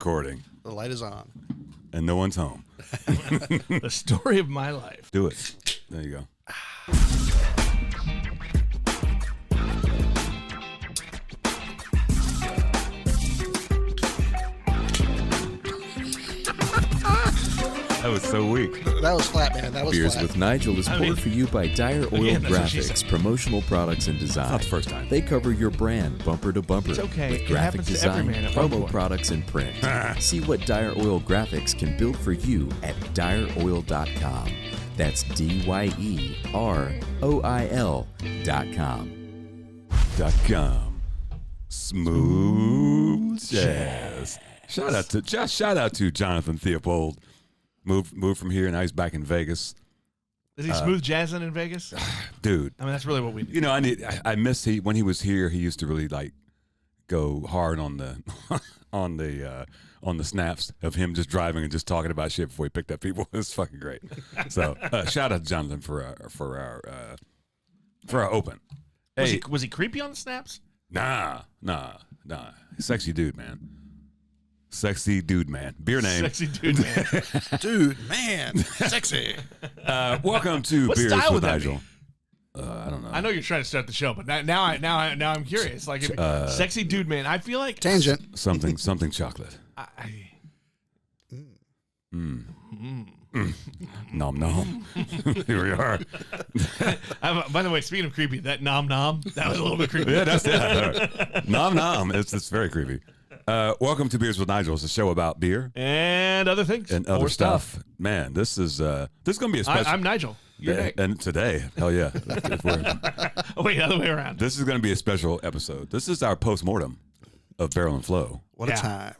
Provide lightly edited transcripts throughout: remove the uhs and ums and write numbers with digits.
Recording. The light is on. And no one's home. The story of my life. Do it. There you go. That was so weak. That was flat, man. That was Beers flat. with Nigel is brought for you by Dire Oil Again, that's what she Graphics, said. promotional products and design. Not the first time. They cover your brand bumper to bumper. It's okay. With It graphic happens to every design, man at one promo point. products, and print. See what Dire Oil Graphics can build for you at direoil.com. That's DYEROIL.com. .com. Smooth jazz. Shout out to Jonathan Theopold. Moved from here, now he's back in Vegas. Is he smooth jazzing in Vegas? Dude, I mean, that's really what we do. you know, I miss when he was here. He used to really like go hard on the on the snaps of him just driving and just talking about shit before he picked up people. It's fucking great. So shout out to Jonathan for our open. Hey, Was he creepy on the snaps? nah. Sexy dude, man. Sexy dude, man. Beer name. Sexy dude, man. Dude, man. Sexy. Welcome to What Beers style with would that Nigel. I don't know. I know you're trying to start the show, but now I'm curious. Like, sexy dude, man. I feel like Tangent. Something chocolate. Nom nom. Here we are. By the way, speaking of creepy, that nom nom, that was a little bit creepy. Yeah, that's it. Nom nom. It's very creepy. Welcome to Beers with Nigel. It's a show about beer And other things. and other Or stuff. Man, this is gonna be a special. I'm Nigel. You're Nick. And today, hell yeah. Oh, wait, other way around. This is going to be a special episode. This is our post-mortem of Barrel and Flow. What Yeah. a time.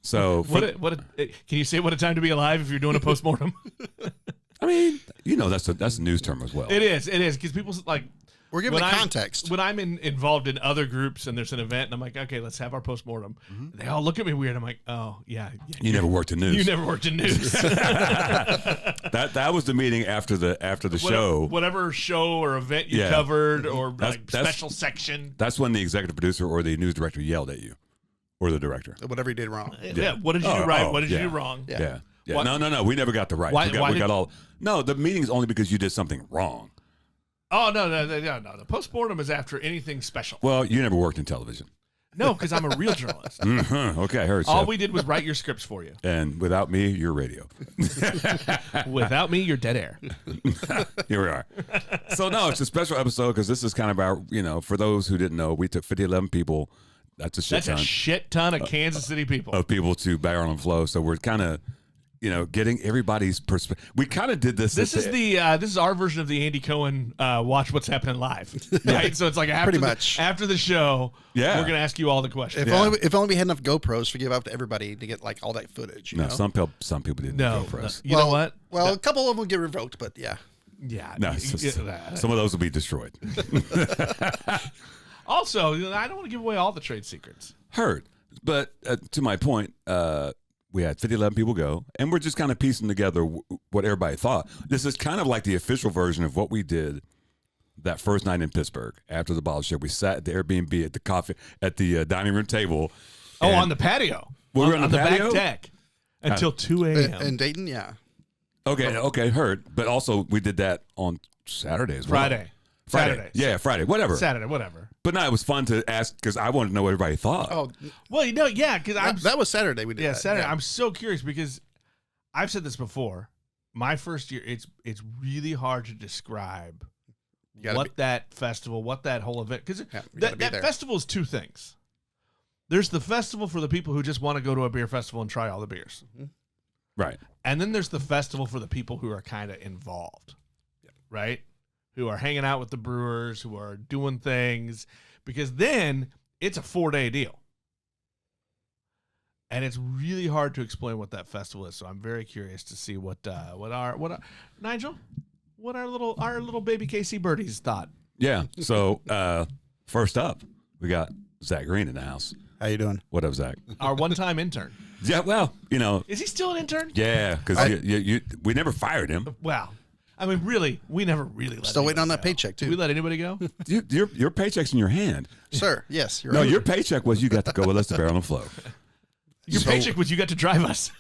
So, Can you say what a time to be alive if you're doing a postmortem? I mean, you know, that's a news term as well. It is because people like We're giving when the I'm- context. When I'm involved in other groups and there's an event and I'm like, okay, let's have our postmortem. They all look at me weird. I'm like, oh yeah, You never worked in news. you never worked in news. That was the meeting after the show. Whatever show or event you Yeah. covered or That's- like that's- special section. That's when the executive producer or the news director yelled at you, or the director. Whatever you did wrong. Yeah. What did you do right? What did you do wrong? Yeah. Yeah. What- No. We never got the right. Why- we why got did- all. No, the meeting's only because you did something wrong. Oh no. The postmortem is after anything special. Well, you never worked in television. No, because I'm a real journalist. Okay, I heard. All Chef. we did was write your scripts for you. And without me, you're radio. Without me, you're dead air. Here we are. So no, it's a special episode because this is kind of our, for those who didn't know, we took 11 people. That's a shit That's ton a shit ton of Kansas City people. of people to Barrel and Flow. So we're kind of, getting everybody's perspective. We kind of did this. This is our version of the Andy Cohen Watch What's Happening Live, right? So it's like after Pretty much. after the show, Yeah. we're gonna ask you all the questions. If only we had enough GoPros to give out to everybody to get like all that footage. You No, know? some people didn't go for us. You know what? Well, a couple of them will get revoked, but yeah. Yeah. No, some of those will be destroyed. Also, I don't want to give away all the trade secrets. Heard. But to my point, we had 11 people go, and we're just kind of piecing together what everybody thought. This is kind of like the official version of what we did that first night in Pittsburgh after the bottle share. We sat at the Airbnb at the dining room table. Oh, and- on the patio. We were on the patio? back deck until 2 a.m. In Dayton, yeah. Okay, heard. But also we did that on Saturday as well. Friday. Yeah, Friday. Whatever. Saturday, whatever. But no, it was fun to ask because I wanted to know what everybody thought. Oh, Well, because that was Saturday we did that. Saturday. Yeah. I'm so curious because I've said this before. My first year, it's really hard to describe what that festival, what that whole event, because that festival is two things. There's the festival for the people who just want to go to a beer festival and try all the beers. Right. And then there's the festival for the people who are kind of involved, right? Who are hanging out with the brewers, who are doing things, because then it's a 4-day deal. And it's really hard to explain what that festival is. So I'm very curious to see what our Nigel, what our little baby KC birdies thought. Yeah. So first up, we got Zach Green in the house. How you doing? What up, Zach? Our one-time intern. Yeah, well, Is he still an intern? Yeah, because we never fired him. Wow. I mean, really, we never really let Still waiting on that anybody go. paycheck, too. Did we let anybody go? Your paycheck's in your hand. Sir, yes. You're No, right. your paycheck was you got to go with us to Barrel and Flow. Your paycheck was you got to drive us.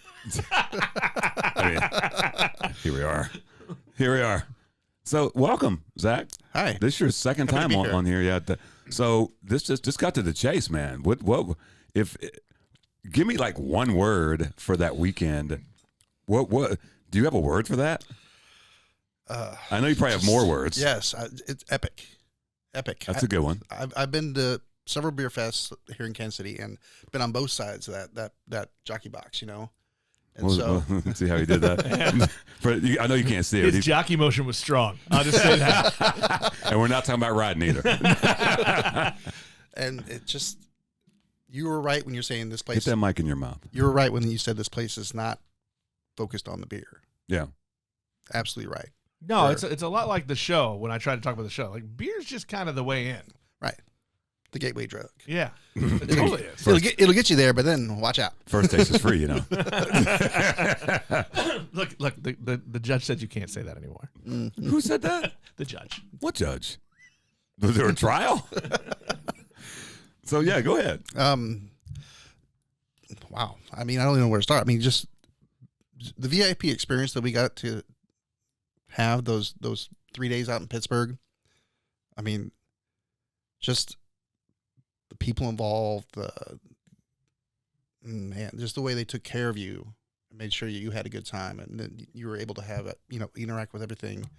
I mean, here we are. Here we are. So welcome, Zach. Hi. This is your second Happy time to be here. on here. Yeah. So this just got to the chase, man. What if give me like one word for that weekend? What do you have a word for that? I know you probably have more words. Yes, it's epic. Epic. That's a good one. I've been to several beer fests here in Kansas City and been on both sides of that jockey box, you know. And so Let's see how he did that. I know you can't see it. His jockey motion was strong. I'll just say that. And we're not talking about riding either. and it just, you were right when you're saying this place. Get that mic in your mouth. You were right when you said this place is not focused on the beer. Yeah. Absolutely right. No, it's a lot like the show when I try to talk about the show. Like, beer's just kind of the way in. Right. The gateway drug. Yeah. It totally is. It'll get you there, but then watch out. First taste is free, you know. Look, the judge said you can't say that anymore. Mm-hmm. Who said that? The judge. What judge? Was there a trial? So yeah, go ahead. Wow. I mean, I don't even know where to start. I mean, just the VIP experience that we got to have those 3 days out in Pittsburgh. I mean, just the people involved, just the way they took care of you, made sure you had a good time, and then you were able to have it, you know, interact with everything,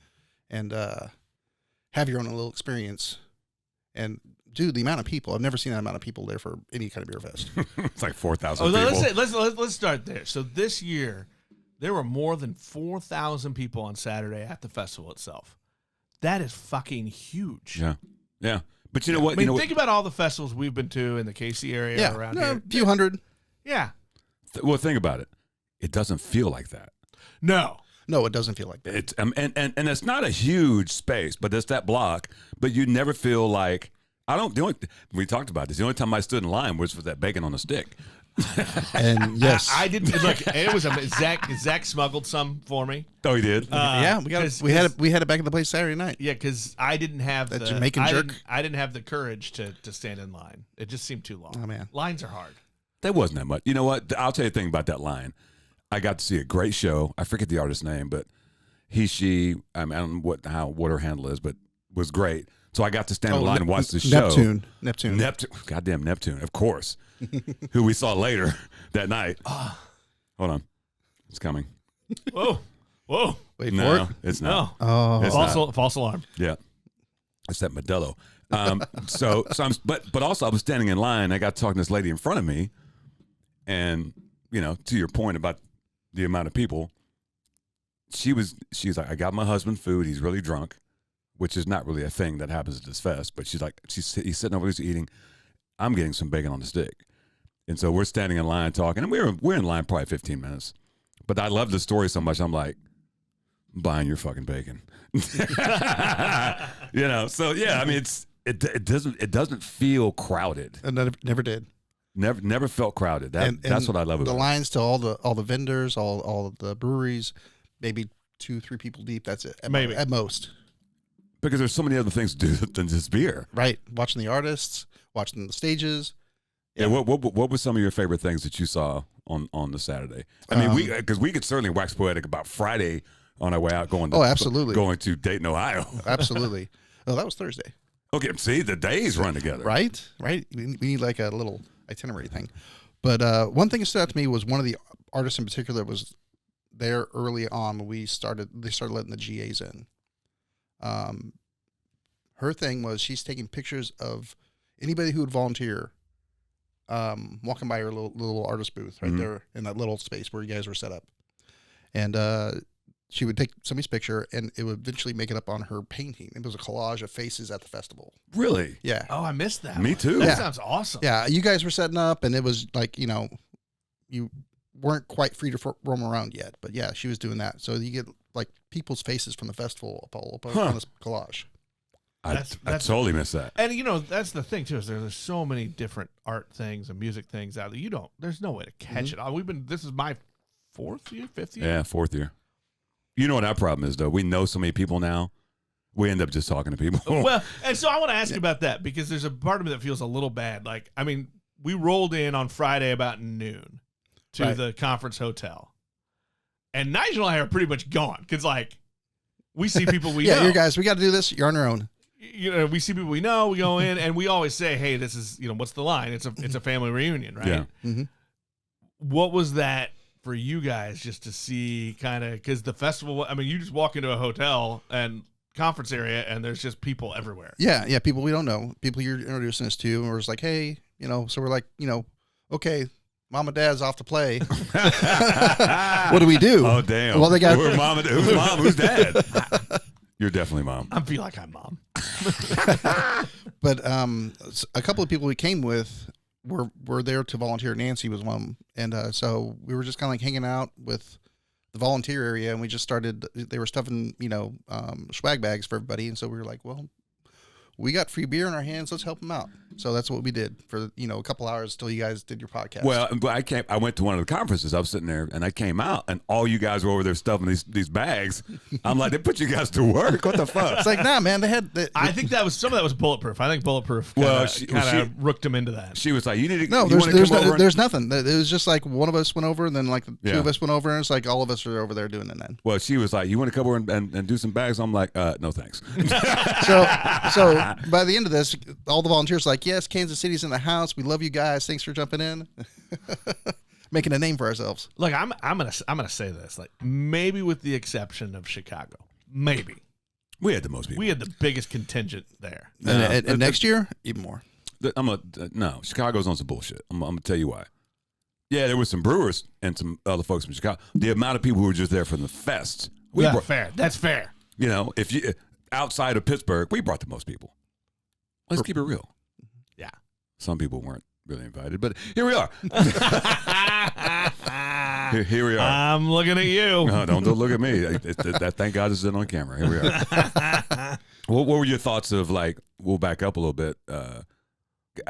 and have your own little experience. And dude, the amount of people, I've never seen that amount of people there for any kind of beer fest. It's like 4,000 people. Let's start there. So this year, there were more than 4,000 people on Saturday at the festival itself. That is fucking huge. Yeah. Yeah. But you know what? I mean, think about all the festivals we've been to in the KC area around here. A few hundred. Yeah. Well, think about it. It doesn't feel like that. No, it doesn't feel like that. It's and it's not a huge space, but it's that block. But you never feel like we talked about this. The only time I stood in line was for that bacon on a stick. And yes, I didn't look. It was Zach smuggled some for me. Oh, he did. we had it back at the place Saturday night. Yeah, because I didn't have that Jamaican jerk. I didn't have the courage to stand in line. It just seemed too long. Oh man, lines are hard. That wasn't that much. You know what? I'll tell you a thing about that line. I got to see a great show. I forget the artist's name, but she. I don't know what her handle is, but was great. So I got to stand in line and watch the show. Neptune. Goddamn Neptune, of course. Who we saw later that night. Hold on. It's coming. Whoa. Wait No, for it. it's not. Oh, It's False alarm. Yeah. It's that Modelo. But also I was standing in line. I got talking to this lady in front of me. And, you know, to your point about the amount of people, she's like, I got my husband food. He's really drunk, which is not really a thing that happens at this fest. But she's like, he's sitting over there eating. I'm getting some bacon on the stick. And so we're standing in line talking, and we're in line probably 15 minutes. But I love the story so much. I'm like, I'm buying your fucking bacon. You know, so yeah, I mean, it doesn't feel crowded. And never did. Never felt crowded. That's what I love about the lines to all the vendors, all of the breweries, maybe 2-3 people deep. That's it. Maybe at most. Because there's so many other things to do than just beer. Right. Watching the artists, watching the stages. Yeah. What were some of your favorite things that you saw on the Saturday? I mean, we could certainly wax poetic about Friday on our way out going to Dayton, Ohio. Absolutely. Oh, that was Thursday. Okay, see, the days run together. Right. We need like a little itinerary thing. But one thing that stood out to me was one of the artists in particular that was there early on when they started letting the GAs in. Her thing was she's taking pictures of anybody who would volunteer, walking by her little artist booth right there in that little space where you guys were set up. And she would take somebody's picture and it would eventually make it up on her painting. It was a collage of faces at the festival. Really? Yeah. Oh, I missed that. Me too. That sounds awesome. Yeah. You guys were setting up and it was like, you know, you weren't quite free to roam around yet. But yeah, she was doing that. So you get like people's faces from the festival up on this collage. I totally missed that. And you know, that's the thing too, is there's so many different art things and music things out there. There's no way to catch it all. This is my 5th year. Yeah, 4th year. You know what our problem is though? We know so many people now. We end up just talking to people. Well, and so I want to ask you about that because there's a part of me that feels a little bad. Like, I mean, we rolled in on Friday about noon. to the conference hotel. And Nigel and I are pretty much gone because, like, we see people we know. Yeah, you guys, we got to do this. You're on your own. You know, we see people we know. We go in, and we always say, "Hey, this is, you know, what's the line? It's a family reunion, right?" Yeah. Mm-hmm. What was that for you guys, just to see kind of, because the festival? I mean, you just walk into a hotel and conference area, and there's just people everywhere. Yeah, people we don't know, people you're introducing us to, and we're just like, hey, you know, so we're like, you know, okay, mom and dad's off to play. What do we do? Oh, damn. Well, they got who's mom? Who's dad? You're definitely mom. I feel like I'm mom. But a couple of people we came with were there to volunteer. Nancy was one of them, and so we were just kind of like hanging out with the volunteer area, and we just started. They were stuffing, you know, swag bags for everybody, and so we were like, well, we got free beer in our hands. Let's help them out. So that's what we did for, you know, a couple hours till you guys did your podcast. Well, I went to one of the conferences. I was sitting there, and I came out, and all you guys were over there stuffing these bags. I'm like, they put you guys to work. What the fuck? It's like, nah, man. They had. I think that was some of that was Bulletproof. I think Bulletproof kind of rooked them into that. She was like, you need to. No, you there's nothing. It was just like one of us went over, and then like the two of us went over, and it's like all of us are over there doing it then. Well, she was like, you want to come over and do some bags? I'm like, no thanks. So by the end of this, all the volunteers were like, yes, Kansas City's in the house. We love you guys. Thanks for jumping in. Making a name for ourselves. Look, I'm gonna say this. Like, maybe with the exception of Chicago, maybe we had the most people. We had the biggest contingent there. And next year, even more. No, Chicago's on some bullshit. I'm gonna tell you why. Yeah, there was some brewers and some other folks from Chicago. The amount of people who were just there for the fest. Fair. That's fair. You know, if you outside of Pittsburgh, we brought the most people. Let's keep it real. Yeah. Some people weren't really invited, but here we are. Here we are. I'm looking at you. No, don't look at me. That thank God this is on camera. Here we are. What were your thoughts of, like, we'll back up a little bit.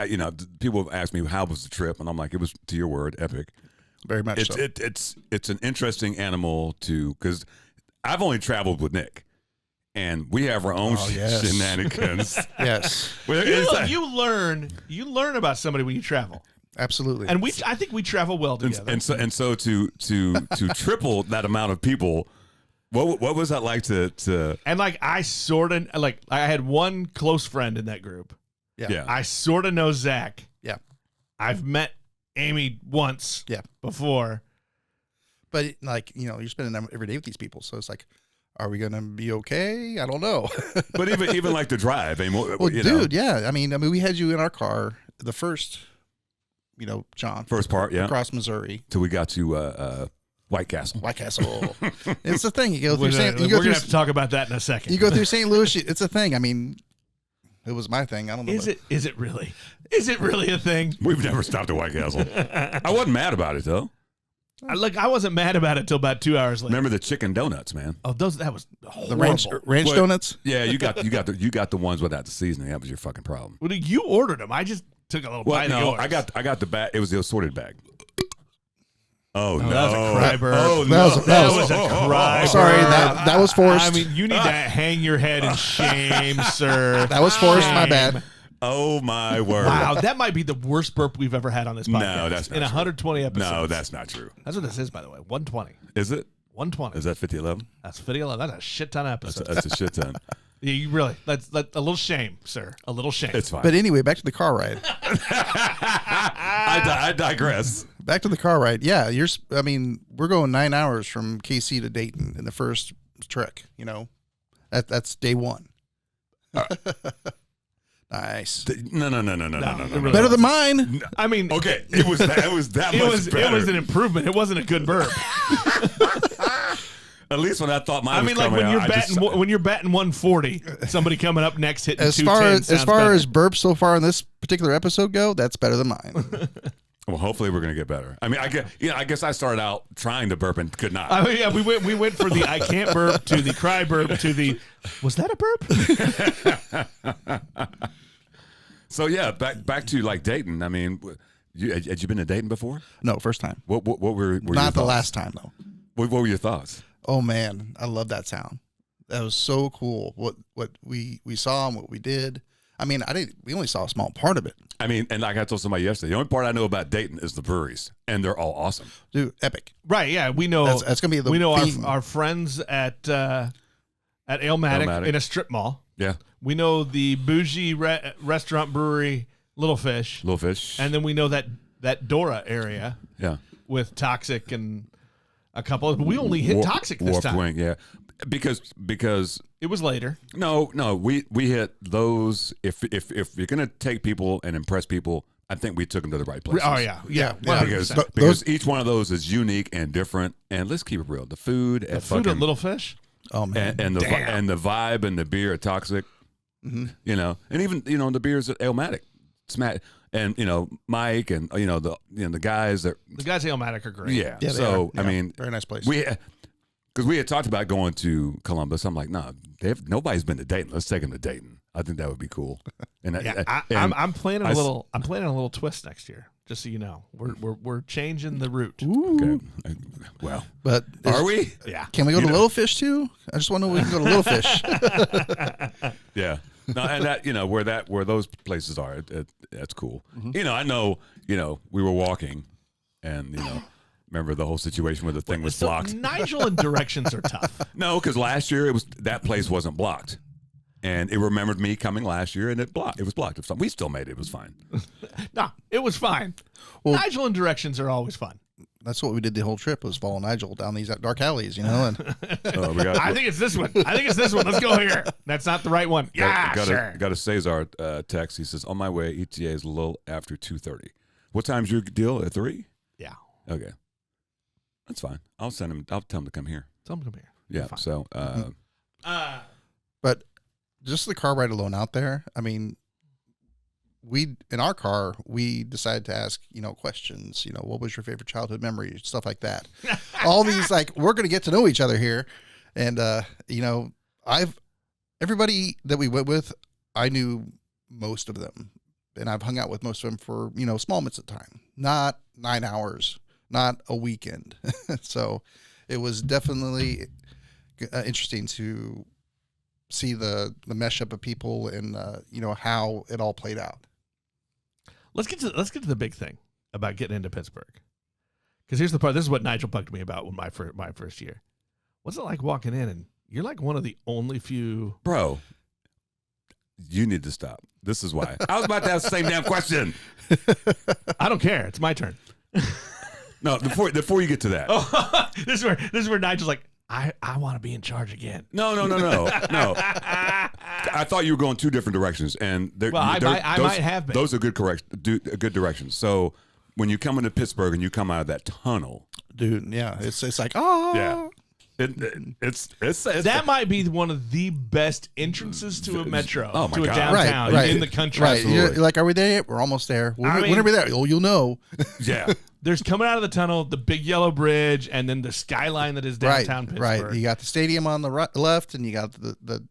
You know, people have asked me, how was the trip? And I'm like, it was, to your word, epic. Very much so. It's an interesting animal because I've only traveled with Nick. And we have our own shenanigans. Yes. You learn about somebody when you travel. Absolutely. And I think we travel well together. And so to triple that amount of people, what was that like to And like I had one close friend in that group. Yeah. I sort of know Zach. Yeah. I've met Amy once. Yeah. Before. But like, you know, you're spending time every day with these people, so it's like, are we gonna be okay? I don't know. But even like the drive, I mean, well, dude, yeah. I mean, we had you in our car the first, you know, John. First part, yeah. Across Missouri till we got to White Castle. White Castle. It's the thing. You go through. We're gonna have to talk about that in a second. You go through St. Louis. It's a thing. I mean, it was my thing. I don't know. Is it really? Is it really a thing? We've never stopped at White Castle. I wasn't mad about it though. I wasn't mad about it until about 2 hours later. Remember the chicken donuts, man? Oh, that was horrible. The ranch donuts. Yeah, you got the ones without the seasoning. That was your fucking problem. Well, you ordered them. I just took a little bite of yours. I got the bag. It was the assorted bag. Oh no, that was a cry burp. Oh no, that was a cry. Sorry, that was forced. I mean, you need to hang your head in shame, sir. That was forced. My bad. Oh my word! Wow, that might be the worst burp we've ever had on this podcast. No, that's not in true. 120 episodes. No, that's not true. That's what this is, by the way. 120. Is it? 120. Is that 5011? That's 5011. That's a shit ton of episodes. That's a shit ton. Yeah, you really. That's a little shame, sir. A little shame. It's fine. But anyway, back to the car ride. I digress. Back to the car ride. Yeah, I mean, we're going 9 hours from KC to Dayton in the first trek. You know, that's day one. Nice. No. Better than mine. I mean, okay, it was that much better. It was an improvement. It wasn't a good burp. At least when I thought mine was like coming when out, you're batting 140, somebody coming up next hitting as 210. As far as burps so far in this particular episode go, that's better than mine. Well, hopefully we're gonna get better. I mean, I guess I started out trying to burp and could not. I mean, yeah, we went for the I can't burp to the cry burp to the was that a burp? So yeah, back to like Dayton. I mean, had you been to Dayton before? No, first time. What were not the last time though? What were your thoughts? Oh man, I love that sound. That was so cool. What we saw and what we did. I mean, we only saw a small part of it. I mean, and like I told somebody yesterday, the only part I know about Dayton is the breweries, and they're all awesome. Dude, epic. Right, yeah. We know that's going to be the we know our friends at Alematic in a strip mall. Yeah. We know the bougie restaurant brewery Little Fish. And then we know that Dora area. Yeah. With Toxic and a couple, but we only hit Toxic this Warped time. Wing, yeah. Because it was later. No, we hit those. If you're gonna take people and impress people, I think we took them to the right places. Oh yeah. Because each one of those is unique and different. And let's keep it real. The food at Little Fish. Oh man, and the vibe and the beer at Toxic. Mm-hmm. You know, and even the beers at Elmatic, Smack, and Mike, and the guys that the guys at Elmatic are great. Yeah. So I mean, very nice place. Because we had talked about going to Columbus. I'm like, nah, nobody's been to Dayton. Let's take them to Dayton. I think that would be cool. And I'm planning a little twist next year. Just so you know, we're changing the route. Okay. Well, but are we? Yeah. Can we go to Little Fish too? I just want to know we can go to Little Fish. Yeah. No, and that where those places are, that's cool. Mm-hmm. I know. We were walking, and remember the whole situation where the thing was blocked. Nigel and directions are tough. No, because last year that place wasn't blocked. And it remembered me coming last year, and it was blocked. We still made it. It was fine. No, it was fine. Well, Nigel and directions are always fun. That's what we did the whole trip, was follow Nigel down these dark alleys, And I think it's this one. Let's go here. That's not the right one. Yeah, sure. Got a Cesar text. He says, on my way, ETA is a little after 2:30. What time's your deal? At 3? Yeah. Okay. That's fine. I'll tell him to come here. Tell him to come here. Yeah. So, but just the car ride alone out there, I mean, in our car, we decided to ask, questions, what was your favorite childhood memory, stuff like that. All these, we're going to get to know each other here. And, everybody that we went with, I knew most of them, and I've hung out with most of them for, small bits of time, not 9 hours, not a weekend. So it was definitely interesting to see the mesh up of people and how it all played out. Let's get to the big thing about getting into Pittsburgh. Because here's the part. This is what Nigel bugged me about when my first year. What's it like walking in and you're like one of the only few? Bro, you need to stop. This is why. I was about to ask the same damn question. I don't care. It's my turn. No, before you get to that. Oh, this is where Nigel's like, I want to be in charge again. No. I thought you were going 2 different directions, and I might have been. Those are good directions. So when you come into Pittsburgh and you come out of that tunnel, dude, yeah, it's like yeah. It's that might be one of the best entrances to a metro, to a God. downtown right. in the country. Right, you're like, are we there yet? We're almost there. When are we there? Oh, you'll know. Yeah. There's coming out of the tunnel, the big yellow bridge, and then the skyline that is downtown Pittsburgh. Right. You got the stadium on the left, and you got the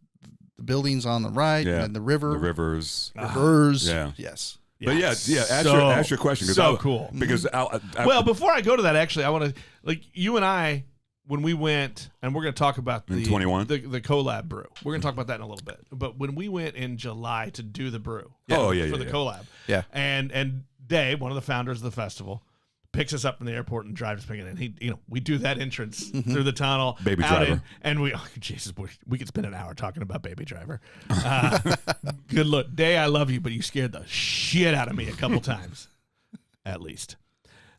buildings on the right, and the river. The rivers. Yeah. Yes. But ask your question. So cool. Because well, before I go to that, actually, I want to, you and I, when we went, and we're going to talk about the collab brew. We're going to talk about that in a little bit. But when we went in July to do the brew for the collab, and Dave, one of the founders of the festival, picks us up in the airport and drives us and he, we do that entrance through the tunnel, Baby Driver, and we could spend an hour talking about Baby Driver. Good look, Day, I love you, but you scared the shit out of me a couple times, at least.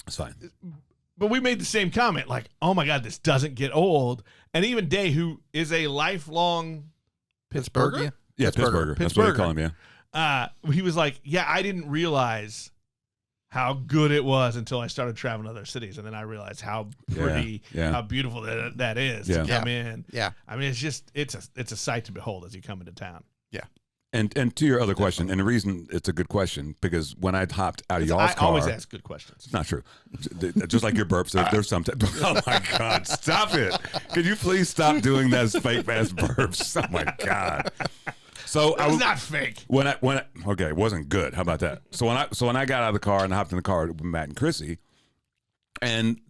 It's fine. But we made the same comment, like, oh my God, this doesn't get old. And even Day, who is a lifelong Pittsburgher. Yeah, Pittsburgher. That's what they call him, he was like, yeah, I didn't realize how good it was until I started traveling to other cities. And then I realized how pretty, how beautiful that is to come in. Yeah. I mean, it's a sight to behold as you come into town. Yeah. And to your other question, and the reason it's a good question, because when I hopped out of y'all's car. I always ask good questions. It's not true. Just like your burps, there's some. Oh my God, stop it. Could you please stop doing those fake ass burps? Oh my God. So it was not fake. Okay, it wasn't good. How about that? So when I got out of the car and I hopped in the car with Matt and Krissie, and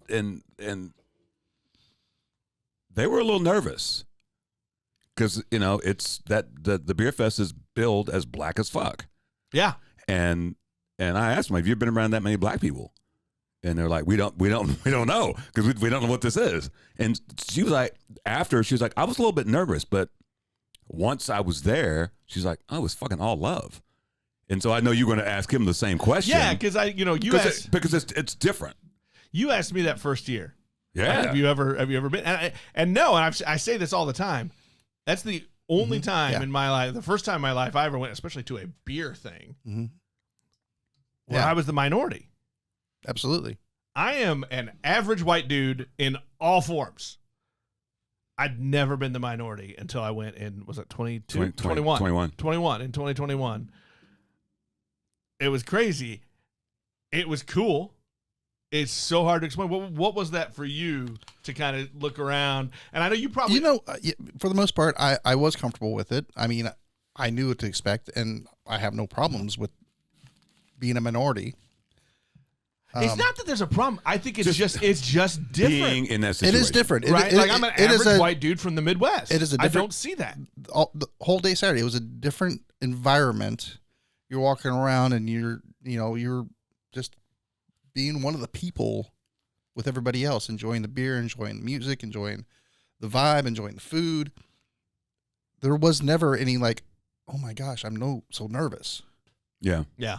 they were a little nervous because it's that the beer fest is billed as black as fuck. Yeah. And I asked them, have you been around that many black people? And they're like, we don't know because we don't know what this is. And she was like, I was a little bit nervous, but once I was there, she's like, oh, it was fucking all love. And so I know you're going to ask him the same question. Yeah, because because it's different. You asked me that first year. Yeah. Like, have you ever been? And I say this all the time. That's the only time in my life, the first time in my life I ever went, especially to a beer thing, where I was the minority. Absolutely. I am an average white dude in all forms. I'd never been the minority until I went in, was it 21? 21 in 2021. It was crazy. It was cool. It's so hard to explain. What was that for you to kind of look around? And I know you probably... for the most part, I was comfortable with it. I mean, I knew what to expect, and I have no problems with being a minority. It's not that there's a problem. I think it's just different. Being in that situation. It is different. Right? Like I'm an average white dude from the Midwest. It is a different... I don't see that. The whole day Saturday, it was a different environment. You're walking around and you're just being one of the people with everybody else, enjoying the beer, enjoying the music, enjoying the vibe, enjoying the food. There was never any like, oh my gosh, I'm so nervous. Yeah. Yeah.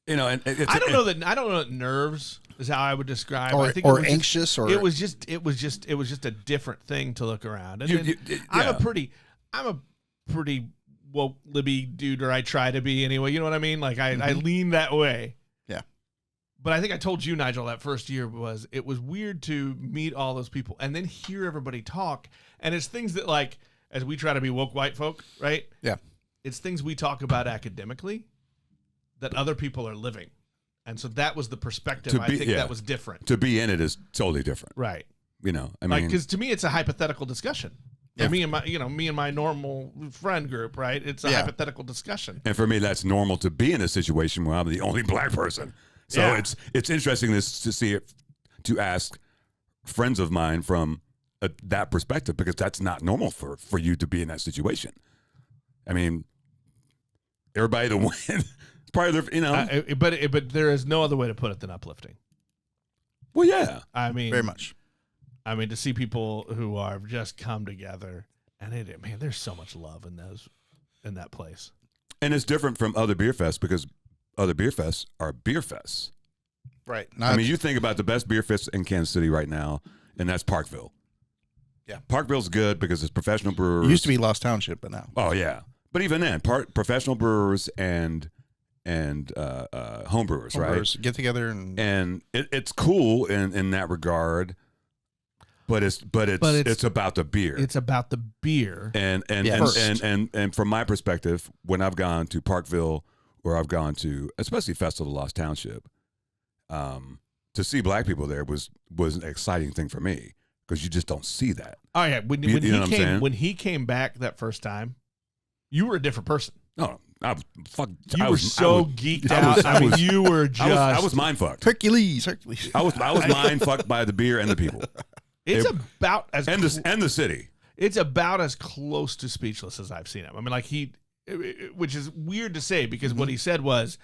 And I don't know that nerves is how I would describe. Or, I think or anxious, or it was just a different thing to look around. And I'm a pretty woke Libby dude, or I try to be anyway. You know what I mean? Like I lean that way. Yeah. But I think I told you, Nigel, that first year it was weird to meet all those people and then hear everybody talk. And it's things that, like, as we try to be woke white folk, right? Yeah. It's things we talk about academically that other people are living. And so that was the perspective. That was different. To be in it is totally different. Right. I mean, because to me, it's a hypothetical discussion. Yeah. Me and my normal friend group, right? It's a hypothetical discussion. And for me, that's normal to be in a situation where I'm the only black person. So it's interesting to see it, to ask friends of mine from that perspective, because that's not normal for you to be in that situation. I mean, everybody to win. Part of the, but there is no other way to put it than uplifting. Well, yeah, I mean, very much. I mean, to see people who are just come together, and there's so much love in that place. And it's different from other beer fests, because other beer fests are beer fests. Right. I mean, you think about the best beer fest in Kansas City right now, and that's Parkville. Yeah, Parkville's good because it's professional brewers. It used to be Lost Township, but now. Oh yeah, but even then, professional brewers and home brewers, right? Get together and it's cool in that regard, but it's about the beer. It's about the beer. And from my perspective, when I've gone to Parkville, or I've gone to especially Festival of Lost Township, to see black people there was an exciting thing for me, because you just don't see that. Oh yeah, when he came back that first time, you were a different person. No. You were so geeked out. I mean, you were just... I was mind fucked. Hercules. I was mind fucked by the beer and the people. About as... And the city. It's about as close to speechless as I've seen him. I mean, like which is weird to say, because what he said was,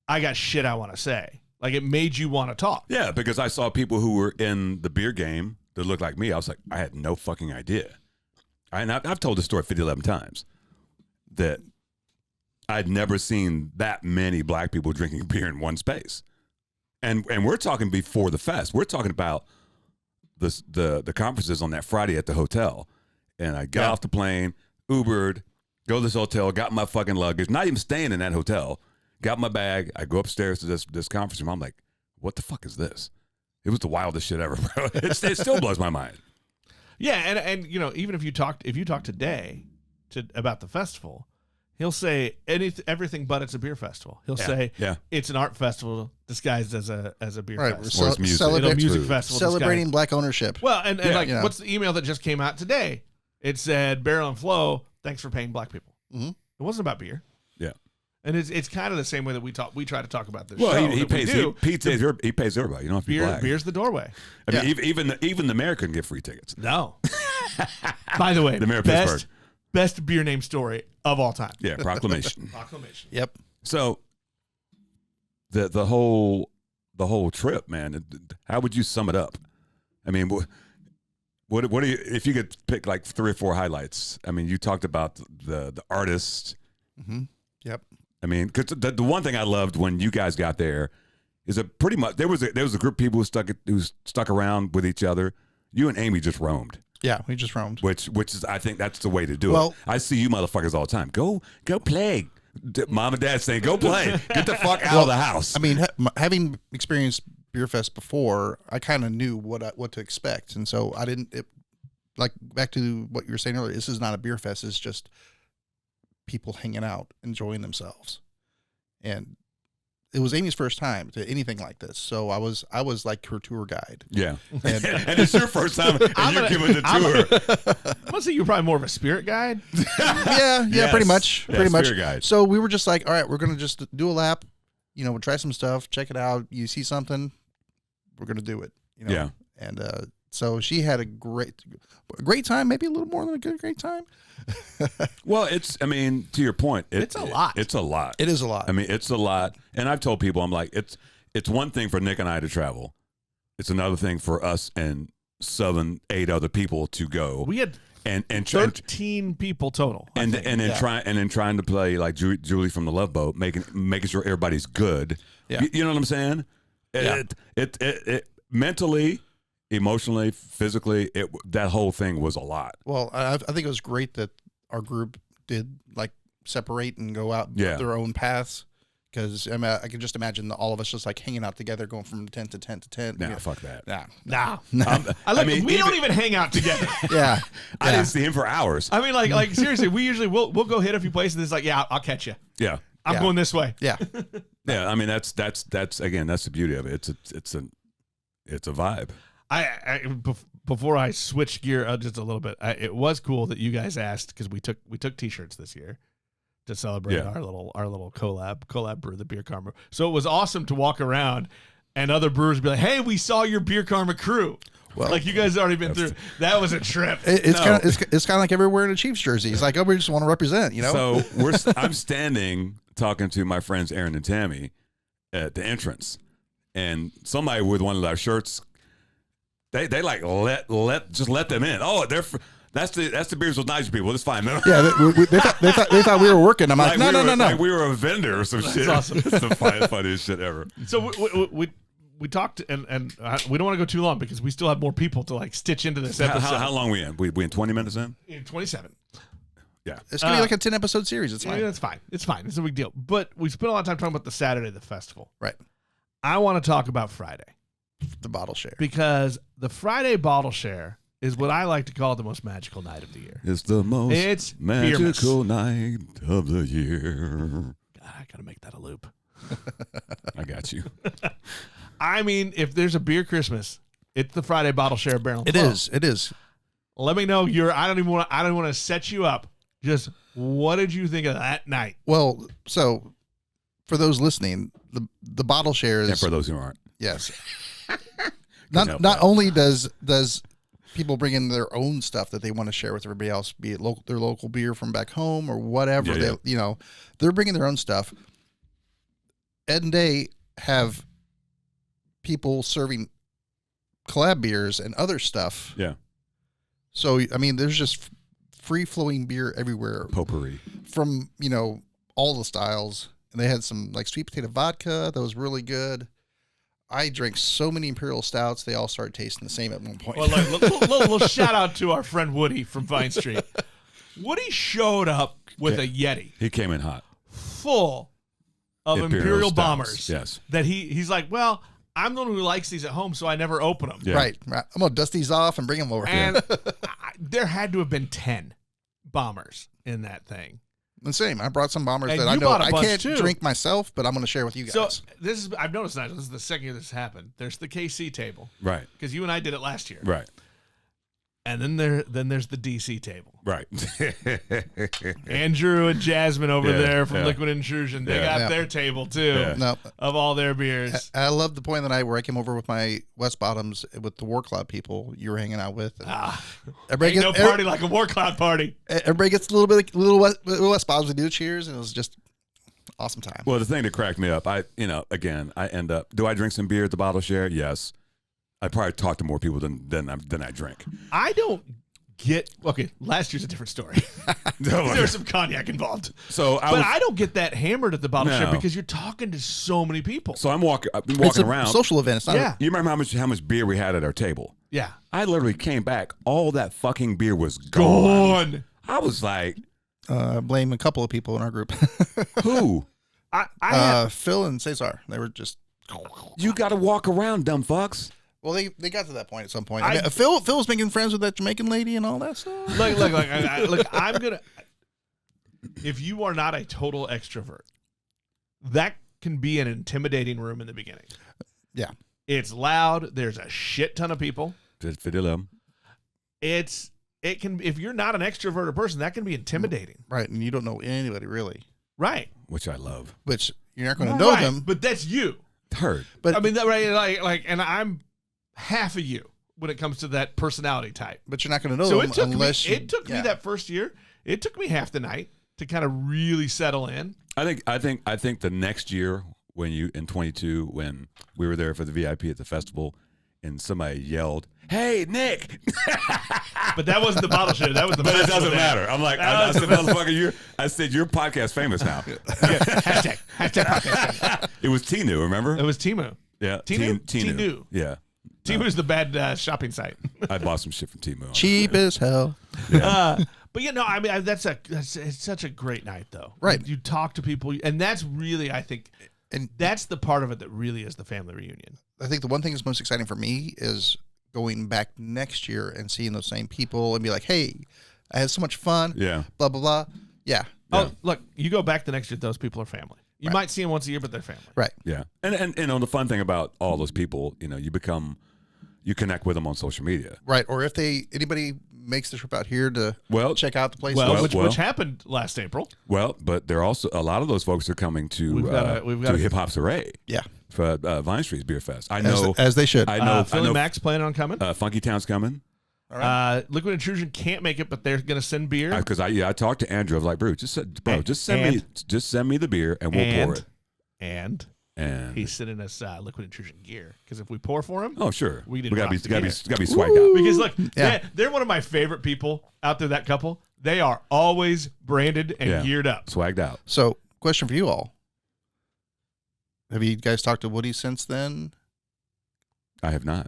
I got shit I want to say. Like, it made you want to talk. Yeah, because I saw people who were in the beer game that looked like me. I was like, I had no fucking idea. I've told this story 50-11 times, that I'd never seen that many black people drinking beer in one space. And we're talking before the fest. We're talking about the conferences on that Friday at the hotel. And I got off the plane, Ubered, go to this hotel, got my fucking luggage, not even staying in that hotel, got my bag. I go upstairs to this conference room. I'm like, what the fuck is this? It was the wildest shit ever, bro. It still blows my mind. Yeah, and even if you talk today about the festival, he'll say everything but it's a beer festival. He'll say it's an art festival disguised as a beer festival. Or it's music. Music festival celebrating black ownership. Well, and what's the email that just came out today? It said, Barrel and Flow, thanks for paying black people. Mm-hmm. It wasn't about beer. Yeah. And it's kind of the same way that we try to talk about this. Well, show he pays everybody. You don't have to be black. Beer's the doorway. I mean, even the mayor couldn't get free tickets. No. By the way, the mayor of Pittsburgh. best beer name story of all time. Yeah, proclamation. Proclamation. Yep. So the whole trip, man. How would you sum it up? I mean, what do you, if you could pick like 3 or 4 highlights? I mean, you talked about the artists. Mm-hmm. Yep. I mean, because the one thing I loved when you guys got there is that pretty much there was a group of people who stuck around with each other. You and Amy just roamed. Yeah, we just roamed. Which is, I think that's the way to do it. I see you motherfuckers all the time. Go play. Mom and Dad saying, go play. Get the fuck out of the house. I mean, having experienced Beer Fest before, I kind of knew what to expect, and so I didn't. Like back to what you were saying earlier, this is not a beer fest. It's just people hanging out, enjoying themselves, and it was Amy's first time to anything like this. So I was like her tour guide. Yeah, and it's your first time, and you're giving the tour. I'm gonna say you're probably more of a spirit guide. Yeah, Yes. pretty much, Yeah, pretty much. spirit guide. So we were just like, all right, we're gonna just do a lap. You know, we'll try some stuff, check it out. You see something, we're gonna do it. You know? Yeah. And so she had a great time, maybe a little more than a great time. Well, I mean, to your point, it's a lot. It's a lot. It is a lot. I mean, it's a lot. And I've told people, I'm like, it's one thing for Nick and I to travel. It's another thing for us and 7, 8 other people to go. We had and 13 people total. And then trying to play like Julie from the Love Boat, making sure everybody's good. Yeah. You know what I'm saying? Yeah. It mentally, emotionally, physically, that whole thing was a lot. Well, I think it was great that our group did like separate and go out their own paths, because I mean, I can just imagine all of us just like hanging out together, going from tent to tent to tent. Nah, fuck that. Nah. I mean, we don't even hang out together. Yeah. I didn't see him for hours. I mean, like seriously, we'll go hit a few places. And it's like, yeah, I'll catch you. Yeah. I'm going this way. Yeah. Yeah. I mean, that's again, that's the beauty of it. It's a vibe. Before I switch gear just a little bit, it was cool that you guys asked, because we took T-shirts this year to celebrate our little collab brew, the Beer Karma. So it was awesome to walk around and other brewers be like, "Hey, we saw your Beer Karma crew." Well, like you guys already been through. That was a trip. It's kind of like everywhere wearing a Chiefs jersey. It's like, oh, we just want to represent, you know. So I'm standing talking to my friends Aaron and Tammy at the entrance, and somebody with one of our shirts. They like let them in. Oh, that's the beers with Nigel people. It's fine. Yeah, they thought we were working. I'm like, no. Like we were a vendor or some shit. Awesome. It's the funniest shit ever. So we talked, and we don't want to go too long because we still have more people to like stitch into this episode. How long we in? We in 20 minutes in? 27. Yeah, it's gonna be like a 10-episode series. It's fine. Yeah, it's fine. It's fine. It's a big deal. But we spent a lot of time talking about the Saturday of the festival. Right. I want to talk about Friday. The bottle share. Because the Friday bottle share is what I like to call the most magical night of the year. It's the most magical night of the year. God, I gotta make that a loop. I got you. I mean, if there's a beer Christmas, it's the Friday bottle share barrel. It is. Let me know I don't want to set you up. Just what did you think of that night? Well, so for those listening, the bottle share is, and for those who aren't. Yes. Not only does people bring in their own stuff that they want to share with everybody else, be it their local beer from back home or whatever, they're bringing their own stuff. Ed and Day have people serving collab beers and other stuff. Yeah. So I mean, there's just free flowing beer everywhere. Potpourri from all the styles, and they had some like sweet potato vodka that was really good. I drank so many Imperial Stouts, they all started tasting the same at one point. Well, little shout out to our friend Woody from Vine Street. Woody showed up with a Yeti. He came in hot. Full of Imperial Bombers. Yes. That he's like, well, I'm the one who likes these at home, so I never open them. Yeah. Right. I'm going to dust these off and bring them over. And there had to have been 10 Bombers in that thing. The same. I brought some Bombers and that I know I can't drink myself, but I'm going to share with you guys. So I've noticed, Nigel, this is the second year this happened. There's the KC table. Right. Because you and I did it last year. Right. And then there's the DC table. Right. Andrew and Jasmine over there from Liquid Intrusion. They got their table too of all their beers. I love the point where I came over with my West Bottoms with the War Cloud people you were hanging out with. Ain't no party like a War Cloud party. Everybody gets a little West Bottoms. We do cheers, and it was just awesome time. Well, the thing that cracked me up, I end up. Do I drink some beer at the bottle share? Yes. I probably talk to more people than I drink. I don't get. Okay, last year's a different story. There was some cognac involved. I don't get that hammered at the bottle share because you're talking to so many people. So I've been walking around. Social event. It's not you remember how much beer we had at our table? Yeah. I literally came back. All that fucking beer was gone. I was like, blame a couple of people in our group. Who? Phil and Cesar. They were just. You got to walk around, dumb fucks. Well, they got to that point at some point. Phil was making friends with that Jamaican lady and all that stuff. Look, I'm gonna. If you are not a total extrovert, that can be an intimidating room in the beginning. Yeah, it's loud. There's a shit ton of people. It can. If you're not an extroverted person, that can be intimidating. Right, and you don't know anybody really. Right, which I love. Which you're not going to know them, but that's you. Heard, but I mean, and I'm half of you when it comes to that personality type. But you're not going to know them unless it took me that first year. It took me half the night to kind of really settle in. I think the next year in 22 when we were there for the VIP at the festival and somebody yelled, "Hey, Nick!" But that wasn't the bottle share. That was the. But it doesn't matter. I'm like, I said, motherfucker, I said you're podcast famous now. Hashtag podcast famous. It was Tinu, remember? It was Timu. Yeah, Tinu. Yeah. Timu's the bad shopping site. I bought some shit from Timu. Cheap as hell. Yeah. But I mean, it's such a great night though. Right. You talk to people, and that's really, I think, and that's the part of it that really is the family reunion. I think the one thing that's most exciting for me is going back next year and seeing those same people and be like, hey, I had so much fun. Yeah. Blah, blah, blah. Yeah. Oh, look, you go back the next year, those people are family. You might see them once a year, but they're family. Right. Yeah. And the fun thing about all those people, you connect with them on social media. Right. Or if anybody makes the trip out here to check out the place. Which happened last April. Well, but they're also, a lot of those folks are coming to Hip Hop's Array. Yeah. For Vine Street's Beer Fest. I know. As they should. I know. Philly Mac's planning on coming. Funky Town's coming. All right. Liquid Intrusion can't make it, but they're going to send beer. Because I talked to Andrew. I was like, bro, just send me the beer and we'll pour it. And he's sending us Liquid Intrusion gear because if we pour for him, oh sure, we gotta be swagged out. Because look, they're one of my favorite people out there. That couple, they are always branded and geared up, swagged out. So, question for you all: have you guys talked to Woody since then? I have not.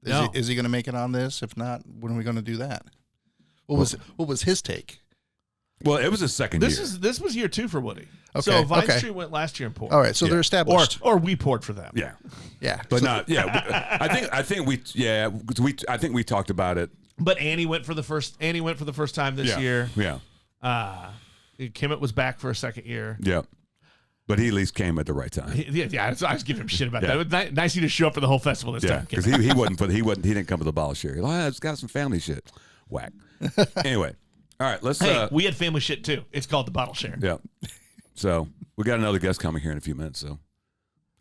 Is he going to make it on this? If not, when are we going to do that? What was his take? Well, it was his second year. This was year 2 for Woody. Okay. So Vine Street went last year and poured. All right, so they're established. Or we poured for them. Yeah. Yeah. But not I think we talked about it. But Annie went for the first time this year. Yeah. Kimmett was back for a second year. Yeah. But he at least came at the right time. So I was giving him shit about that. It was nice of you to show up for the whole festival this time. Because he didn't come for the bottle share. It's got some family shit. Whack. Anyway. All right, let's. We had family shit too. It's called the bottle share. Yeah. So we got another guest coming here in a few minutes. So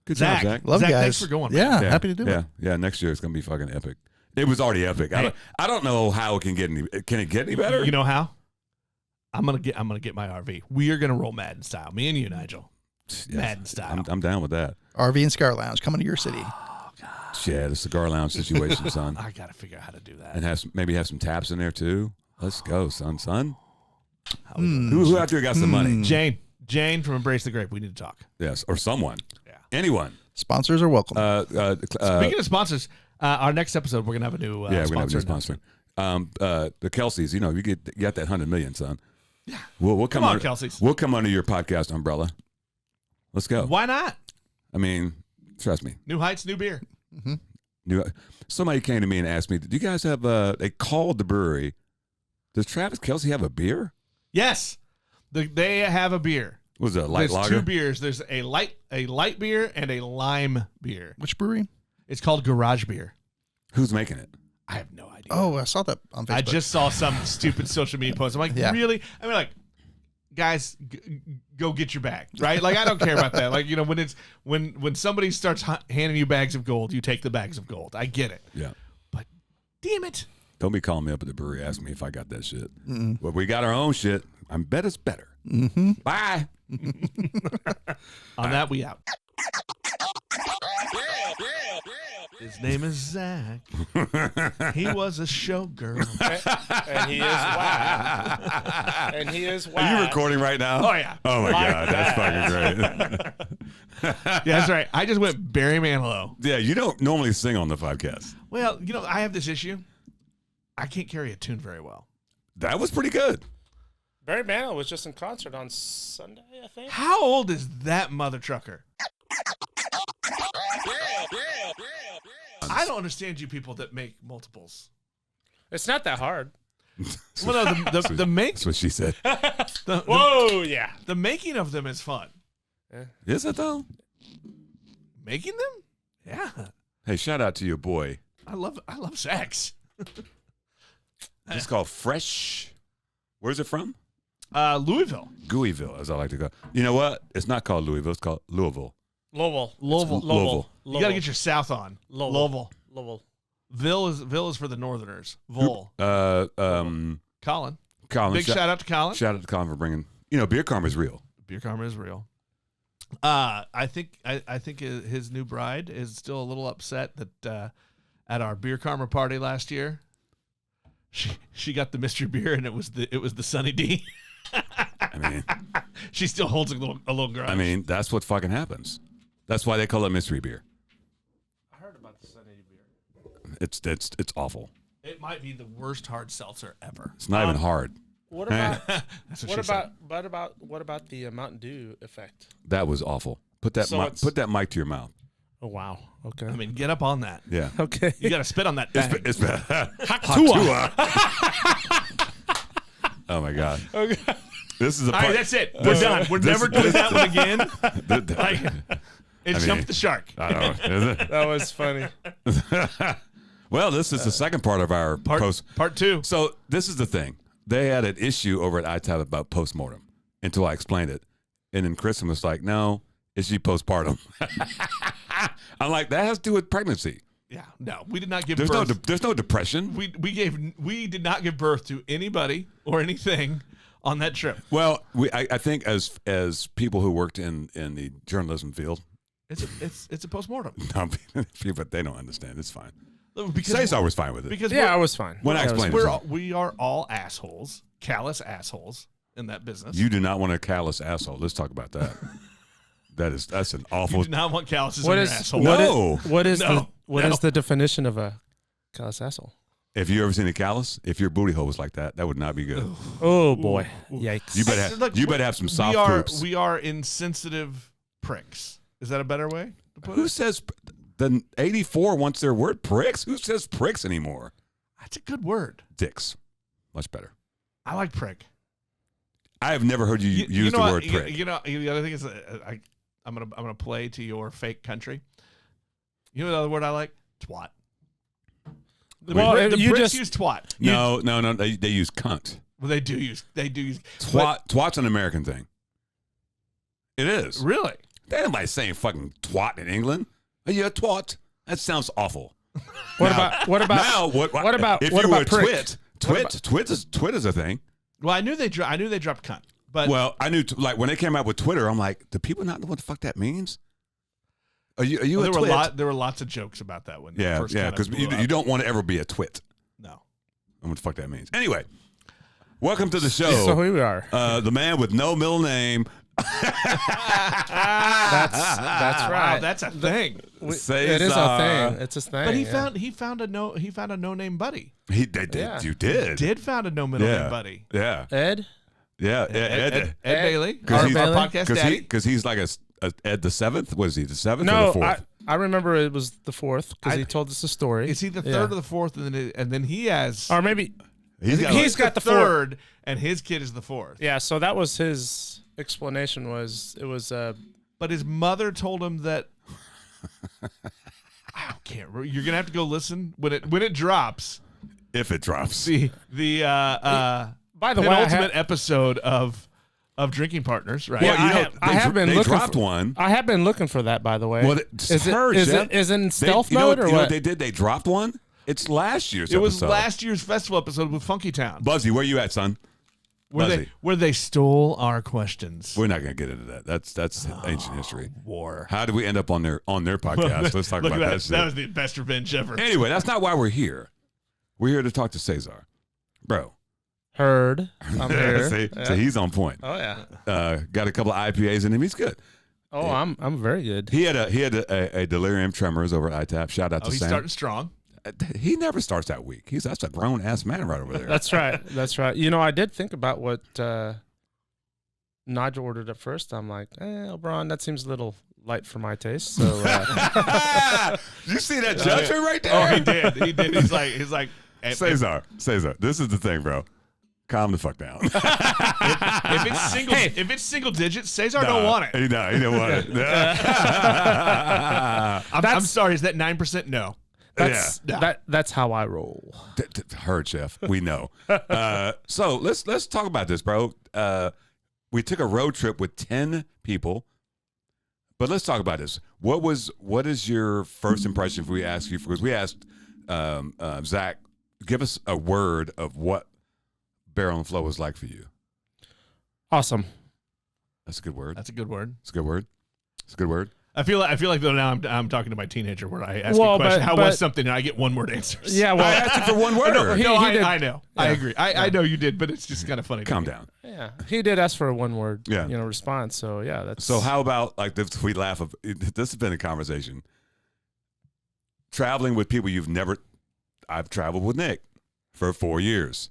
good Zach. job, Zach. Love Zach, guys. thanks for going. Yeah, happy to do it. Yeah. Next year it's gonna be fucking epic. It was already epic. Hey. I don't know how it can get any. Can it get any better? You know how? I'm gonna get my RV. We are gonna roll Madden style. Me and you, Nigel. Yes. Madden style. I'm down with that. RV and Cigar Lounge coming to your city. Oh God. Yeah, the cigar lounge situation, son. I gotta figure out how to do that. And maybe have some taps in there too. Let's go, son. Who out there got some money? Jane from Embrace the Grape. We need to talk. Yes, or someone. Yeah. Anyone. Sponsors are welcome. Speaking of sponsors, our next episode we're gonna have a new we're gonna have a new sponsor. The Kelseys, you got that 100 million, son. Yeah. We'll come on, Kelseys. We'll come under your podcast umbrella. Let's go. Why not? I mean, trust me. New heights, new beer. Mm-hmm. Somebody came to me and asked me, "Do you guys have?" They called the brewery. Does Travis Kelce have a beer? Yes, they have a beer. Was it a light lager? There's 2 beers. There's a light beer and a lime beer. Which brewery? It's called Garage Beer. Who's making it? I have no idea. Oh, I saw that on Facebook. I just saw some stupid social media post. I'm like, really? I mean, like, guys, go get your bag, right? Like, I don't care about that. Like, you know, when somebody starts handing you bags of gold, you take the bags of gold. I get it. Yeah. But damn it. Don't be calling me up at the brewery asking me if I got that shit. Well, we got our own shit. I bet it's better. Mm-hmm. Bye. On that, we out. His name is Zach. He was a showgirl. And he is wild. And he is wild. Are you recording right now? Oh, yeah. Oh, my God. That's fucking great. Yeah, that's right. I just went Barry Manilow. Yeah, you don't normally sing on the podcast. Well, you know, I have this issue. I can't carry a tune very well. That was pretty good. Barry Manilow was just in concert on Sunday, I think. How old is that mother trucker? I don't understand you people that make multiples. It's not that hard. Well, no, the make. That's what she said. Yeah. The making of them is fun. Is it, though? Making them? Yeah. Hey, shout out to your boy. I love sex. It's called Fresh. Where's it from? Louisville. Gooeyville, as I like to go. You know what? It's not called Louisville. It's called Louisville. Louisville. Louisville. You got to get your south on. Louisville. Ville is for the northerners. Vol. Colin. Big shout out to Colin. Shout out to Colin for bringing. You know, Beer Karma is real. Beer Karma is real. I think his new bride is still a little upset that at our Beer Karma party last year, she got the mystery beer and it was the Sunny D. I mean, she still holds a little grudge. I mean, that's what fucking happens. That's why they call it mystery beer. I heard about the Sunny D beer. It's awful. It might be the worst hard seltzer ever. It's not even hard. What about That's what what about the Mountain Dew effect? That was awful. Put that mic to your mouth. Oh wow. Okay. I mean, get up on that. Yeah. Okay. You got to spit on that bag. It's Hatua. Oh my God. Okay. This is a All part. right, that's it. We're done. We're never doing that one again. Like, It jumped the shark. I don't know. Is it? That was funny. Well, this is the second part of our Part two. So this is the thing. They had an issue over at ITAB about postmortem until I explained it. And then Kristen was like, no, it's she postpartum. I'm like, that has to do with pregnancy. Yeah, no, we did not give birth. There's no depression. We did not give birth to anybody or anything on that trip. Well, I think as people who worked in the journalism field, it's a postmortem. But they don't understand. It's fine. Because Say's was fine with it. Because I was fine. When I explained it, we are all assholes, callous assholes in that business. you do not want a callous asshole. Let's talk about that. That's an awful. You do not want calluses What on is- your asshole. No. What is No. the definition of a callous asshole? If you ever seen a callus, if your booty hole was like that, that would not be good. Oh boy. Yikes. You better Look, you better have some soft poops. We are insensitive pricks. Is that a better way to put Who it? says the 84 wants their word pricks? Who says pricks anymore? That's a good word. Dicks. Much better. I like prick. I have never heard you use know the what? word prick. You know, the other thing is, I'm gonna play to your fake country. You know the other word I like? Twat. The Brits use twat. No, they use cunt. Well, they do use Twat's an American thing. It is. Really? They ain't like saying fucking twat in England. Are you a twat? That sounds awful. What about if you were prick? Twit is a thing. Well, I knew they dropped cunt, but Well, I knew like when they came out with Twitter, I'm like, do people not know what the fuck that means? Are you a twit? There were lots of jokes about that when Yeah, first because you don't want to ever be a twit. No. I don't know what the fuck that means. Anyway, welcome to the show. So here we are. The man with no middle name. That's Wow, right. that's a thing. It is a thing. It's a thing. But he found a no name buddy. You did. Found a no middle name buddy. Yeah. Ed. Yeah. Ed Bailey, Because our he's- podcast daddy. Because he's like a Ed the seventh. What is he? The seventh or No, the fourth? I remember it was the fourth because he told us the story. Is he the third or the fourth? And then he has. Or maybe he's got the third, and his kid is the fourth. yeah. So that was his explanation. But But his mother told him that. can't remember. You're gonna have to go listen when it drops. If it drops. The by the way, penultimate episode of Drinking Partners, right? Well, I have been looking dropped one. I have been looking for that, by the way. Well, is it in stealth mode or you know what? what they did? They dropped one. It's last year's episode. It was last year's festival episode with Funky Town. Buzzy, where you at, son? Where they stole our questions. We're not going to get into that. That's ancient history. War. How did we end up on their podcast? Let's talk Look about at that shit. That was the best revenge ever. Anyway, that's not why we're here. We're here to talk to Cesar. Bro. Heard. I'm here. So he's on point. Oh yeah. Got a couple of IPAs in him. He's good. Oh, yeah. I'm very good. He had a delirium tremors over at ITAP. Shout out to he's Sam. starting strong. He never starts that weak. That's a grown ass man right over there. That's right. That's right. You know, I did think about what Nigel ordered at first. I'm like, O'Brien, that seems a little light for my taste. So you see that judgment right there? Oh, he did. He did. He's like Cesar, this is the thing, bro. Calm the fuck down. if it's single digits, Cesar don't want it. He don't want it. I'm sorry. Is that 9%? No. That's how I roll. Heard, Chef. We know. So let's talk about this, bro. We took a road trip with 10 people, but let's talk about this. What is your first impression if we ask you? Because we asked Zach, give us a word of what Barrel and Flow was like for you. Awesome. That's a good word. That's a good word. It's a good word. It's a good word. I feel like though now I'm talking to my teenager where I ask a question, how was something, and I get one word answers. Yeah, well, I asked you for one word. I know. I agree. I know you did, but it's just kind of funny. Calm down. Yeah, he did ask for a one word, Yeah. response. So yeah, that's. So how about like this? We laugh. This has been a conversation. Traveling with people you've never. I've traveled with Nick for 4 years.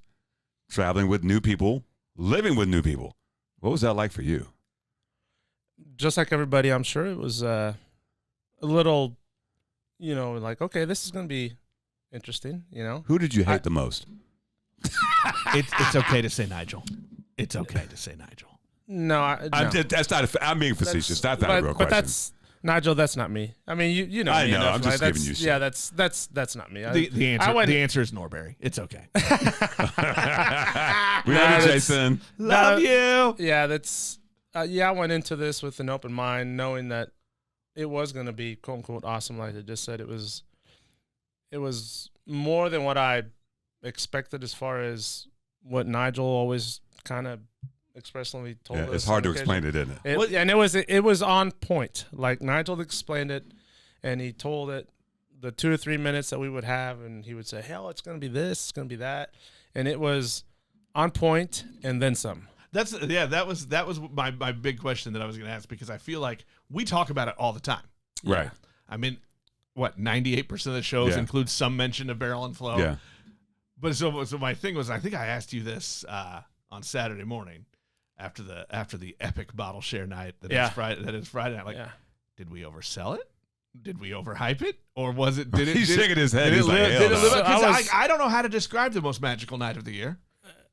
Traveling with new people, living with new people. What was that like for you? Just like everybody, I'm sure it was a little, like, okay, this is going to be interesting, Who did you hate the most? It's okay to say Nigel. It's okay to say Nigel. No, that's not. I'm being facetious. That's not a real question. But that's Nigel. That's not me. I mean, you know. I me know. enough, I'm just right? giving you shit. Yeah, that's not me. The answer is Norbury. It's okay. We love you, Jason. Love you. Yeah, that's. I went into this with an open mind, knowing that it was going to be "quote unquote" awesome. Like I just said, it was more than what I expected as far as what Nigel always kind of expressly told us. It's hard to explain it, isn't it? And it was on point. Like Nigel explained it, and he told it the 2 or 3 minutes that we would have, and he would say, "Hell, it's going to be this, it's going to be that," and it was on point and then some. That was my big question that I was going to ask, because I feel like we talk about it all the time. Right. I mean, 98% of the shows include some mention of Barrel and Flow. Yeah. But so my thing was, I think I asked you this on Saturday morning after the epic bottle share night that is Friday night. Like, did we oversell it? Did we overhype it, or was it? Did it? He's shaking his head. Did He's it live? like, Did it live up? So 'Cause I don't know how to describe the most magical night of the year.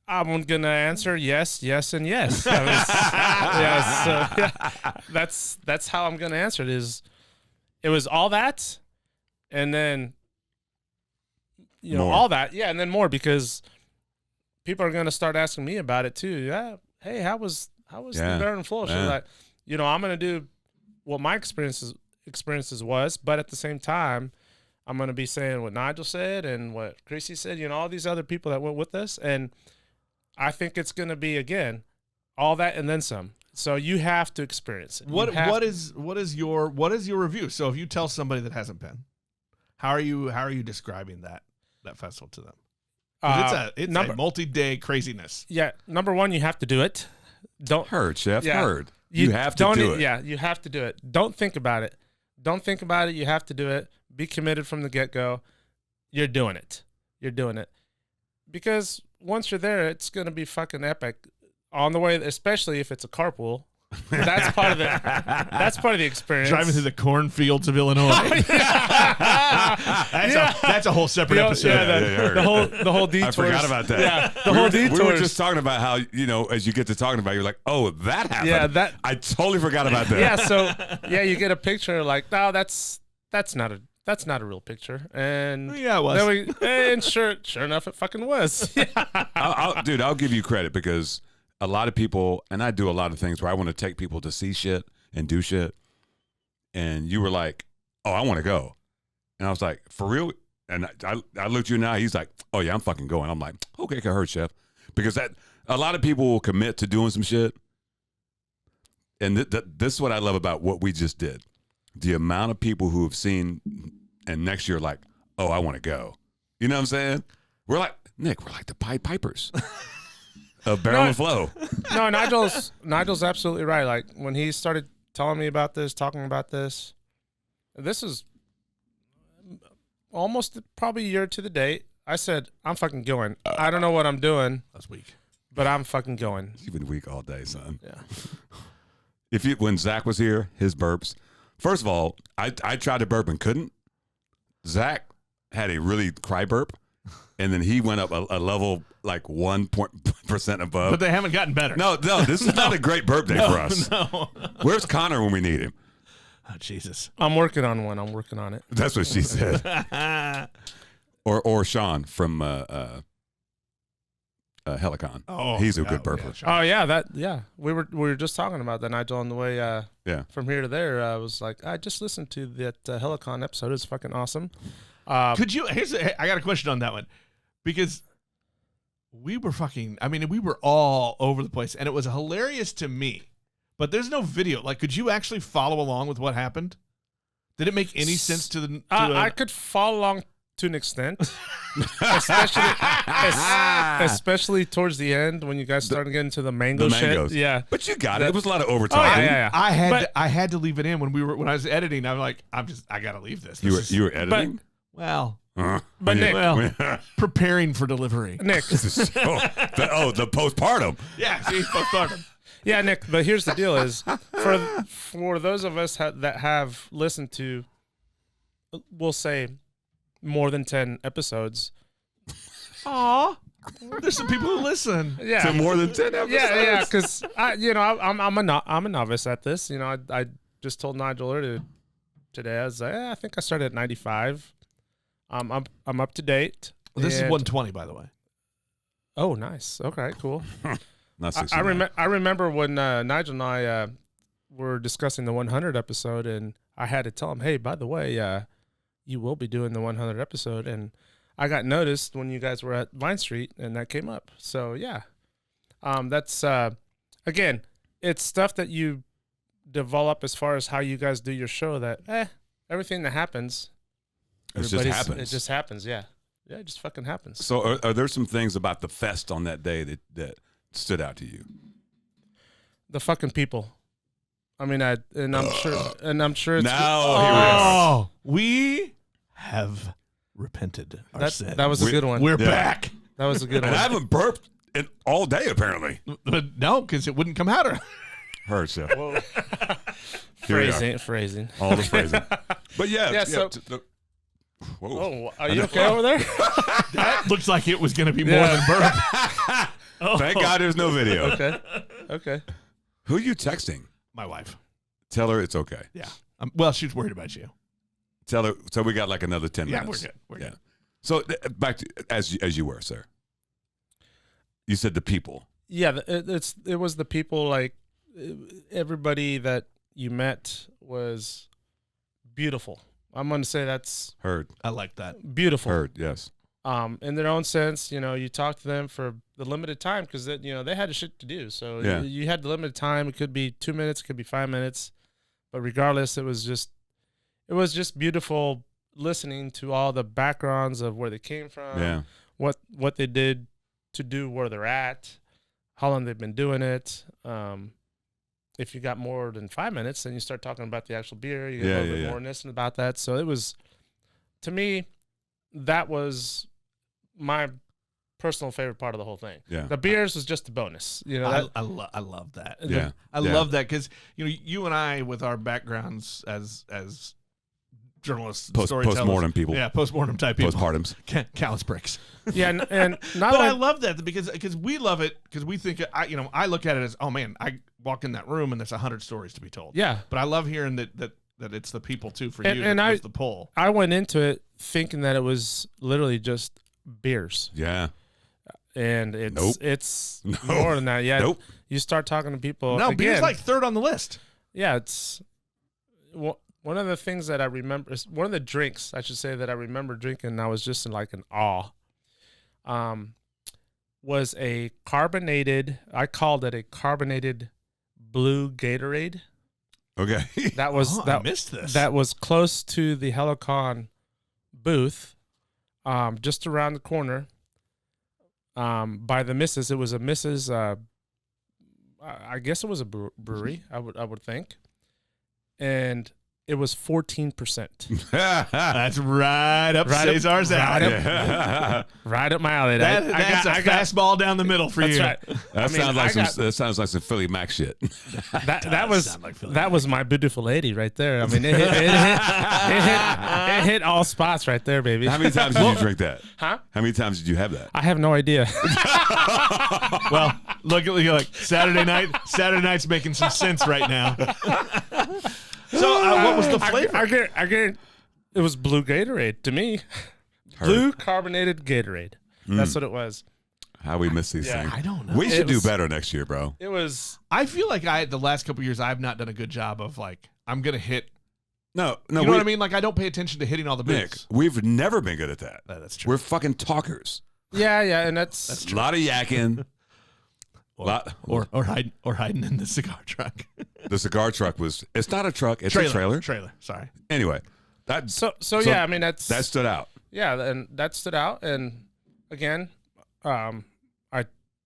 I'm gonna answer yes, and yes. That's how I'm gonna answer it. It was all that, and then More. all that, and then more, because people are gonna start asking me about it too. Yeah, hey, how was the Barrel and Flow? So like, I'm gonna do what my experiences was, but at the same time, I'm gonna be saying what Nigel said and what Krissie said. All these other people that went with us, and I think it's going to be, again, all that and then some. So you have to experience it. What is your review? So if you tell somebody that hasn't been, how are you describing that festival to them? It's a multi-day craziness. Yeah, number one, you have to do it. Heard, Chef. Heard. You have to do it. Yeah, you have to do it. Don't think about it. You have to do it. Be committed from the get-go. You're doing it. Because once you're there, it's going to be fucking epic on the way, especially if it's a carpool. That's part of the experience. Driving through the cornfields of Illinois. That's a whole separate episode. The whole detour. I forgot about that. Yeah, the whole detour. We were just talking about how, as you get to talking about it, you're like, oh, that happened. I totally forgot about that. Yeah, so you get a picture like, no, that's not that's not a real picture. And Yeah, it was. And sure enough, it fucking was. Yeah. I'll give you credit because a lot of people, and I do a lot of things where I want to take people to see shit and do shit. And you were like, oh, I want to go. And I was like, for real? And I looked at you now. He's like, oh, yeah, I'm fucking going. I'm like, okay, I heard, Chef. Because a lot of people will commit to doing some shit. And this is what I love about what we just did. The amount of people who have seen and next year like, oh, I want to go. You know what I'm saying? We're like, Nick, we're like the Pied Pipers of Barrel and Flow. No, Nigel's absolutely right. Like when he started telling me about this, talking about this is almost probably a year to the date. I said, I'm fucking going. I don't know what I'm doing. That's weak. But I'm fucking going. You've been weak all day, son. Yeah. When Zach was here, his burps. First of all, I tried to burp and couldn't. Zach had a really cry burp, and then he went up a level like 1% above. But they haven't gotten better. No, this is not a great burp day for us. No. Where's Connor when we need him? Oh, Jesus. I'm working on one. I'm working on it. That's what she said. or Sean from Helicon. Oh, he's a good burper. We were just talking about that, Nigel, on the way from here to there. I was like, I just listened to that Helicon episode. It's fucking awesome. Could you? I got a question on that one because we were all over the place, and it was hilarious to me. But there's no video. Like, could you actually follow along with what happened? Did it make any sense to the? I could follow along to an extent, especially towards the end when you guys started getting to the mango mangoes. shit. Yeah, but you got it. It was a lot of overtime. Oh, yeah. I had to leave it in when I was editing. I'm like, I got to leave this. You were editing. But Nick, preparing for delivery. Nick, the postpartum. Yeah, see, postpartum. Yeah, Nick. But here's the deal: is for those of us that have listened to, we'll say, more than 10 episodes. Aw, there's some people who listen. Yeah, to more than 10 episodes. Yeah, because I'm a novice at this. You know, I just told Nigel earlier today. I was like, I think I started at 95. I'm up to date. Well, this is 120, by the way. Oh, nice. Okay, cool. I remember when Nigel and I were discussing the 100 episode, and I had to tell him, hey, by the way, you will be doing the 100 episode. And I got noticed when you guys were at Vine Street, and that came up. So, yeah. That's, again, it's stuff that you develop as far as how you guys do your show that, everything that happens, it just happens, yeah. Yeah, it just fucking happens. So are there some things about the fest on that day that stood out to you? The fucking people. I mean, I'm sure it's now we have repented our sin. That was a good one. We're back. That was a good one. And I haven't burped in all day apparently. No, because it wouldn't come out. Heard, Chef. Phrasing. All the phrasing. But whoa. Oh, are you okay over there? That looks like it was going to be more than burp. Thank God there's no video. Okay. Who are you texting? My wife. Tell her it's okay. Yeah. Well, she's worried about you. Tell her. So we got like another 10 minutes. Yeah, we're good. So back to as you were, sir. You said the people. Yeah, it was the people. Like everybody that you met was beautiful. I'm going to say that's heard. I like that. Beautiful. Heard. Yes. In their own sense, you talk to them for the limited time because they had shit to do. So you had the limited time. It could be 2 minutes, it could be 5 minutes, but regardless, it was just beautiful listening to all the backgrounds of where they came from, what they did to do where they're at, how long they've been doing it. If you got more than 5 minutes, then you start talking about the actual beer. You get a little bit more innocent about that. So it was, to me, that was my personal favorite part of the whole thing. Yeah. The beers was just a bonus. I love that. I love that because you and I, with our backgrounds as journalists, storytellers, postmortem people, postmortem type people, postpartums, callous bricks. Yeah, and but I love that because we love it because we think I look at it as, oh man, I walk in that room and there's 100 stories to be told. Yeah, but I love hearing that that it's the people too for you. And was the pull. I went into it thinking that it was literally just beers. Yeah. And it's more than that. Yeah. Nope. You start talking to people. No, again, beer's like third on the list. Yeah, it's one of the things that I remember. One of the drinks I should say that I remember drinking, and I was just in like an awe. Was a carbonated. I called it a carbonated blue Gatorade. Okay. That was I missed this. That was close to the Helicon booth, just around the corner. By the Mrs. It was a Mrs. I guess it was a brewery. I would think, and it was 14%. That's right up Cesar's alley. Right up my alley. That's a fastball down the middle for you. Right. That sounds like some Philly Mac shit. That was my beautiful lady right there. I mean, it hit all spots right there, baby. How many times did you drink that? Huh? How many times did you have that? I have no idea. Well, look at like Saturday night. Saturday night's making some sense right now. So, what was the flavor? I get it was blue Gatorade to me. Blue carbonated Gatorade. That's what it was. How we miss these Yeah. things. I don't know. We should do better next year, bro. It was. I feel like the last couple of years I've not done a good job of like I'm gonna hit. No. You know what I mean? Like I don't pay attention to hitting all the Nick, boots. we've never been good at that. That's true. We're fucking talkers. Yeah, and that's A lot of yakking. Or hiding in the cigar truck. The cigar truck it's not a truck, it's a trailer. Trailer, sorry. Anyway, that so yeah, I mean that stood out. Yeah, and that stood out. And again, I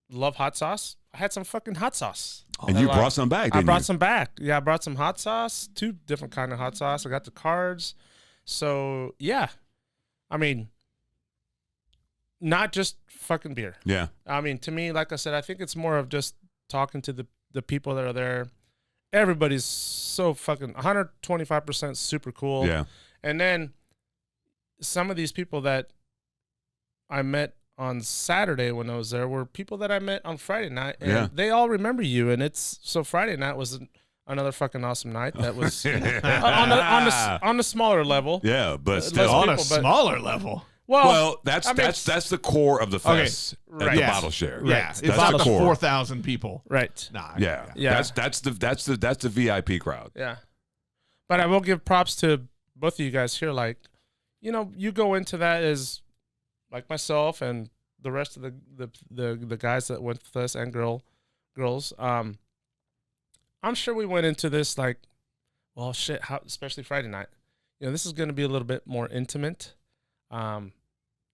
love hot sauce. I had some fucking hot sauce. And you brought some back, didn't you? I brought some back. Yeah, I brought some hot sauce, 2 different kind of hot sauce. I got the cards. So, yeah. I mean, not just fucking beer. Yeah. I mean, to me, like I said, I think it's more of just talking to the people that are there. Everybody's so fucking 125% super cool. Yeah. And then some of these people that I met on Saturday when I was there were people that I met on Friday night, and they all remember you. And so Friday night was another fucking awesome night. That was on the smaller level. Yeah, but still on a smaller level. Well, that's the core of the fest right. and the bottle share. Yeah, That's it's not the the core. 4,000 people. Right. Nah. Yeah. That's the VIP crowd. Yeah. But I will give props to both of you guys here. Like, you go into that as like myself and the rest of the guys that went with us and girls. I'm sure we went into this like, well, shit. Especially Friday night. This is going to be a little bit more intimate.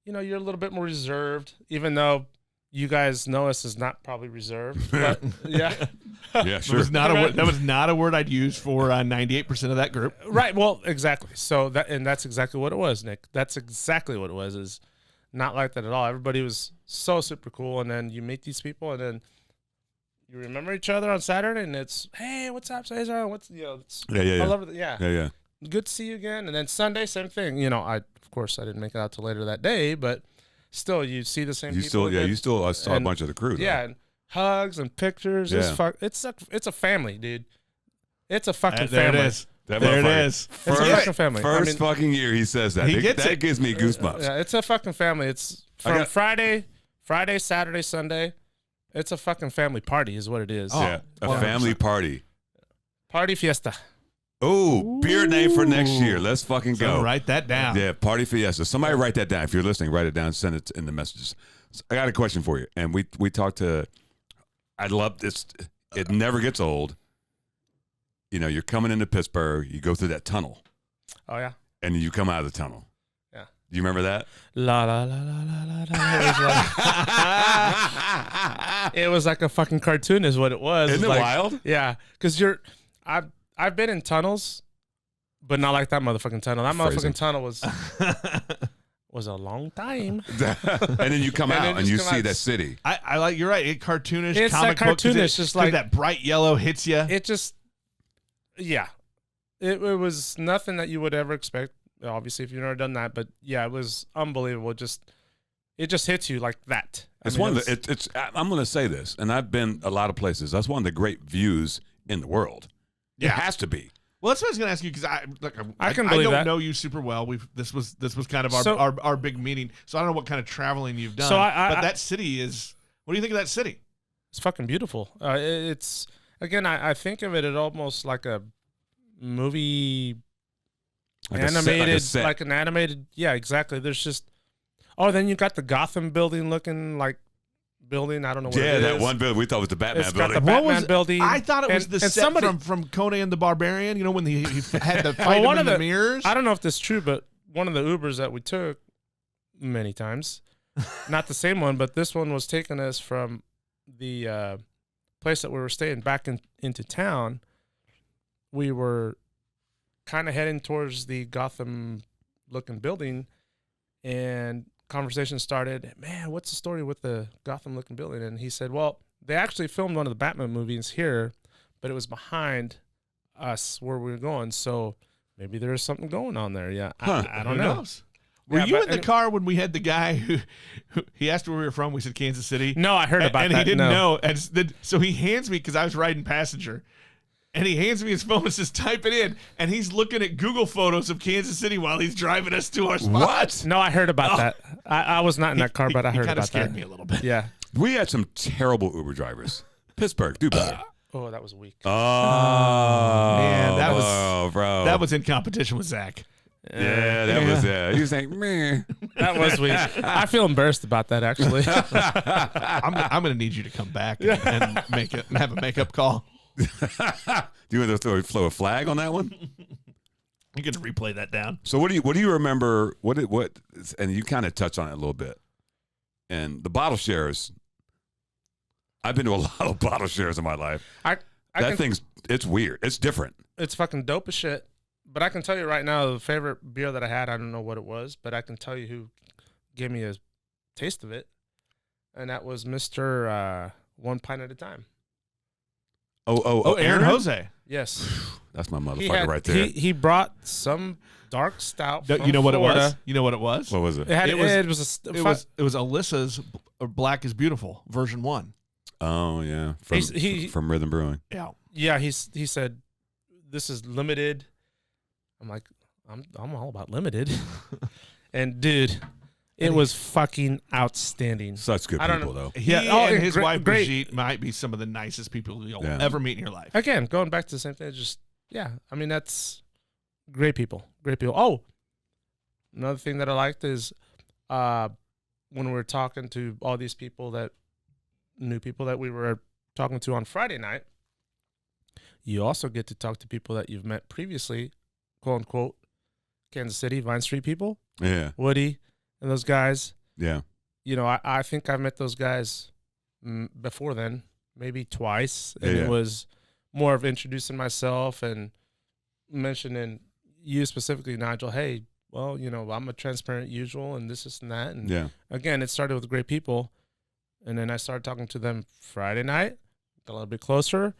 You're a little bit more reserved, even though you guys know us as not probably reserved. But yeah, yeah, sure. That was not a word I'd use for 98% of that group. Right. Well, exactly. So that's exactly what it was, Nick. That's exactly what it was. Is not like that at all. Everybody was so super cool, and then you meet these people, and then you remember each other on Saturday, and it's, hey, what's up, Cesar? I love it. Yeah. Good to see you again. And then Sunday, same thing. Of course, I didn't make it out till later that day, but still, you see the same people. You still saw a bunch of the crew. Yeah, and hugs and pictures. Yeah. It's a family, dude. It's a fucking family. There it is. There it is. It's a fucking family. First fucking year he says that. That gives me goosebumps. Yeah, it's a fucking family. It's from Friday, Saturday, Sunday. It's a fucking family party is what it is. Oh, yeah, a family party. Party fiesta. Oh, beer name for next year. Let's fucking go. Write that down. Yeah, Party Fiesta. Somebody write that down. If you're listening, write it down. Send it in the messages. So I got a question for you. And we talked to, I love this. It never gets old. You're coming into Pittsburgh. You go through that tunnel. Oh, yeah. And you come out of the tunnel. Yeah. Do you remember that? La, la, la, la, la, la. It was like a fucking cartoon is what it was. Isn't it wild? Yeah. Because I've been in tunnels, but not like that motherfucking tunnel. That motherfucking tunnel was a long time. And then you come out and you see that city. I like, you're right. It's cartoonish. It's comic that cartoonish. Just like that bright yellow hits you. It just, yeah. It was nothing that you would ever expect. Obviously, if you've never done that, but yeah, it was unbelievable. It just hits you like that. I'm going to say this, and I've been a lot of places. That's one of the great views in the world. Yeah. It has to be. Well, that's what I was going to ask you because I don't know you super well. This was kind of our big meeting, so I don't know what kind of traveling you've done. But that city is. What do you think of that city? It's fucking beautiful. It's again, I think of it as almost like a movie, like animated, like an animated. Yeah, exactly. There's just. Oh, then you got the Gotham building looking like. Building, I don't know what it is. Yeah, that one building we thought was the Batman building. Got the Batman building. I thought it was the set from Conan the Barbarian, you know, when he had the fight in the mirrors. I don't know if this is true, but one of the Ubers that we took many times, not the same one, but this one was taking us from the place that we were staying back into town. We were kind of heading towards the Gotham-looking building, and conversation started, man, what's the story with the Gotham looking building? And he said, well, they actually filmed one of the Batman movies here, but it was behind us where we were going. So maybe there's something going on there. Yeah. I don't know. Were you in the car when we had the guy who he asked where we were from? We said Kansas City. No, I heard about that. And he didn't know. And so he hands me, because I was riding passenger, and he hands me his phone and says, type it in. And he's looking at Google photos of Kansas City while he's driving us to our spot. What? No, I heard about that. I was not in that car, but I heard about that. He kind of scared me a little bit. Yeah. We had some terrible Uber drivers. Pittsburgh, do better. Oh, that was weak. Oh, man. Bro. That was in competition with Zach. Yeah, that was He was like, man. That was weak. I feel embarrassed about that, actually. I'm going to need you to come back and have a makeup call. Do you want to throw a flag on that one? You get to replay that down. So what do you remember? What and you kind of touch on it a little bit. And the bottle shares. I've been to a lot of bottle shares in my life. It's weird. It's different. It's fucking dope as shit. But I can tell you right now, the favorite beer that I had, I don't know what it was, but I can tell you who gave me a taste of it, and that was Mr. One Pint at a Time. Oh, Aaron Jose. Yes. That's my motherfucker right there. He brought some dark stout from You know what Florida. it was? You know what it was? What was it? It was Alyssa's Black is Beautiful version 1. Oh yeah, from Rhythm Brewing. Yeah. Yeah, he said this is limited. I'm like, I'm all about limited. And dude, it was fucking outstanding. Such good people though. And his wife Brigitte might be some of the nicest people you'll ever meet in your life. Again, going back to the same thing, I mean, that's great people. Oh, another thing that I liked is when we were talking to all these new people that we were talking to on Friday night, you also get to talk to people that you've met previously, quote unquote, Kansas City, Vine Street people. Yeah. Woody and those guys. Yeah. You know, I think I've met those guys before then, maybe twice. And it was more of introducing myself and mentioning you specifically, Nigel. Hey, well, you know, I'm a transparent usual and this and that. And again, it started with great people. And then I started talking to them Friday night, got a little bit closer.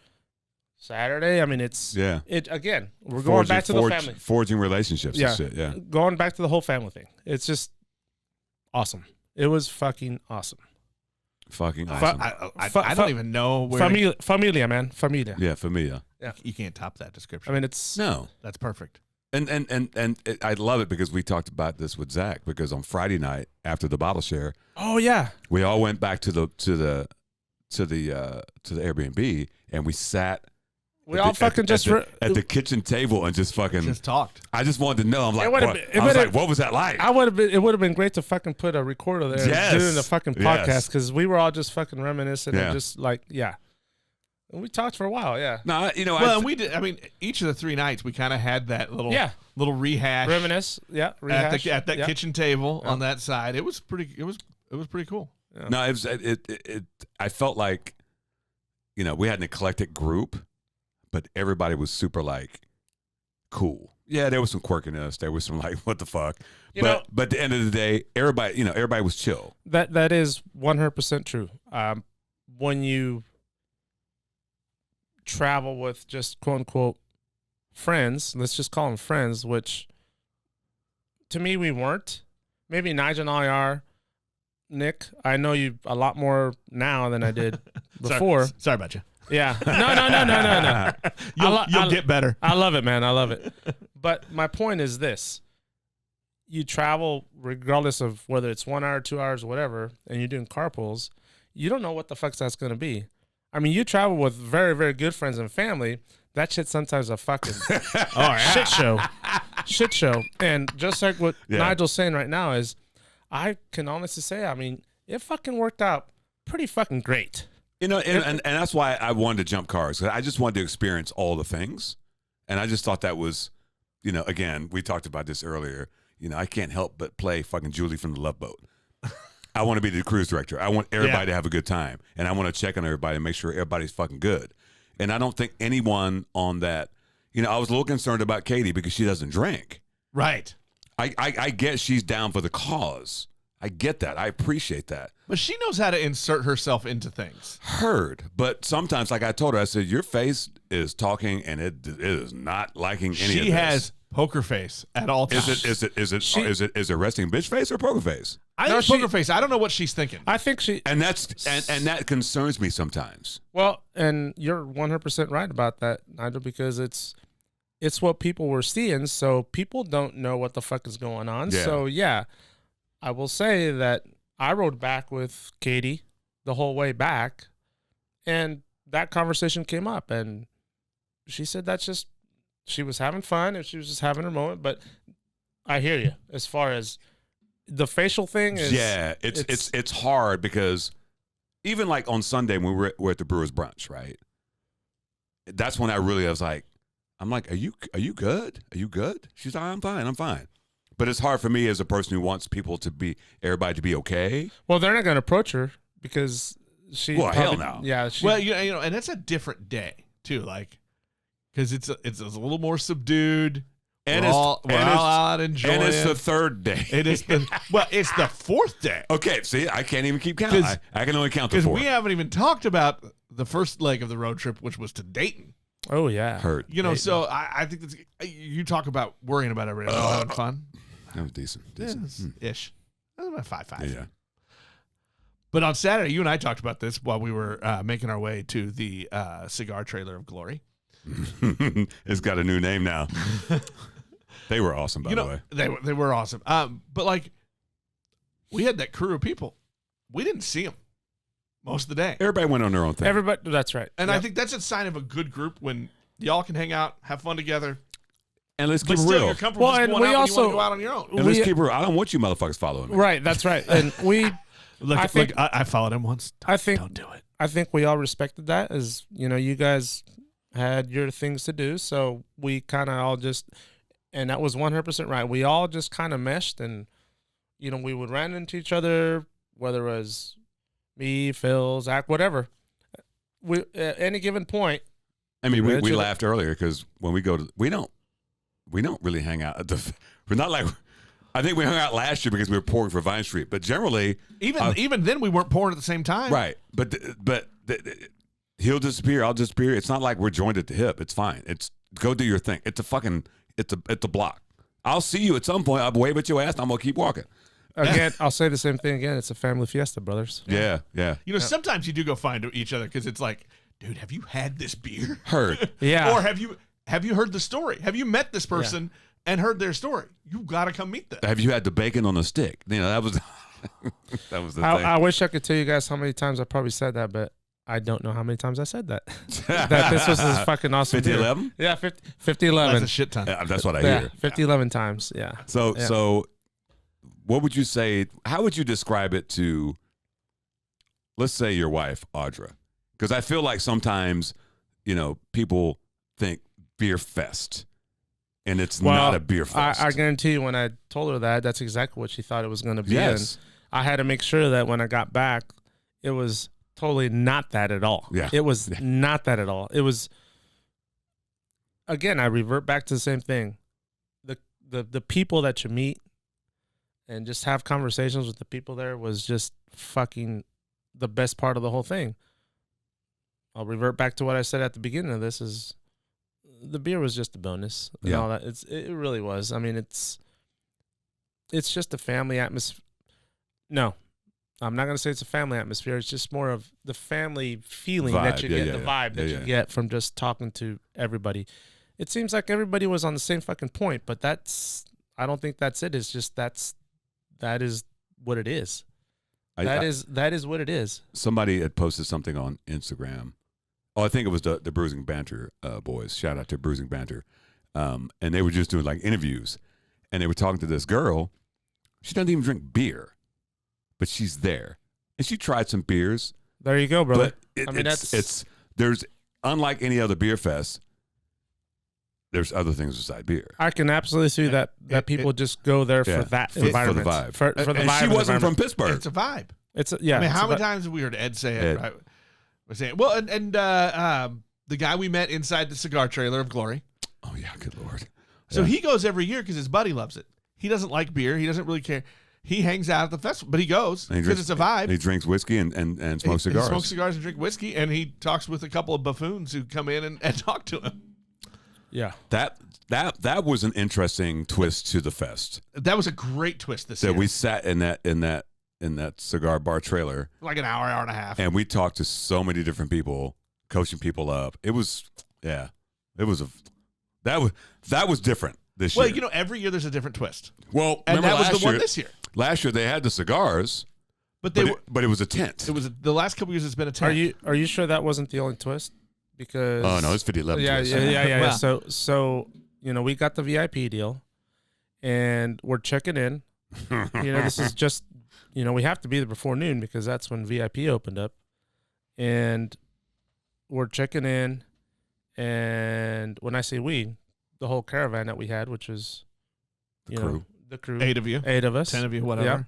Saturday, I mean, again, we're going back to the family. Forging relationships and shit, yeah. Going back to the whole family thing. It's just awesome. It was fucking awesome. Fucking awesome. I don't even know where. Familia, man. Familia. Yeah, familia. Yeah. You can't top that description. I mean, that's perfect. And I love it because we talked about this with Zach, because on Friday night after the bottle share, oh yeah, we all went back to the Airbnb and we sat. We all fucking at the kitchen table and just talked. I just wanted to know. I'm like, what was that like? It would have been great to fucking put a recorder there doing the fucking podcast, because we were all just fucking reminiscing and just like, and we talked for a while, No, you know, well, we did. I mean, each of the 3 nights we kind of had that little rehash, reminisce, rehash at that kitchen table on that side. It was pretty. It was pretty cool. Yeah. No, I felt like, you know, we had an eclectic group, but everybody was super like cool. Yeah, there was some quirkiness. There was some like, what the fuck? But at the end of the day, everybody was chill. That is 100% true. When you travel with just quote unquote friends, let's just call them friends, which to me we weren't. Maybe Nigel and I are. Nick, I know you a lot more now than I did before. Sorry about you. Yeah. No. You'll get better. I love it, man. I love it. But my point is this. You travel regardless of whether it's 1 hour, 2 hours, whatever, and you're doing carpools, you don't know what the fuck that's going to be. I mean, you travel with very, very good friends and family. That shit's sometimes a fucking shit show. Shit show. And just like what Nigel's saying right now is, I can honestly say, I mean, it fucking worked out pretty fucking great. You know, and that's why I wanted to jump cars. I just wanted to experience all the things. And I just thought that was, you know, again, we talked about this earlier. You know, I can't help but play fucking Julie from the Love Boat. I want to be the cruise director. I want everybody to have a good time. And I want to check on everybody and make sure everybody's fucking good. And I don't think anyone on that, you know, I was a little concerned about Katie because she doesn't drink. Right. I get she's down for the cause. I get that. I appreciate that. But she knows how to insert herself into things. Heard. But sometimes, like I told her, I said, your face is talking and it is not liking any of this. She has poker face at all times. Is it resting bitch face or poker face? I think poker face. I don't know what she's thinking. I think she and that concerns me sometimes. Well, and you're 100% right about that, Nigel, because it's what people were seeing, so people don't know what the fuck is going on. Yeah. So yeah, I will say that I rode back with Katie the whole way back, and that conversation came up, and she said that's just she was having fun and she was just having her moment. But I hear you as far as the facial thing is. Yeah, it's hard because even like on Sunday when we're at the Brewers brunch, right? That's when I was like, I'm like, are you good? Are you good? She's like, I'm fine. But it's hard for me as a person who wants everybody to be okay. Well, they're not going to approach her because she. Well, hell no. Yeah. Well, you know, and it's a different day too, like because it's a little more subdued. And we're all out enjoying. And it's the third day. It's the fourth day. Okay, see, I can't even keep counting. I can only count the four. Because we haven't even talked about the first leg of the road trip, which was to Dayton. Oh yeah, hurt. You know, so I think that's, you talk about worrying about everybody having fun. That was decent. Ish. That was about 5-5. Yeah. But on Saturday, you and I talked about this while we were making our way to the cigar trailer of glory. It's got a new name now. They were awesome, by the way. They were awesome. But like, we had that crew of people. We didn't see them most of the day. Everybody went on their own thing. Everybody, that's right. And I think that's a sign of a good group when y'all can hang out, have fun together. And let's keep but it still, real. you're comfortable just going out when you want to go out on your own. And let's keep it real. I don't want you motherfuckers following me. Right, that's right. And we... I followed him once. Don't do it. I think we all respected that as, you know, you guys had your things to do. So we kind of all just... And that was 100% right. We all just kind of meshed and, you know, we would run into each other, whether it was me, Phil, Zach, whatever. We at any given point. I mean, we laughed earlier because when we go to, we don't really hang out. We're not like, I think we hung out last year because we were pouring for Vine Street, but generally. Even then we weren't pouring at the same time. Right. But he'll disappear. I'll disappear. It's not like we're joined at the hip. It's fine. It's go do your thing. It's a block. I'll see you at some point. I'll wave at your ass and I'm going to keep walking. Again, I'll say the same thing again. It's a family fiesta, brothers. Yeah. You know, sometimes you do go find each other because it's like, dude, have you had this beer? Heard. Yeah. Or have you heard the story? Have you met this person and heard their story? You got to come meet them. Have you had the bacon on a stick? You know, that was the thing. I wish I could tell you guys how many times I probably said that, but I don't know how many times I said that. That this was this fucking awesome 50-11? Yeah, 50-11. That's a shit ton. That's what I hear. 50-11 times, yeah. So what would you say, how would you describe it to, let's say your wife, Audra? Because I feel like sometimes, you know, people think beer fest, and it's not a beer fest. I guarantee you when I told her that, that's exactly what she thought it was going to be. Yes. And I had to make sure that when I got back, it was totally not that at all. Yeah. It was not that at all. It was, again, I revert back to the same thing. The people that you meet and just have conversations with the people there was just fucking the best part of the whole thing. I'll revert back to what I said at the beginning of this is the beer was just a bonus and all that. It really was. I mean, it's just a family atmosphere. No, I'm not gonna say it's a family atmosphere. It's just more of the family feeling Vibe. that you Yeah, get, yeah, the yeah. vibe that Yeah, you get from just talking to everybody. It seems like everybody was on the same fucking point, but I don't think that's it. It's just that is what it is. That is what it is. Somebody had posted something on Instagram. Oh, I think it was the Bruising Banter boys. Shout out to Bruising Banter. And they were just doing like interviews, and they were talking to this girl. She doesn't even drink beer, but she's there, and she tried some beers. There you go, brother. But there's unlike any other beer fest. There's other things beside beer. I can absolutely see that people just go there for that environment. For the vibe. For the and vibe she wasn't from environment. Pittsburgh. It's a vibe. Yeah. I mean, how many times have we heard Ed say it? Right? We're saying, well, and the guy we met inside the cigar trailer of Glory. Oh yeah, good Lord. So he goes every year because his buddy loves it. He doesn't like beer. He doesn't really care. He hangs out at the festival, but he goes because it's a vibe. He drinks whiskey and smokes cigars. He smokes cigars and drink whiskey, and he talks with a couple of buffoons who come in and talk to him. Yeah. That was an interesting twist to the fest. That was a great twist this year. We sat in that cigar bar trailer like an hour and a half, and we talked to so many different people, coaching people up. It was that was different this year. Well, every year there's a different twist. Well, and that was the one year, this year. Last year they had the cigars, but it was a tent. It was the last couple years. It's been a tent. Are you sure that wasn't the only twist? Because no, it's 50-11. Yeah. Wow. So we got the VIP deal, and we're checking in. This is just we have to be there before noon because that's when VIP opened up, and we're checking in. And when I say we, the whole caravan that we had, which was the crew, 8 of you, 8 of us, 10 of you, whatever. Yeah.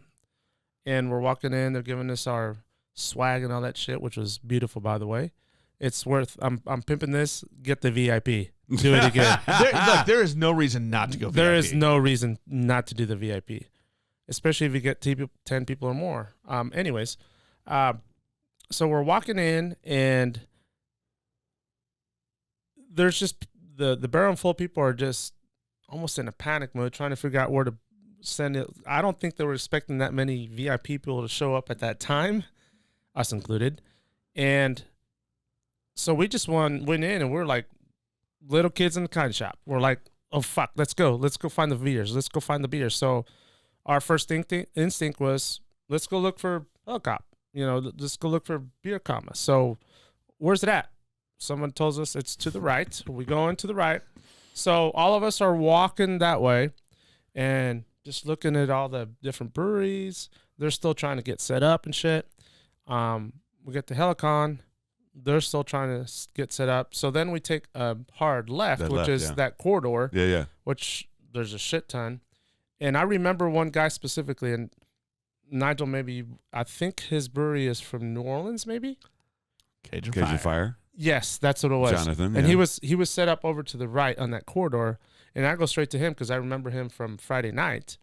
And we're walking in. They're giving us our swag and all that shit, which was beautiful, by the way. It's worth. I'm pimping this. Get the VIP. Do it again. There is no reason not to go. There VIP. is no reason not to do the VIP, especially if you get 10 people or more. Anyways, so we're walking in, and there's just the barrel full of people are just almost in a panic mode, trying to figure out where to send it. I don't think they were expecting that many VIP people to show up at that time, us included, and. So we just went in, and we're like little kids in the kind shop. We're like, oh, fuck, let's go find the beers. Let's go find the beers. So our first instinct was, let's go look for helicopter. Let's go look for beer comma. So where's it at? Someone tells us it's to the right. We go into the right. So all of us are walking that way and just looking at all the different breweries. They're still trying to get set up and shit. We get to Helicon. They're still trying to get set up. So then we take a hard left, that corridor. Yeah. Which there's a shit ton. And I remember one guy specifically, and Nigel, I think his brewery is from New Orleans, maybe? Cajun Fire. Yes, that's what it was. Jonathan. And he was set up over to the right on that corridor. And I go straight to him because I remember him from Friday night.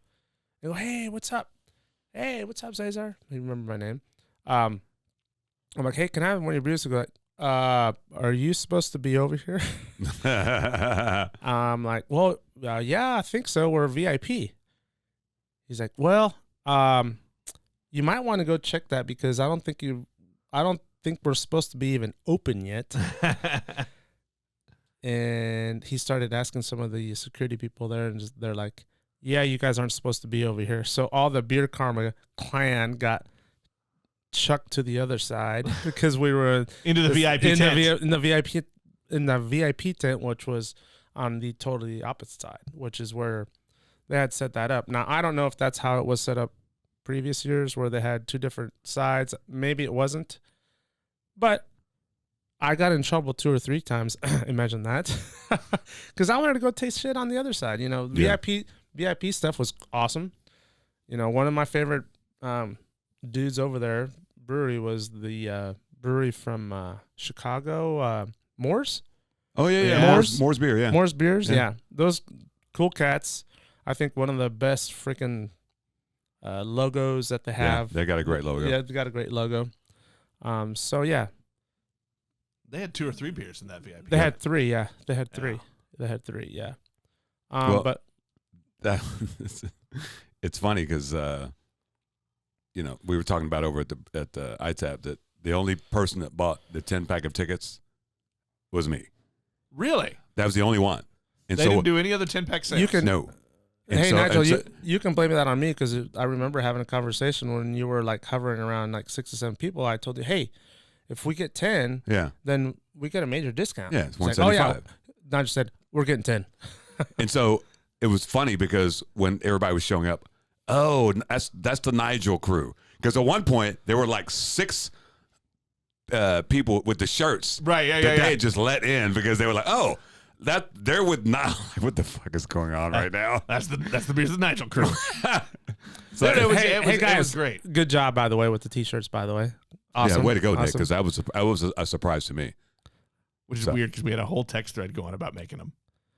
I go, hey, what's up? Hey, what's up, Cesar? He remember my name. I'm like, hey, can I have one of your beers? He go like, are you supposed to be over here? I'm like, well, yeah, I think so. We're VIP. He's like, well, you might want to go check that because I don't think we're supposed to be even open yet. And he started asking some of the security people there, and they're like, yeah, you guys aren't supposed to be over here. So all the Beer Karma clan got chucked to the other side because we were into the VIP tent. In the VIP tent, which was on the totally opposite side, which is where they had set that up. Now I don't know if that's how it was set up previous years, where they had 2 different sides. Maybe it wasn't, but I got in trouble 2 or 3 times. Imagine that, because I wanted to go taste shit on the other side. VIP stuff was awesome. One of my favorite dudes over there brewery was the brewery from Chicago, Moore's. Oh yeah. Moore's beer, yeah. Moore's beers, yeah. Those cool cats. I think one of the best freaking logos that they have. Yeah, they got a great logo. Yeah, they got a great logo. So yeah. They had 2 or 3 beers in that VIP. They had 3, yeah. They had 3. They had 3, yeah. But that it's funny because we were talking about over at the ITAP that the only person that bought the 10-pack of tickets was me. Really? That was the only one. And they didn't do any other 10-pack sales? No. Hey, Nigel, you can blame that on me because I remember having a conversation when you were like hovering around like 6 or 7 people. I told you, hey, if we get 10, then we get a major discount. Yeah, it's $175. Like, Nigel said, we're getting 10. And so it was funny because when everybody was showing up, that's the Nigel crew. Because at one point, there were like 6 people with the shirts that they had just let in because they were like, that they're with Nigel. What the fuck is going on right now? That's the beers of Nigel crew. So hey guys, it was great. Good job, by the way, with the t-shirts. By the way, awesome. Yeah, way to go, Nick. Because that was a surprise to me. Which is weird because we had a whole text thread going about making them.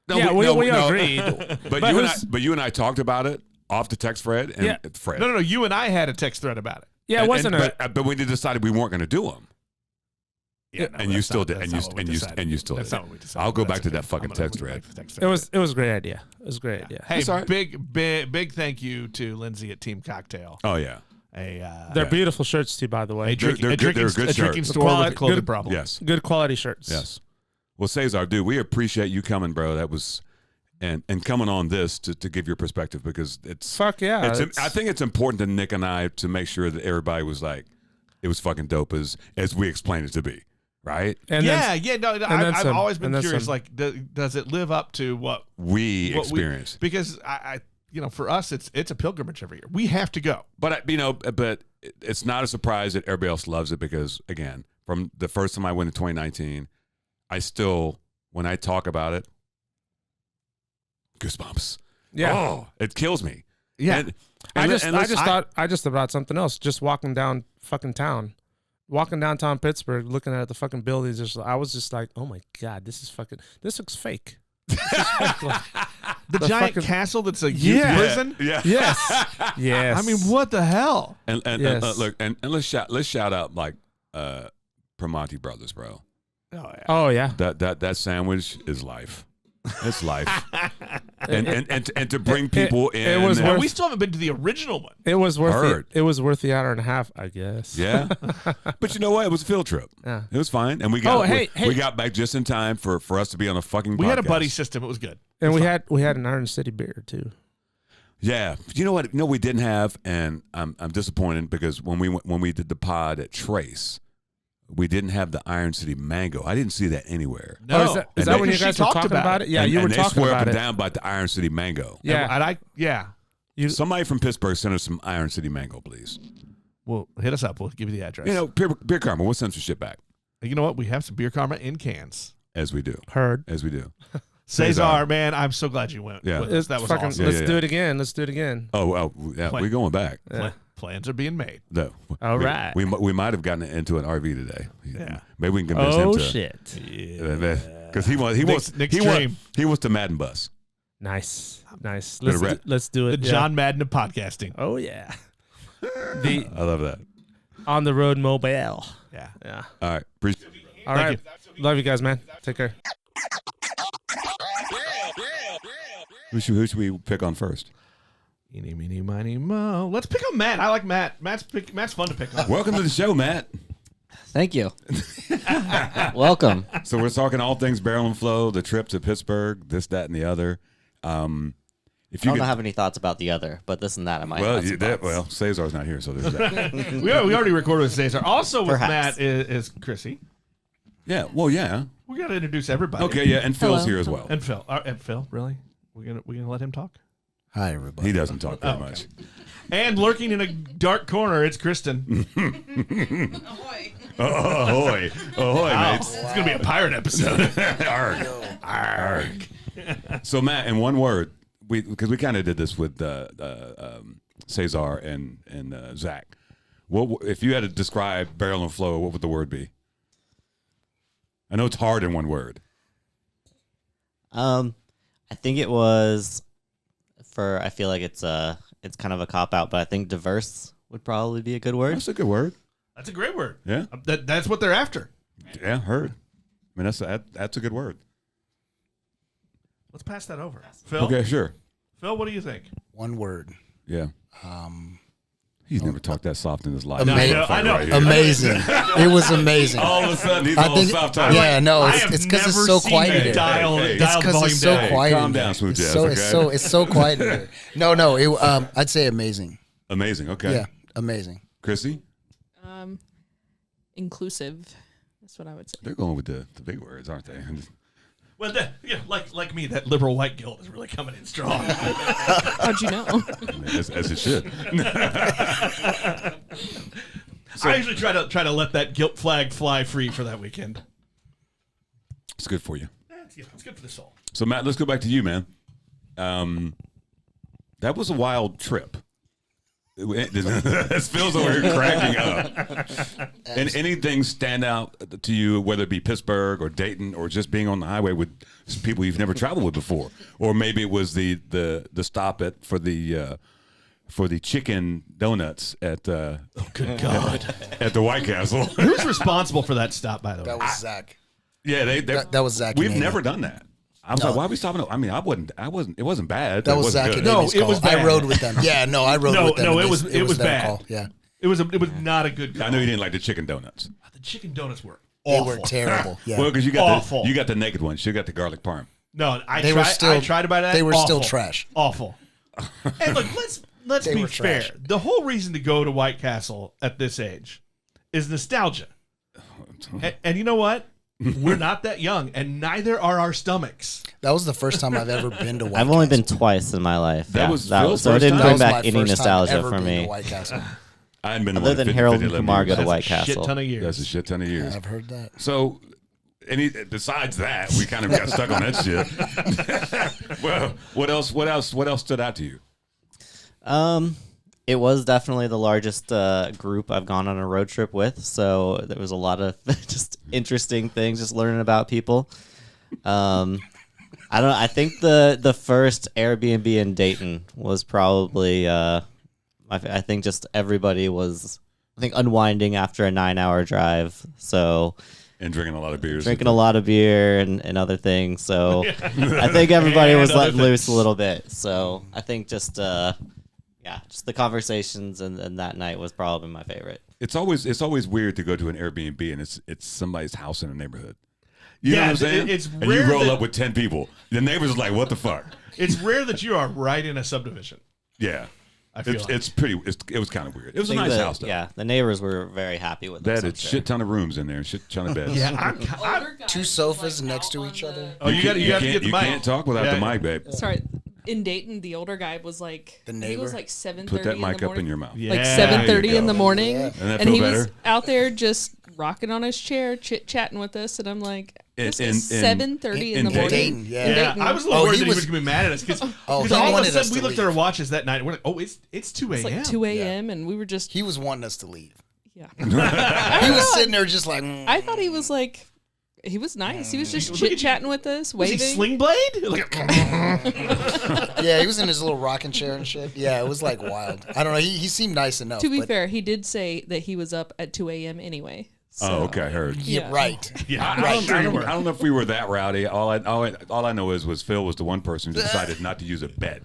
No, we agreed. But you and I talked about it off the text thread. And Fred. No. You and I had a text thread about it. Yeah, it wasn't. But we decided we weren't going to do them. Yeah, and you still did, and you still did. That's not what we decided. I'll go back to that fucking text thread. It was a great idea. It was a great idea. Hey, big thank you to Lindsay at Team Cocktail. Oh yeah, they're beautiful shirts too, by the way. They're good shirts. Drinking store with a clothing problem. Yes, good quality shirts. Yes. Well, Cesar, dude, we appreciate you coming, bro. That was and coming on this to give your perspective because it's fuck yeah. I think it's important to Nick and I to make sure that everybody was like, it was fucking dope as we explained it to be. Right? I've always been curious. Like, does it live up to what we experience? Because I for us, it's a pilgrimage every year. We have to go. But but it's not a surprise that everybody else loves it because again, from the first time I went in 2019, I still, when I talk about it, goosebumps. Yeah, it kills me. Yeah, I just about something else. Just walking down fucking town. Walking downtown Pittsburgh, looking at the fucking buildings, I was just like, "Oh my god, this looks fake." The giant castle that's a youth prison. Yeah. Yes. Yes. I mean, what the hell? And look, and let's shout out like Primanti Brothers, bro. Oh yeah. That sandwich is life. It's life. and to bring people in. It was we still haven't been to the original one. It was worth it was worth the hour and a half, I guess. Yeah. But you know what? It was a field trip. Yeah. It was fine. And we got back just in time for us to be on a fucking podcast. We had a buddy system. It was good. And we had an Iron City beer too. Yeah. You know what? No, we didn't have, and I'm disappointed because when we did the pod at Trace, we didn't have the Iron City Mango. I didn't see that anywhere. No, is that when you guys were talking about it? Yeah, you were talking about it. They swear up and down about the Iron City Mango. Yeah, Somebody from Pittsburgh send us some Iron City Mango, please. Well, hit us up. We'll give you the address. Beer Karma. We'll send some shit back. You know what? We have some Beer Karma in cans. As we do. As we do. Cesar, man, I'm so glad you went. Yeah, with us. That was awesome. Let's do it again. Let's do it again. Oh, yeah, we're going back. Yeah. Plans are being made. No. All right. We might have gotten into an RV today. Yeah. Maybe we can convince him to. Oh shit. Because he wants the Madden bus. Nice. Let's do it. The John Madden of podcasting. Oh yeah. I love that. On the road mobile. Yeah. All right. Appreciate it. All right. Love you guys, man. Take care. Who should we pick on first? Eeny, meeny, miny, mo. Let's pick on Matt. I like Matt. Matt's fun to pick on. Welcome to the show, Matt. Thank you. Welcome. So we're talking all things Barrel and Flow, the trip to Pittsburgh, this, that, and the other. If you don't have any thoughts about the other, but this and that, I might. Well, Cesar's not here, so there's that. we already recorded with Cesar. Also with Matt is Krissie. Yeah. Well, yeah. We got to introduce everybody. Okay. Yeah, and Phil's here as well. And Phil. Really? We're gonna let him talk? Hi, everybody. He doesn't talk very much. And lurking in a dark corner, it's Kristen. Ahoy. Ahoy, mates. It's going to be a pirate episode. Arg. Arg. So, Matt, in one word, because we kind of did this with Cesar and Zach. If you had to describe Barrel and Flow, what would the word be? I know it's hard in one word. I think it was I feel like it's kind of a cop out, but I think diverse would probably be a good word. That's a good word. That's a great word. Yeah. That's what they're after. Yeah, heard. I mean, that's a good word. Let's pass that over. Phil? Okay, sure. Phil, what do you think? One word. Yeah. He's never talked that soft in his life. I know. Right Amazing. It was amazing. All of a sudden, he's all soft talking. Yeah, no, it's because it's so quiet in here. It's because it's so quiet. Calm down, Smooth Jazz. It's so quiet in here. No, I'd say amazing. Amazing. Okay. Yeah, amazing. Krissie? Inclusive. That's what I would say. They're going with the big words, aren't they? Well, like me, that liberal white guilt is really coming in strong. How'd you know? As it should. I usually try to let that guilt flag fly free for that weekend. It's good for you. It's good for the soul. So, Matt, let's go back to you, man. That was a wild trip. It feels like we're cracking up. And anything stand out to you, whether it be Pittsburgh or Dayton or just being on the highway with people you've never traveled with before, or maybe it was the stop for the chicken donuts at good God at the White Castle. Who's responsible for that stop, by the way? That was Zach. Yeah, that was Zach. We've never done that. I was like, why are we stopping? I mean, I wasn't. It wasn't bad. That was Zach. No, it was bad. I rode with them. Yeah, no, I rode with them. No, it was bad. Call. Yeah, it was not a good call. I know you didn't like the chicken donuts. The chicken donuts were awful. awful. They were terrible. Yeah. Well, because you got the naked ones. You got the garlic parm. No, I tried to buy that. They were awful. still trash. Awful. And look, let's be fair. Trash. The whole reason to go to White Castle at this age is nostalgia. And you know what? We're not that young, and neither are our stomachs. That was the first time I've ever been to White Castle. I've only been twice in my life. That was Phil's so it first didn't time? bring That was back my any first time nostalgia ever for being me. to White Castle. I hadn't been Other than Harold and Kumar go to years. White That's Castle. a shit ton of years. That's a shit ton of years. I've heard that. So, besides that, we kind of got stuck on that shit. Well, what else stood out to you? It was definitely the largest group I've gone on a road trip with, so there was a lot of just interesting things, just learning about people. I think the first Airbnb in Dayton was probably I think just everybody was unwinding after a 9-hour drive, so. And drinking a lot of beers. Drinking a lot of beer and other things. So I think everybody was letting loose a little bit. So I think just the conversations and that night was probably my favorite. It's always weird to go to an Airbnb and it's somebody's house in a neighborhood. You know what I'm saying? It's and you roll up with 10 people. The neighbors are like, what the fuck? It's rare that you are right in a subdivision. Yeah. I feel it was kind of weird. It was a nice house, though. Yeah, the neighbors were very happy with it. They had a shit ton of rooms in there, shit ton of beds. Yeah, I'm 2 sofas next to each other. Oh, you got to get the mic. You can't talk without the mic, babe. Sorry. In Dayton, the older guy was like, the I think neighbor. it was like 7:30. Put that in the mic up morning. in your mouth. Yeah. Like 7:30 in the morning, And he was out there just rocking on his chair, chit chatting with us, and I'm like, this is 7:30 in the morning. Dayton, Yeah, Dayton. I was a little worried that he was going to be mad at us because all of a sudden we looked at our watches that night and we're like, oh, it's 2 a.m. It's like 2 a.m. and we were just. He was wanting us to leave. Yeah. He was sitting there just like. I thought he was like. He was nice. He was just chit chatting with us, Was waving. he Sling Blade? Yeah, he was in his little rocking chair and shit. Yeah, it was like wild. I don't know. He seemed nice enough. To be fair, he did say that he was up at 2 a.m. anyway. So. Oh, okay, I heard. Yeah, right. Yeah, I don't know if we were that rowdy. All I know was Phil was the one person who decided not to use a bed.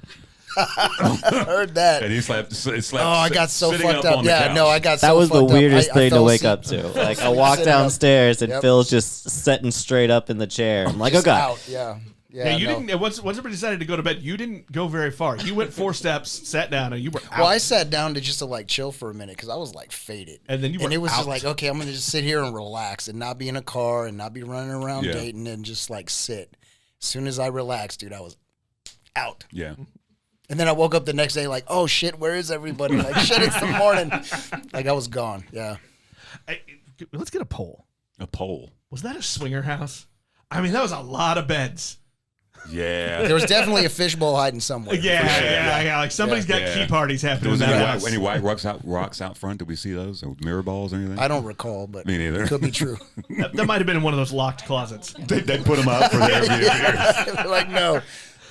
I heard that. And he slept. Oh, I got so fucked up. Yeah, no, I got that so was fucked the up. weirdest I thing to fell wake asleep. up to. Like I walked downstairs and Phil's just sitting straight up in the chair. I'm like, oh Just god. out. Yeah. Yeah, you didn't. Once everybody decided to go to bed, you didn't go very far. You went 4 steps, sat down, and you were out. Well, I sat down to just to like chill for a minute because I was like faded. And then it was out. just like, okay, I'm gonna just sit here and relax and not be in a car and not be running around Yeah. Dayton and just like sit. As soon as I relaxed, dude, I was out. Yeah. And then I woke up the next day like, oh shit, where is everybody? Like shit, it's the morning. Like I was gone. Yeah. Let's get a poll. A pole. Was that a swinger house? I mean, that was a lot of beds. Yeah. There was definitely a fishbowl hiding somewhere. Yeah. Like somebody's got key parties happening. Was in that house. any white rocks out front? Did we see those? Or mirror balls or anything? I don't recall, but Me neither. it could be true. That might have been in one of those locked closets. They put them up for the Airbnb. They're like, no,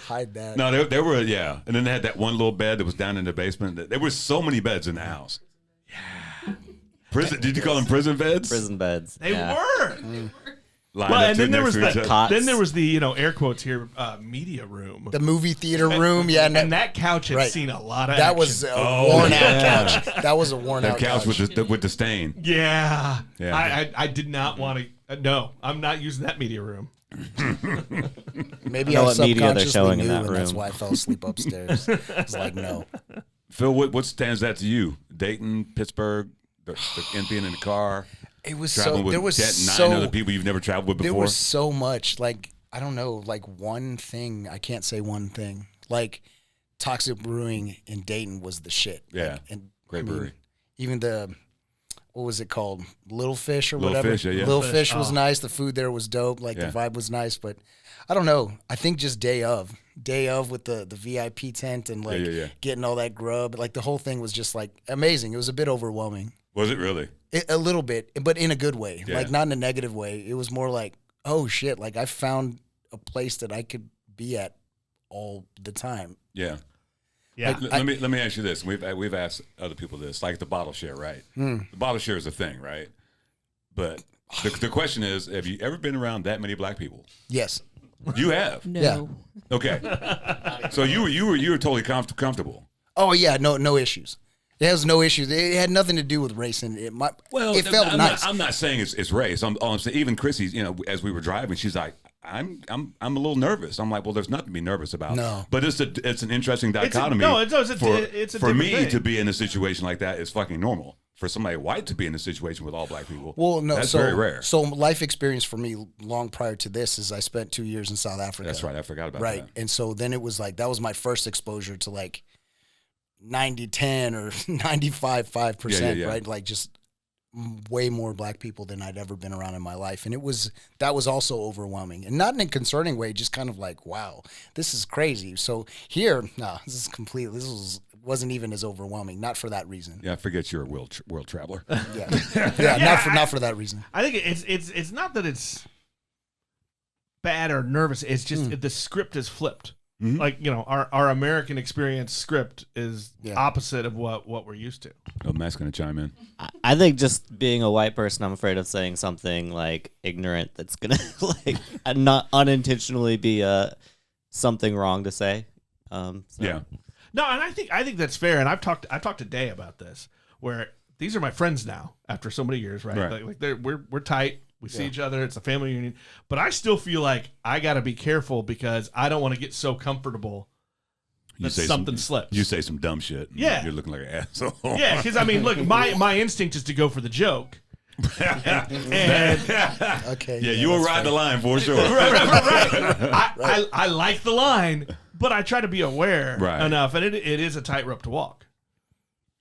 hide that. No, they were, yeah. And then they had that one little bed that was down in the basement. There were so many beds in the house. Yeah. Prison? Did you call them prison beds? Prison beds. They were. Well, and then there was the air quotes here, media room, the movie theater room. Yeah, and that couch had seen a lot of. That action. was a worn out couch. That was a worn out couch with the stain. Yeah. I did not want to. No, I'm not using that media room. Maybe I subconsciously knew, and that's why I fell asleep upstairs. It's like no. Phil, what stands out to you? Dayton, Pittsburgh, the being in the car. It was traveling with 9 other people you've never traveled with before. There was so much. Like, I don't know, like one thing. I can't say one thing. Like, Toxic Brewing in Dayton was the shit. Yeah, like, and great brewery. Even what was it called? Little Fish or Little whatever? Fish, yeah. Little Fish was nice. The food there was dope. Like, the vibe was nice. But I don't know. I think just day of with the VIP tent and, like, getting all that grub. Like, the whole thing was just, like, amazing. It was a bit overwhelming. Was it really? A little bit, but in a good way. Yeah. Like, not in a negative way. It was more like, oh, shit. Like, I found a place that I could be at all the time. Yeah. Yeah. Like, let me ask you this. We've asked other people this, like the bottle share, right? The bottle share is a thing, right? But the question is, have you ever been around that many black people? Yes. You have? No. Yeah. Okay. So you were totally comfortable. Oh yeah, no issues. It has no issues. It had nothing to do with race, and it felt nice. I'm not saying it's race. I'm saying even Krissie, as we were driving, she's like, I'm a little nervous. I'm like, well, there's nothing to be nervous about. No. But it's an interesting dichotomy. It's a for me thing. to be in a situation like that is fucking normal. For somebody white to be in a situation with all black people, that's very rare. So life experience for me long prior to this is I spent 2 years in South Africa. That's right. I forgot about that. Right. And so then it was like, that was my first exposure to like 90-10 or 95-5%, right? Like just way more black people than I'd ever been around in my life. And that was also overwhelming, and not in a concerning way, just kind of like, wow, this is crazy. So here, wasn't even as overwhelming, not for that reason. Yeah, I forget you're a world traveler. Not for that reason. I think it's not that it's bad or nervous. It's just the script is flipped. Mm-hmm. Like, our American experience script is opposite of what we're used to. Oh, Matt's going to chime in. I think just being a white person, I'm afraid of saying something like ignorant that's going to like not unintentionally be something wrong to say. Yeah. No, and I think that's fair. And I've talked to Day about this, where these are my friends now after so many years, right? Like we're tight. We see each other. It's a family union. But I still feel like I got to be careful because I don't want to get so comfortable that something slips. You say some dumb shit. Yeah. You're looking like an asshole. Yeah, because, I mean, look, my instinct is to go for the joke. And okay. Yeah, you will ride the line for sure. Right. I like the line, but I try to be aware enough. And it is a tightrope to walk.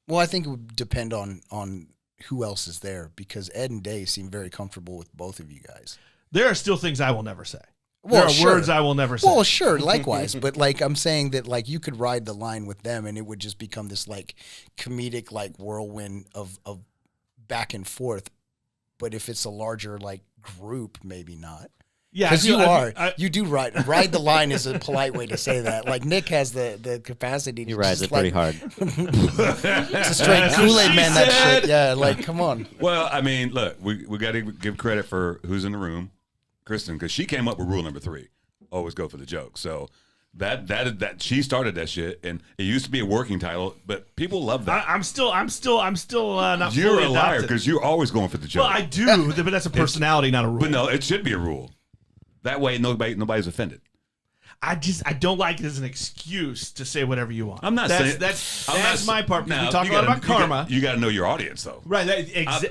Well, I think it would depend on who else is there, because Ed and Day seem very comfortable with both of you guys. There are still things I will never say. Well, there are words I will never say. Well, sure, likewise. But like I'm saying that like you could ride the line with them and it would just become this like comedic like whirlwind of back and forth. But if it's a larger like group, maybe not. Yeah, because you do ride the line is a polite way to say that. Like Nick has the capacity. He rides it pretty hard. It's a straight Kool-Aid man. That shit. Yeah, like come on. Well, I mean, look, we got to give credit for who's in the room, Kristen, because she came up with rule number 3: always go for the joke. So that she started that shit, and it used to be a working title, but people love that. I'm still not. You're fully a liar adopted. because you're always going for the joke. Well, I do, but that's a personality, not a rule. But no, it should be a rule. That way, nobody's offended. I don't like it as an excuse to say whatever you want. I'm not saying that's my part. Because we talk a lot about karma. You got to know your audience, though. Right.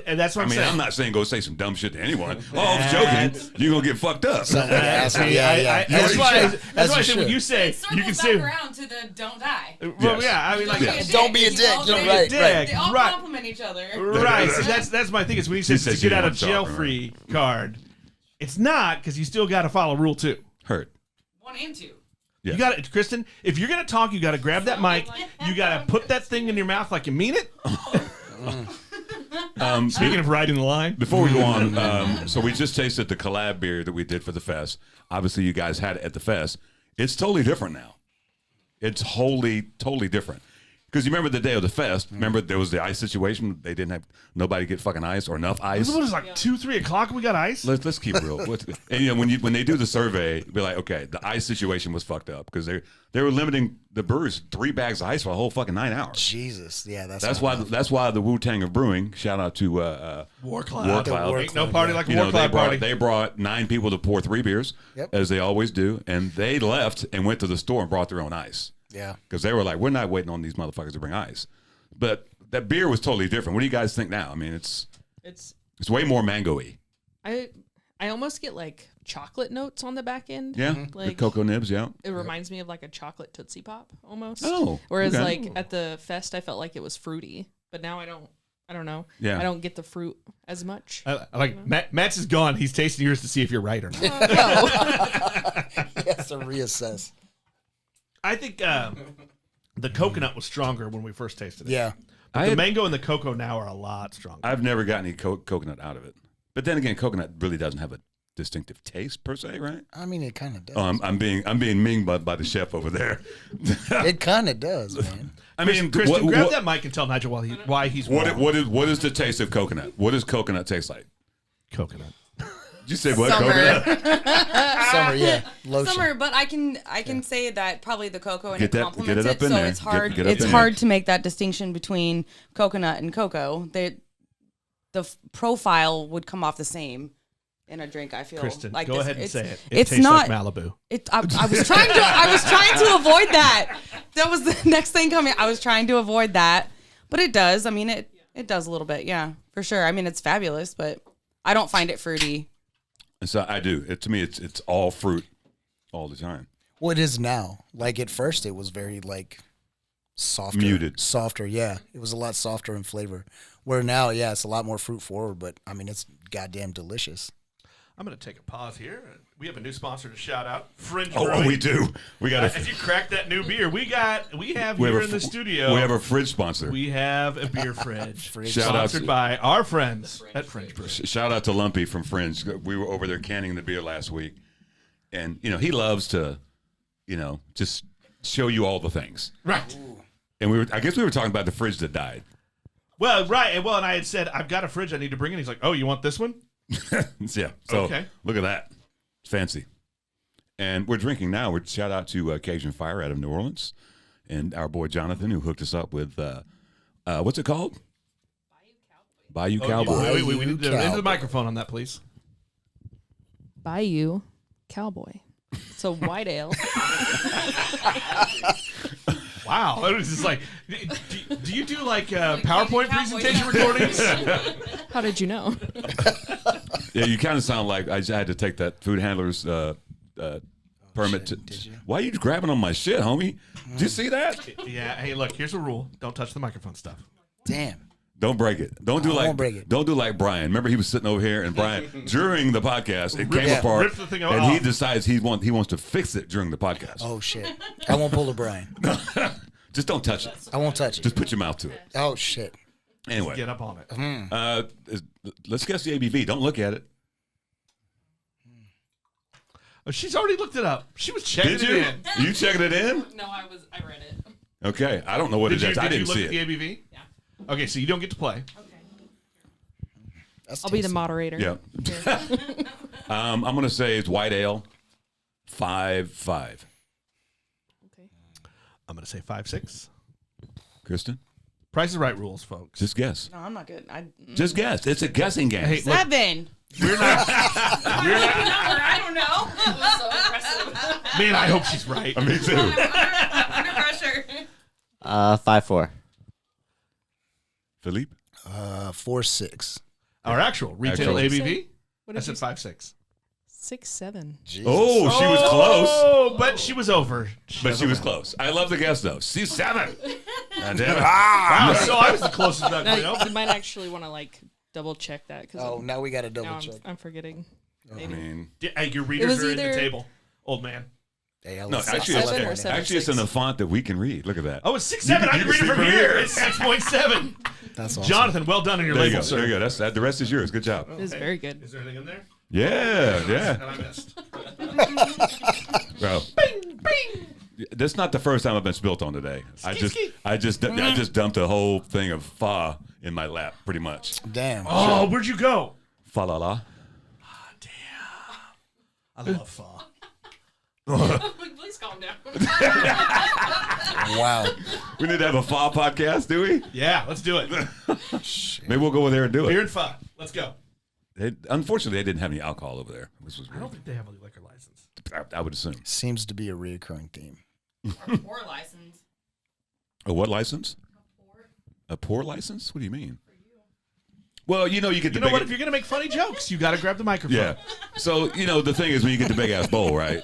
That's what I'm saying. I'm not saying go say some dumb shit to anyone. I was joking. You're gonna get fucked up. That's why I said when you say you can say around to the don't die. Well, yeah. I mean, like don't be a dick. Right. They all compliment each other. Right. So that's my thing. Is when he says to get out of jail free card. It's not, because you still got to follow rule 2. Heard. 1 and 2. Yeah. You got it, Kristen. If you're gonna talk, you got to grab that mic. You got to put that thing in your mouth like you mean it. Speaking of riding the line, before we go on, so we just tasted the collab beer that we did for the fest. Obviously, you guys had it at the fest. It's totally different now. It's totally different. Because you remember the day of the fest. Remember there was the ice situation. They didn't have nobody get fucking ice or enough ice. It was like 2, 3 o'clock. We got ice. Let's keep it real. And when they do the survey, be like, okay, the ice situation was fucked up because they were limiting the brewers 3 bags of ice for a whole fucking 9 hours. Jesus, yeah, that's why the Wu-Tang of Brewing. Shout out to War Cloud. Ain't no party like a War Cloud party. They brought 9 people to pour 3 beers, as they always do, and they left and went to the store and brought their own ice. Yeah, because they were like, we're not waiting on these motherfuckers to bring ice. But that beer was totally different. What do you guys think now? I mean, it's way more mango-y. I almost get like chocolate notes on the back end. Yeah, like the cocoa nibs. Yeah, it reminds me of like a chocolate Tootsie Pop almost. Oh, whereas okay. like at the fest, I felt like it was fruity, but now I don't know. Yeah, I don't get the fruit as much. Matt's is gone. He's tasting yours to see if you're right or not. He has to reassess. I think the coconut was stronger when we first tasted it. Yeah. But the mango and the cocoa now are a lot stronger. I've never gotten any coconut out of it. But then again, coconut really doesn't have a distinctive taste per se, right? I mean, it kind of does. Oh, I'm being mean by the chef over there. It kind of does, man. I mean, Kristen, grab that mic and tell Nigel why he's wrong. What is the taste of coconut? What does coconut taste like? Coconut. Did you say what? Summer. Coconut? Summer, yeah. Lotion. Summer, but I can say that probably the cocoa and it complements get it up it. in So there. it's hard. Get up It's in hard there. to make that distinction between coconut and cocoa. The profile would come off the same in a drink. I feel. Kristen, like go this. ahead and say it. It It's tastes not like Malibu. I was trying to avoid that. That was the next thing coming. I was trying to avoid that, but it does. I mean, it does a little bit. Yeah, for sure. I mean, it's fabulous, but I don't find it fruity. So I do. To me, it's all fruit all the time. Well, it is now. Like at first, it was very like softer, muted, softer. Yeah, it was a lot softer in flavor. Where now, yeah, it's a lot more fruit forward. But I mean, it's goddamn delicious. I'm going to take a pause here. We have a new sponsor to shout out. Fringe Oh, Brewing. we do. We got as you crack that new beer, we have here in the studio. We have a fridge sponsor. We have a beer fridge. Shout out sponsored by our friends at Fringe Brewing. Shout out to Lumpy from Fringe. We were over there canning the beer last week, and he loves to, just show you all the things. Right. And I guess we were talking about the fridge that died. Well, right. And I had said I've got a fridge I need to bring in. He's like, "Oh, you want this one?" Yeah. So okay. Look at that. It's fancy. And we're drinking now. We're shout out to Cajun Fire out of New Orleans, and our boy Jonathan who hooked us up with what's it called? Bayou Cowboy. Wait, we need to into the microphone on that, please. Bayou Cowboy. It's a white ale. Wow. It was just like, do you do like PowerPoint presentation recordings? How did you know? Yeah, you kind of sound like I had to take that food handler's permit. Did you? Why are you grabbing on my shit, homie? Did you see that? Yeah. Hey, look, here's a rule. Don't touch the microphone stuff. Damn. Don't break it. Don't won't break it. Don't do like Brian. Remember, he was sitting over here, and Brian during the podcast it came Ripped apart, the thing and off. he decides he wants to fix it during the podcast. Oh shit! I won't pull a Brian. Just don't touch it. I won't touch it. Just put your mouth to it. Oh shit! Anyway, Get up on it. let's guess the ABV. Don't look at it. Oh, she's already looked it up. She was checking Did you? it in. You checking it in? No, I read it. Okay, I don't know what it is. I didn't see Did you it. look at the ABV? Yeah. Okay, so you don't get to play. Okay. That's I'll be the tasty. moderator. Yeah. I'm gonna say it's white ale. 5.5. Okay. I'm going to say 5.6. Kristen, Price is Right rules, folks. just guess. No, I'm not good. Just guess. It's a guessing game. Hey, look, 7. we're not. I don't know. That was so impressive. Man, I hope she's right. Me too. Under pressure. 5-4. Philippe. 4.6. Our actual retail Actual. ABV? What I did said you say? 5.6. 6-7. Oh, she was close. Oh, but she was over. But she was close. I love the guess though. She's 7. God damn it. Wow, so I was the closest. Now, you might actually want to double check that because Oh, now we got to double now check. I'm forgetting. I Maybe. mean, Hey, your readers was are in the either- table, old man. Hey, no, let's- actually, let's- 7 or let's- 7. actually, it's in a font that we can read. Look at that. Oh, it's 6.7. I can read it from here. It's 6.7. That's awesome. Jonathan, well done on your There you label, go. sir. There you go. That. The rest is yours. Good job. It is very good. Is there anything in there? Yeah, And yeah. I missed. Bro, Bing, bing. That's not the first time I've been spilt on today. I just dumped a whole thing of pho in my lap, pretty much. Damn. Oh, where'd you go? Fa la la. I love pho. Please calm down. Wow. We need to have a pho podcast, do we? Yeah, let's do it. Maybe we'll go over there and do Beer it. and pho. Let's go. Unfortunately, they didn't have any alcohol over there. I don't think they have a liquor license. I would assume. Seems to be a reoccurring theme. Or license. A what license? A poor license? What do you mean? Well, you get the You know what? If you're gonna make funny jokes, you got to grab the microphone. Yeah. So the thing is when you get the big ass bowl, right?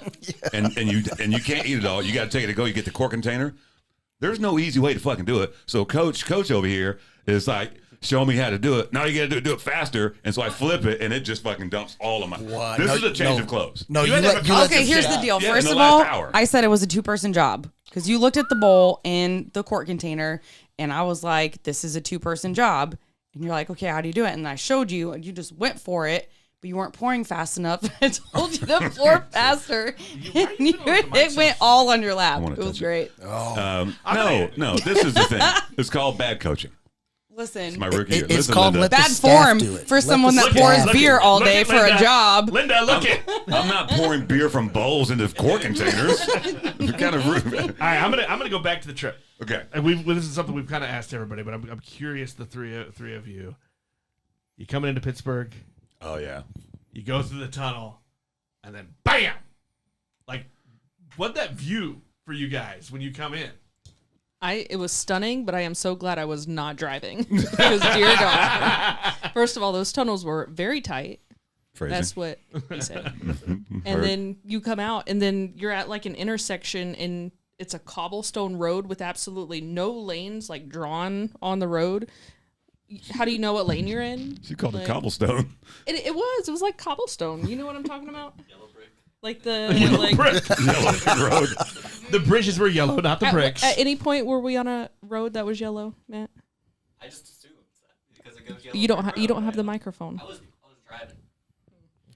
And you can't eat it all. You got to take it to go. You get the cork container. There's no easy way to fucking do it. So coach over here is like, show me how to do it. Now you got to do it faster. And so I flip it, and it just fucking dumps all of my. What? This is a change of clothes. No, Okay, here's the deal. Yeah, First in of the last all, hour. I said it was a 2-person job because you looked at the bowl and the quart container, and I was like, "This is a 2-person job." And you're like, "Okay, how do you do it?" And I showed you, and you just went for it, but you weren't pouring fast enough. I told you to pour faster, and it went all on your lap. It was great. No. This is the thing. It's called bad coaching. Listen, It's my rookie year. It's Listen, called Linda. let the bad staff form do it. for Let someone the that staff pours do beer it. all Look day at for a Linda. job. Linda, look it. I'm not pouring beer from bowls into quart containers. It's kind of rude. All right, I'm gonna go back to the trip. Okay. And this is something we've kind of asked everybody, but I'm curious. The three of you, you coming into Pittsburgh, Oh yeah. you go through the tunnel, and then bam! Like, what that view for you guys when you come in? It was stunning, but I am so glad I was not driving. Because dear God. First of all, those tunnels were very tight. Phrasing. That's what he said. And then you come out, and then you're at like an intersection, and it's a cobblestone road with absolutely no lanes like drawn on the road. How do you know what lane you're in? She called it Like- cobblestone. It was like cobblestone. You know what I'm talking about? Yellow brick. Like the Yellow like. brick. Yellow road. The bridges were yellow, not the bricks. At any point were we on a road that was yellow, Matt? I just assumed that because it goes yellow. You don't have the microphone. I was driving.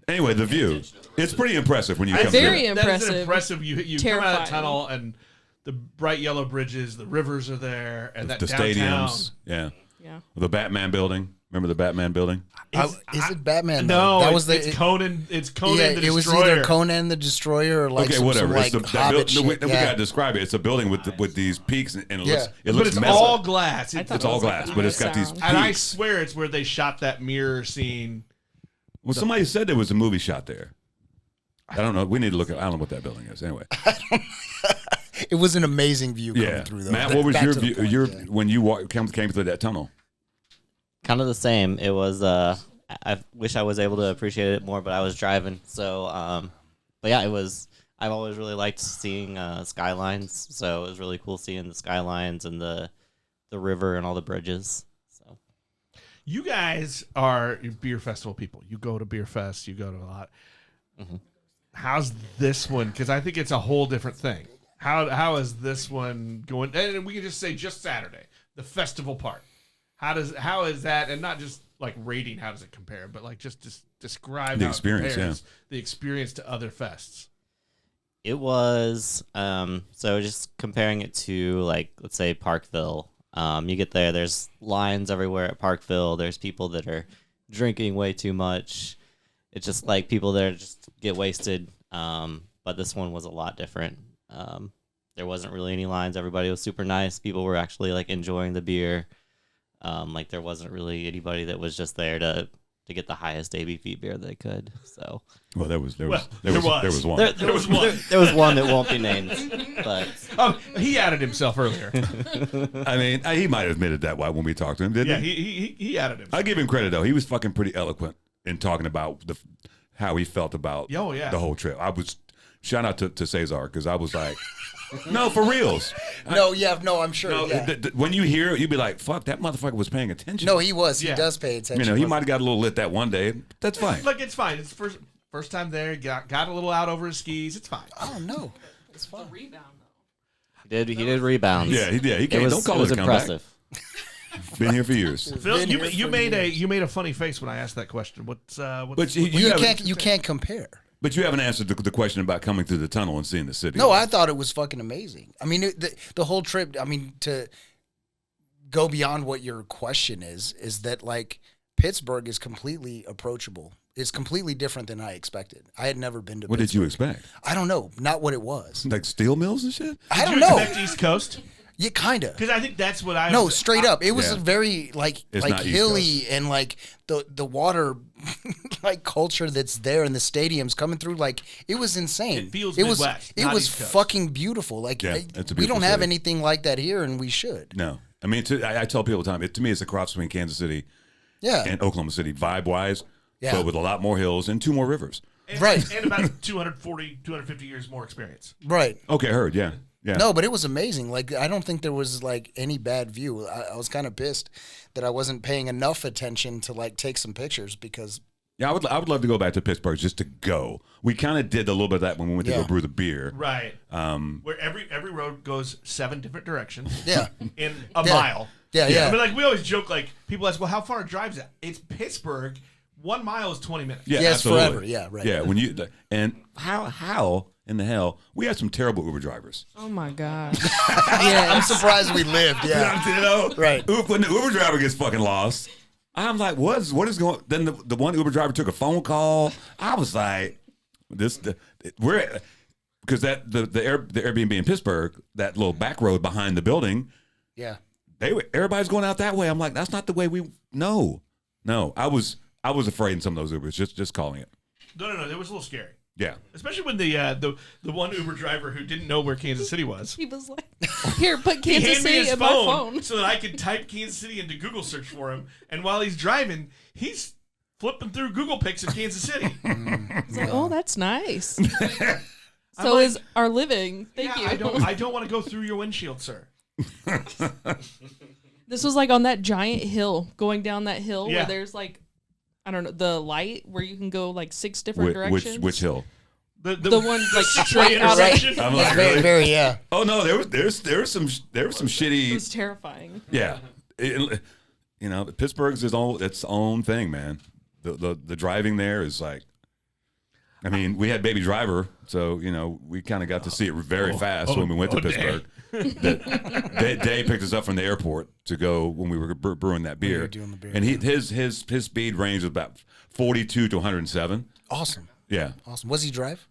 Anyway, the view. It's pretty impressive when you That's come Very through. That is impressive. impressive. You come out of Terrifying. the tunnel and the bright yellow bridges, the rivers are there, and that The downtown. stadiums. Yeah. Yeah. The Batman building. Remember the Batman building? Is it Batman? No, though? it's Conan. It's Conan Yeah, the Destroyer. it was either Conan the Destroyer or like Okay, some whatever. like It's that Hobbit no, we shit. gotta describe it. It's a building with these peaks, and it Yeah. looks but looks it's messy. all glass. I thought It's it all was like glass, but it's got these sound. And I peaks. swear it's where they shot that mirror scene. Well, somebody said there was a movie shot there. I don't know. We need to look at. I don't know what that building is. Anyway, It was an amazing view coming yeah. through though. Matt, what was Back your to the view? point, Your yeah. when you came through that tunnel? Kind of the same. It was. I wish I was able to appreciate it more, but I was driving. So, but yeah, it was. I've always really liked seeing skylines. So it was really cool seeing the skylines and the river and all the bridges. So You guys are beer festival people. You go to beer fest. You go to a lot. Mhm. How's this one? Because I think it's a whole different thing. How is this one going? And we can just say just Saturday, the festival part. How is that? And not just like rating. How does it compare? But like just describe The how it experience, compares, the experience to other fests. it was. So just comparing it to like let's say Parkville. You get there. There's lines everywhere at Parkville. There's people that are drinking way too much. It's just like people that just get wasted. But this one was a lot different. There wasn't really any lines. Everybody was super nice. People were actually like enjoying the beer. Like there wasn't really anybody that was just there to get the highest ABV beer they could. So Well, there was one. There was one. There was one. There was one that won't be named. But Oh, he added himself earlier. I mean, he might have admitted that when we talked to him, didn't Yeah, he? he added himself. I give him credit though. He was fucking pretty eloquent in talking about how he felt about Oh, yeah. the whole trip. I was shout out to Cesar because I was like, no, for reals. I'm sure. No, yeah. when you hear it, you'd be like, fuck, that motherfucker was paying attention. No, he was. He Yeah. does pay attention. You know, he might have got a little lit that one day. That's fine. Look, it's fine. It's first time there. Got a little out over his skis. It's fine. Oh no, it's fine. Rebound he did rebounds. Yeah, he It can't. was, Don't call it was it a comeback. impressive. Been here for years. Phil, Been you here for made years. a you made a funny face when I asked that question. What's But Well, you can't compare. But you haven't answered the question about coming through the tunnel and seeing the city. No, I thought it was fucking amazing. I mean, the whole trip, I mean, to go beyond what your question is that, like, Pittsburgh is completely approachable. It's completely different than I expected. I had never been to What Pittsburgh. did you expect? I don't know. Not what it was. Like steel mills and shit? I don't Did know. you expect East Coast? Yeah, kind of. Because I think that's what I No, was, straight up. It was Yeah. a very like It's like not East hilly and like the water like culture that's there in the stadiums coming through. Like it was insane. It feels was Midwest, it not was East Coast. fucking beautiful. Like Yeah, it's a we don't beautiful have city. anything like that here, and we should. No. I mean, I tell people all the time, to me, it's a cross between Kansas City Yeah, and Oklahoma City, vibe-wise, Yeah. but with a lot more hills and 2 more rivers. Right. And about 240, 250 years more experience. right. Okay, heard, yeah. Yeah. No, but it was amazing. Like I don't think there was like any bad view. I was kind of pissed that I wasn't paying enough attention to like take some pictures because Yeah, I would love to go back to Pittsburgh just to go. We kind of did a little bit of that when we went to Yeah. go brew the beer. Right. Where every road goes 7 different directions. Yeah. In a Yeah. mile. Yeah, yeah. I mean, like we always joke, like people ask, well, how far a drive is that? It's Pittsburgh. 1 mile is 20 minutes. Yeah, Yeah, it's absolutely. forever. Yeah, right. Yeah, when you and how in the hell we had some terrible Uber drivers. Oh my god. I'm surprised we lived. Yeah. You know, Right. When the Uber driver gets fucking lost, I'm like, what is going? Then the one Uber driver took a phone call. I was like, we're because the Airbnb in Pittsburgh, that little back road behind the building, Yeah. everybody's going out that way. I'm like, that's not the way we. No. I was afraid in some of those Ubers. Just calling it. No. It was a little scary. Yeah. Especially when the one Uber driver who didn't know where Kansas City was. He was like, "Here, put He Kansas handed me City his in my phone." so that I could type Kansas City into Google search for him. And while he's driving, he's flipping through Google pics of Kansas City. It's like, "Oh, that's nice." I'm So like, is our living. Thank yeah, you. I don't want to go through your windshield, sir. This was like on that giant hill, going down that hill Yeah. where there's like, I don't know, the light where you can go like 6 different directions. Which hill? The one like six-way straight out of intersection. I'm like, Very, really? very, yeah. Oh no, there was some It shitty. was terrifying. Yeah, Pittsburgh's its own thing, man. The driving there is like, I mean, we had Baby Driver, so we kind of got to see it very fast when we went to Pittsburgh. Day picked us up from the airport to go when we were brewing that beer, doing the beer, and his speed range was about 42 to 107. Awesome. Yeah, Awesome. Was he drive?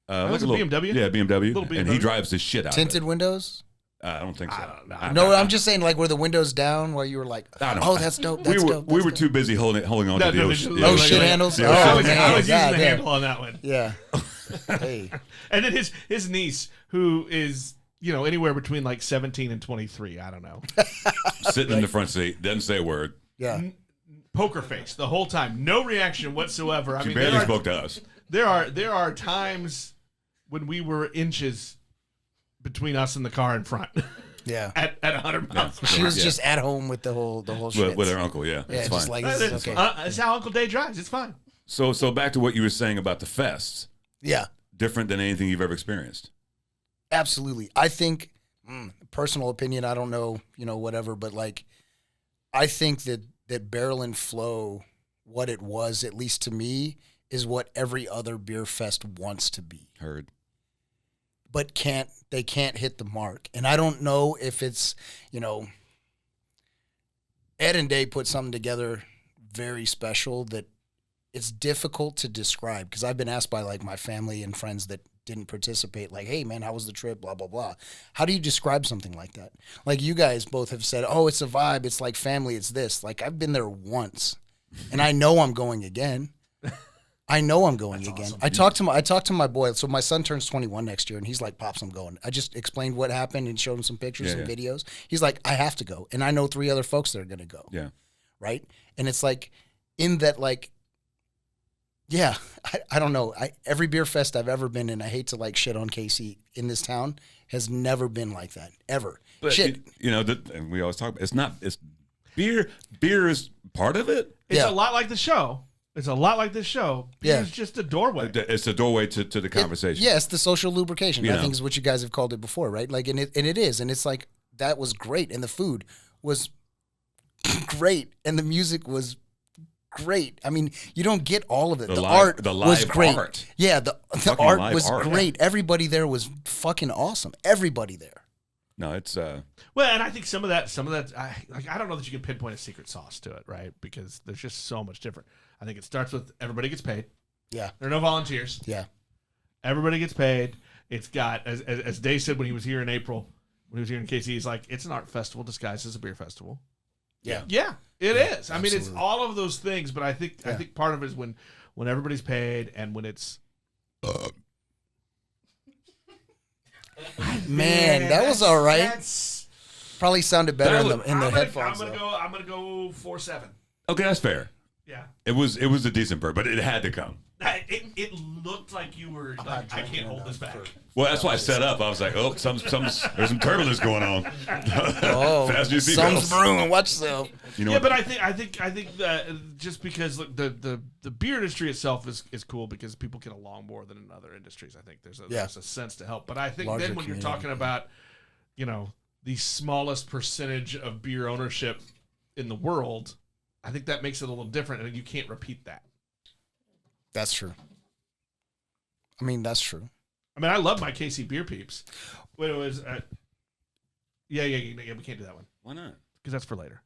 was a BMW? Yeah, BMW, Little and he BMW. drives the shit out Tinted of windows? it. I don't think so. No, I'm just saying, like, were the windows down while you were like, I don't oh, know. that's dope. We That's were dope. we that's were dope. too busy holding on No, to the no, ocean. no, Oh, shit handles? Yeah, Oh, I was man. using God the damn. handle on that one. Yeah. Hey. And then his niece, who is anywhere between like 17 and 23, I don't know, Sitting in the front seat, doesn't say a word. Yeah. poker face the whole time, no reaction whatsoever. I She mean, barely spoke to us. there are times when we were inches between us and the car in front Yeah. at 100 miles. per She hour. was just at home with the whole shit. With her uncle, yeah. Yeah, It's just fine. like, this is okay. It's how Uncle Day drives. It's fine. So back to what you were saying about the fests. Yeah. Different than anything you've ever experienced. Absolutely. I think, personal opinion, I don't know, whatever, but like, I think that Barrel and Flow, what it was, at least to me, is what every other beer fest wants to be. Heard. But they can't hit the mark. And I don't know if it's, Ed and Day put something together very special that it's difficult to describe, because I've been asked by like my family and friends that didn't participate, like, hey man, how was the trip, blah blah blah. How do you describe something like that? Like, you guys both have said, oh, it's a vibe, it's like family, it's this. Like, I've been there once and I know I'm going again. I know I'm going again. Awesome. I talked to my boy. So my son turns 21 next year, and he's like, "Pops, I'm going." I just explained what happened and showed him some pictures and videos. He's like, "I have to go," and I know 3 other folks that are going to go. Yeah, right. And it's like, in that, like, yeah, I don't know. Every beer fest I've ever been in, I hate to like shit on KC in this town, has never been like that ever. but Shit. and we always talk about it's beer. Beer is part of it. It's Yeah. a lot like the show. It's a lot like this show. Yeah. It's just a doorway. It's a doorway to the conversation. Yeah, it's the social lubrication. You I know. think is what you guys have called it before, right? Like, and it is, and it's like, that was great, and the food was great, and the music was great. I mean, you don't get all of it. The live art was great. Art. Yeah, the Fucking art was art. great. Everybody there was fucking awesome. Everybody there. No, it's well, and I think some of that, I don't know that you can pinpoint a secret sauce to it, right? Because there's just so much different. I think it starts with everybody gets paid. Yeah. There are no volunteers. Yeah. Everybody gets paid. It's got, as Dave said when he was here in April, when he was here in KC, he's like, it's an art festival disguised as a beer festival. Yeah. Yeah, it is. I mean, absolutely. it's all of those things, but I think part of it is when everybody's paid and when it's Man, that was all right. Probably sounded better in the headphones. I'm gonna go 4.7. okay. That's fair. Yeah. It was a decent bird, but it had to come. It looked like you were like, I can't hold this back. Well, that's why I set up. I was like, oh, there's some turbulence going on. Oh, Fasten your some's seatbelts. brewing. Watch yourself. You know Yeah, what? but I think that just because look, the beer industry itself is cool because people get along more than in other industries. I think there's a sense to help. But I think Larger then when community. you're talking about, the smallest percentage of beer ownership in the world, I think that makes it a little different, and you can't repeat that. That's true. I mean, that's true. I mean, I love my KC beer peeps. But it was, yeah, we can't do that one Why not? because that's for later.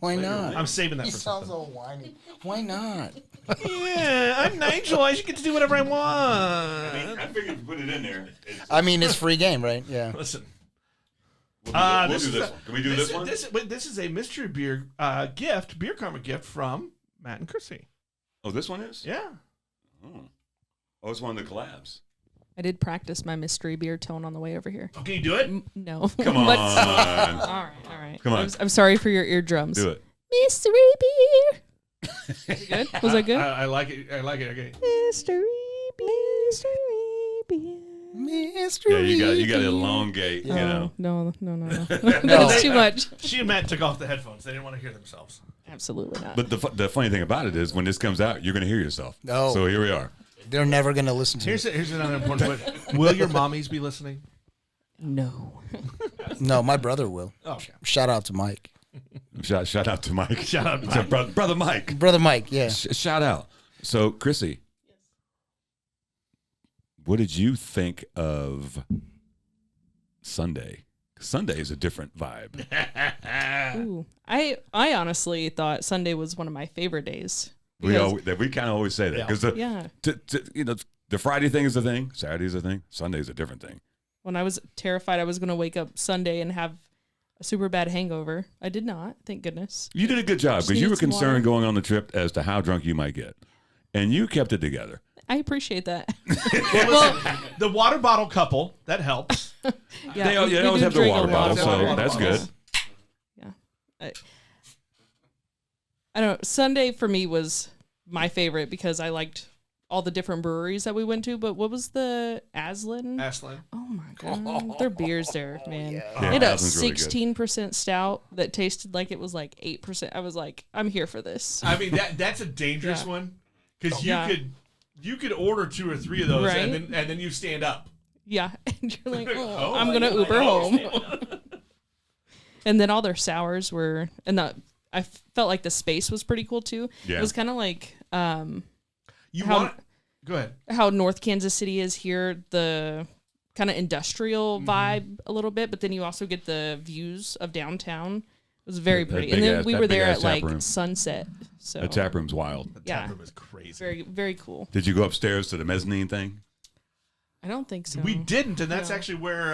Why not? I'm saving that He for sounds something. all whiny. Why not? Yeah, I'm Nigel. I should get to do whatever I want. I figured to put it in there. I mean, it's free game, right? Yeah. Listen. We'll This do is this one. Can we do this one? This is a mystery beer gift, beer karma gift from Matt and Krissie. Oh, this one is? Yeah. Oh, it's one of the collabs. I did practice my mystery beer tone on the way over here. Oh, can you do it? No. Come on. All right. Come on. I'm sorry for your eardrums. Do it. Mystery beer. Was it good? Was it good? I like it. Okay. Mystery beer. Mystery. Yeah, you got to elongate, you know. No. That's too much. She and Matt took off the headphones. They didn't want to hear themselves. Absolutely not. But the funny thing about it is when this comes out, you're going to hear yourself. No. So here we are. They're never going to listen to it. Here's another important point. Will your mommies be listening? No. No, my brother will. Oh, okay. Shout out to Mike. Shout out to Mike. Shout out to Mike. Brother Mike. Brother Mike, yeah. Shout out. So, Krissie, what did you think of Sunday? Sunday is a different vibe. Ooh. I honestly thought Sunday was one of my favorite days. We kind of always say that because the Friday thing is the thing, Saturday is the thing, Sunday is a different thing. When I was terrified I was going to wake up Sunday and have a super bad hangover, I did not. Thank goodness. You did a good job Just because you were needed some concerned water. going on the trip as to how drunk you might get, and you kept it together. I appreciate that. Well, the water bottle couple, that helps. Yeah, They we always did have their drink a water lot bottle, of so water. that's good. Yeah. I don't know. Sunday for me was my favorite because I liked all the different breweries that we went to. But what was the Aslan? Oh my god, their beers there, man. Yeah, They had a Aslan's really good. 16% stout that tasted like it was like 8%. I was like, I'm here for this. I mean, that's a dangerous one because you could order 2 or 3 of those Right? and then you stand up. Yeah, and you're like, oh, Oh, I'm gonna Uber home. And then all their sours were, and I felt like the space was pretty cool too. Yeah. It was kind of like Go ahead. how North Kansas City is here, the kind of industrial vibe a little bit, but then you also get the views of downtown. It was very That pretty. And then big-ass- we that were there big-ass at tap like room. sunset. So The tap room's wild. The Yeah. tap room is crazy. very, very cool. Did you go upstairs to the mezzanine thing? I don't think so. We didn't, and that's No. actually where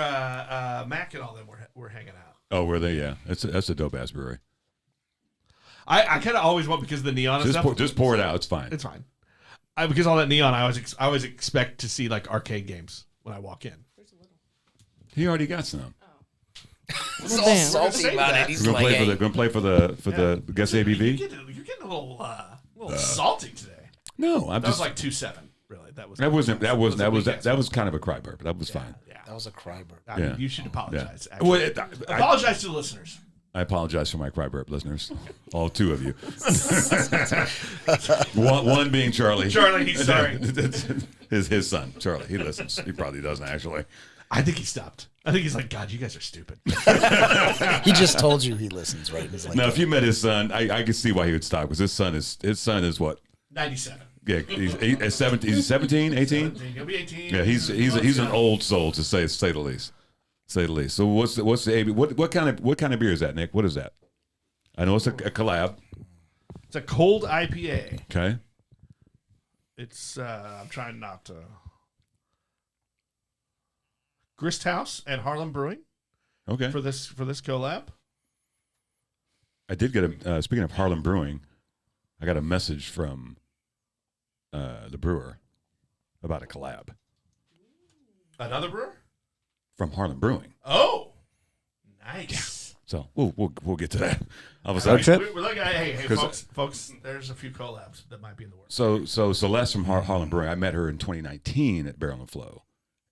Mac and all them were hanging out. Oh, were they? Yeah, that's a dope ass brewery. I kind of always want because of the neon and stuff. Just pour it out. It's fine. It's fine. Because all that neon, I always expect to see like arcade games when I walk in. He already got some. He's Well, all damn. salty Save about that. it. He's We're like, gonna play for the guess You're ABV. getting a little salty today. No, I'm That was just like 2.7. Really, that was kind of a cry burp. That was fine. Yeah, that was a cry burp. I mean, Yeah. you should Yeah. apologize. Well, Actually. Apologize to the listeners. I apologize for my cry burp listeners, all 2 of you. one being Charlie. Charlie, he's sorry. his son, Charlie. He listens. He probably doesn't actually. I think he stopped. I think he's like, God, you guys are stupid. He just told you he listens, right? He's like, now, if you met his son, I could see why he would stop because his son is what? 97. Yeah, he's 17. He's 17, 18. He'll be 18. Yeah, he's an old soul to say the least. Say the least. So what's the AB? What kind of beer is that, Nick? What is that? I know it's a collab. It's a cold IPA. Okay. It's I'm trying not to. Grist House and Harlem Brewing. Okay. For this collab. I did get a speaking of Harlem Brewing, I got a message from the brewer about a collab. Another brewer? From Harlem Brewing. Oh, nice. So we'll get to that. I was Road like, trip? We're looking at, hey, folks, there's a few collabs that might be in the works. So Celeste from Harlem Brewing, I met her in 2019 at Barrel and Flow.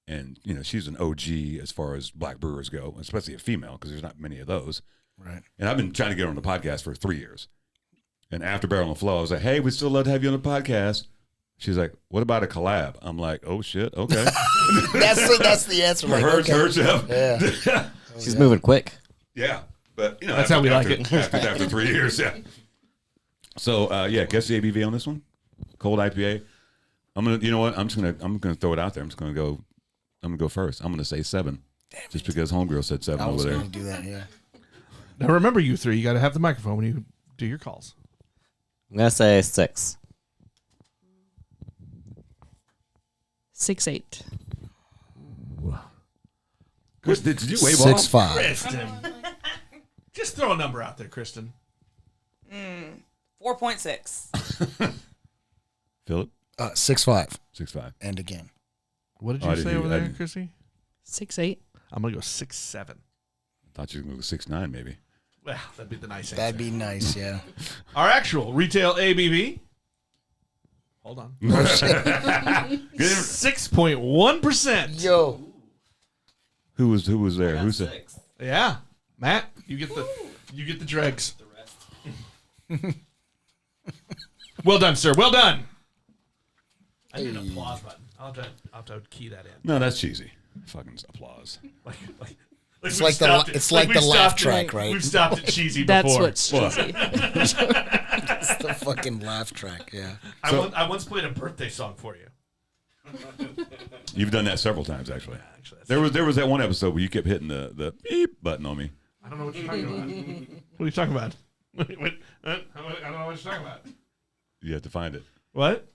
And, she's an OG as far as black brewers go, especially a female, because there's not many of those. right. And I've been trying to get her on the podcast for 3 years. And after Barrel and Flow, I was like, hey, we'd still love to have you on the podcast. She's like, what about a collab? I'm like, oh, shit, okay. That's the answer. Like, Hers, yeah. She's moving quick. Yeah. But, That's how we like it. After 3 years, yeah. So, guess the ABV on this one? Cold IPA. I'm going to, you know what? I'm going to throw it out there. I'm going to go first. I'm going to say 7. Just because Homegirl said 7 I was over there. going to do that, yeah. Now remember, you three, you got to have the microphone when you do your calls. I'm gonna say 6. 6'8". Did you wave off? 6'5". Kristen. Just throw a number out there, Kristen. 4.6. Philip? 6'5". 6'5". And again. What did Oh, I you say didn't over hear- I there, didn't- Chrissy? 6'8". I'm going to go 6'7". Thought you were going to go 6'9", maybe. Well, that'd be the nice answer. That'd be nice, yeah. Our actual retail ABV. Hold on. 6.1%. Yo. Who was there? Who said? Yeah, Matt, you get the dregs. Well done, sir. Well done. I need an applause button. I'll have to key that in. No, that's cheesy. Fucking applause. It's like the laugh track, right? We've stopped at cheesy That's before. what's cheesy. It's the fucking laugh track, yeah. I once played a birthday song for you. You've done that several times, actually. Yeah, actually, There was that one episode where you kept hitting the beep button on me. I don't know what you're talking about. What are you talking about? I don't know what you're talking about. You have to find it. What?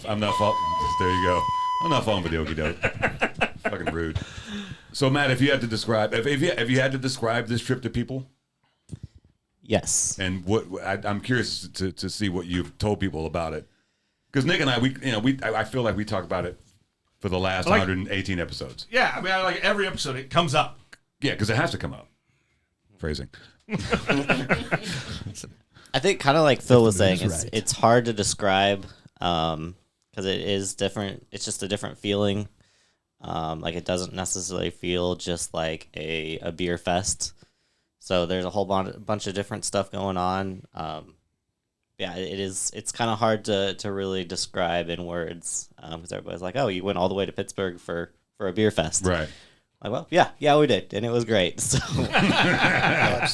I'm not fault. There you go. I'm not falling for the okie doke. Fucking rude. So Matt, if you had to describe, if you had to describe this trip to people, Yes. and I'm curious to see what you've told people about it, because Nick and I feel like we talked about it for the last 118 episodes. Yeah, I mean, like every episode, it comes up. Yeah, because it has to come up. Phrasing. I think kind of like Phil was saying, it's hard to describe because it is different. It's just a different feeling. Like it doesn't necessarily feel just like a beer fest. So there's a whole bunch of different stuff going on. Yeah, it's kind of hard to really describe in words because everybody's like, oh, you went all the way to Pittsburgh for a beer fest. Right. Like, well, yeah, we did, and it was great. So,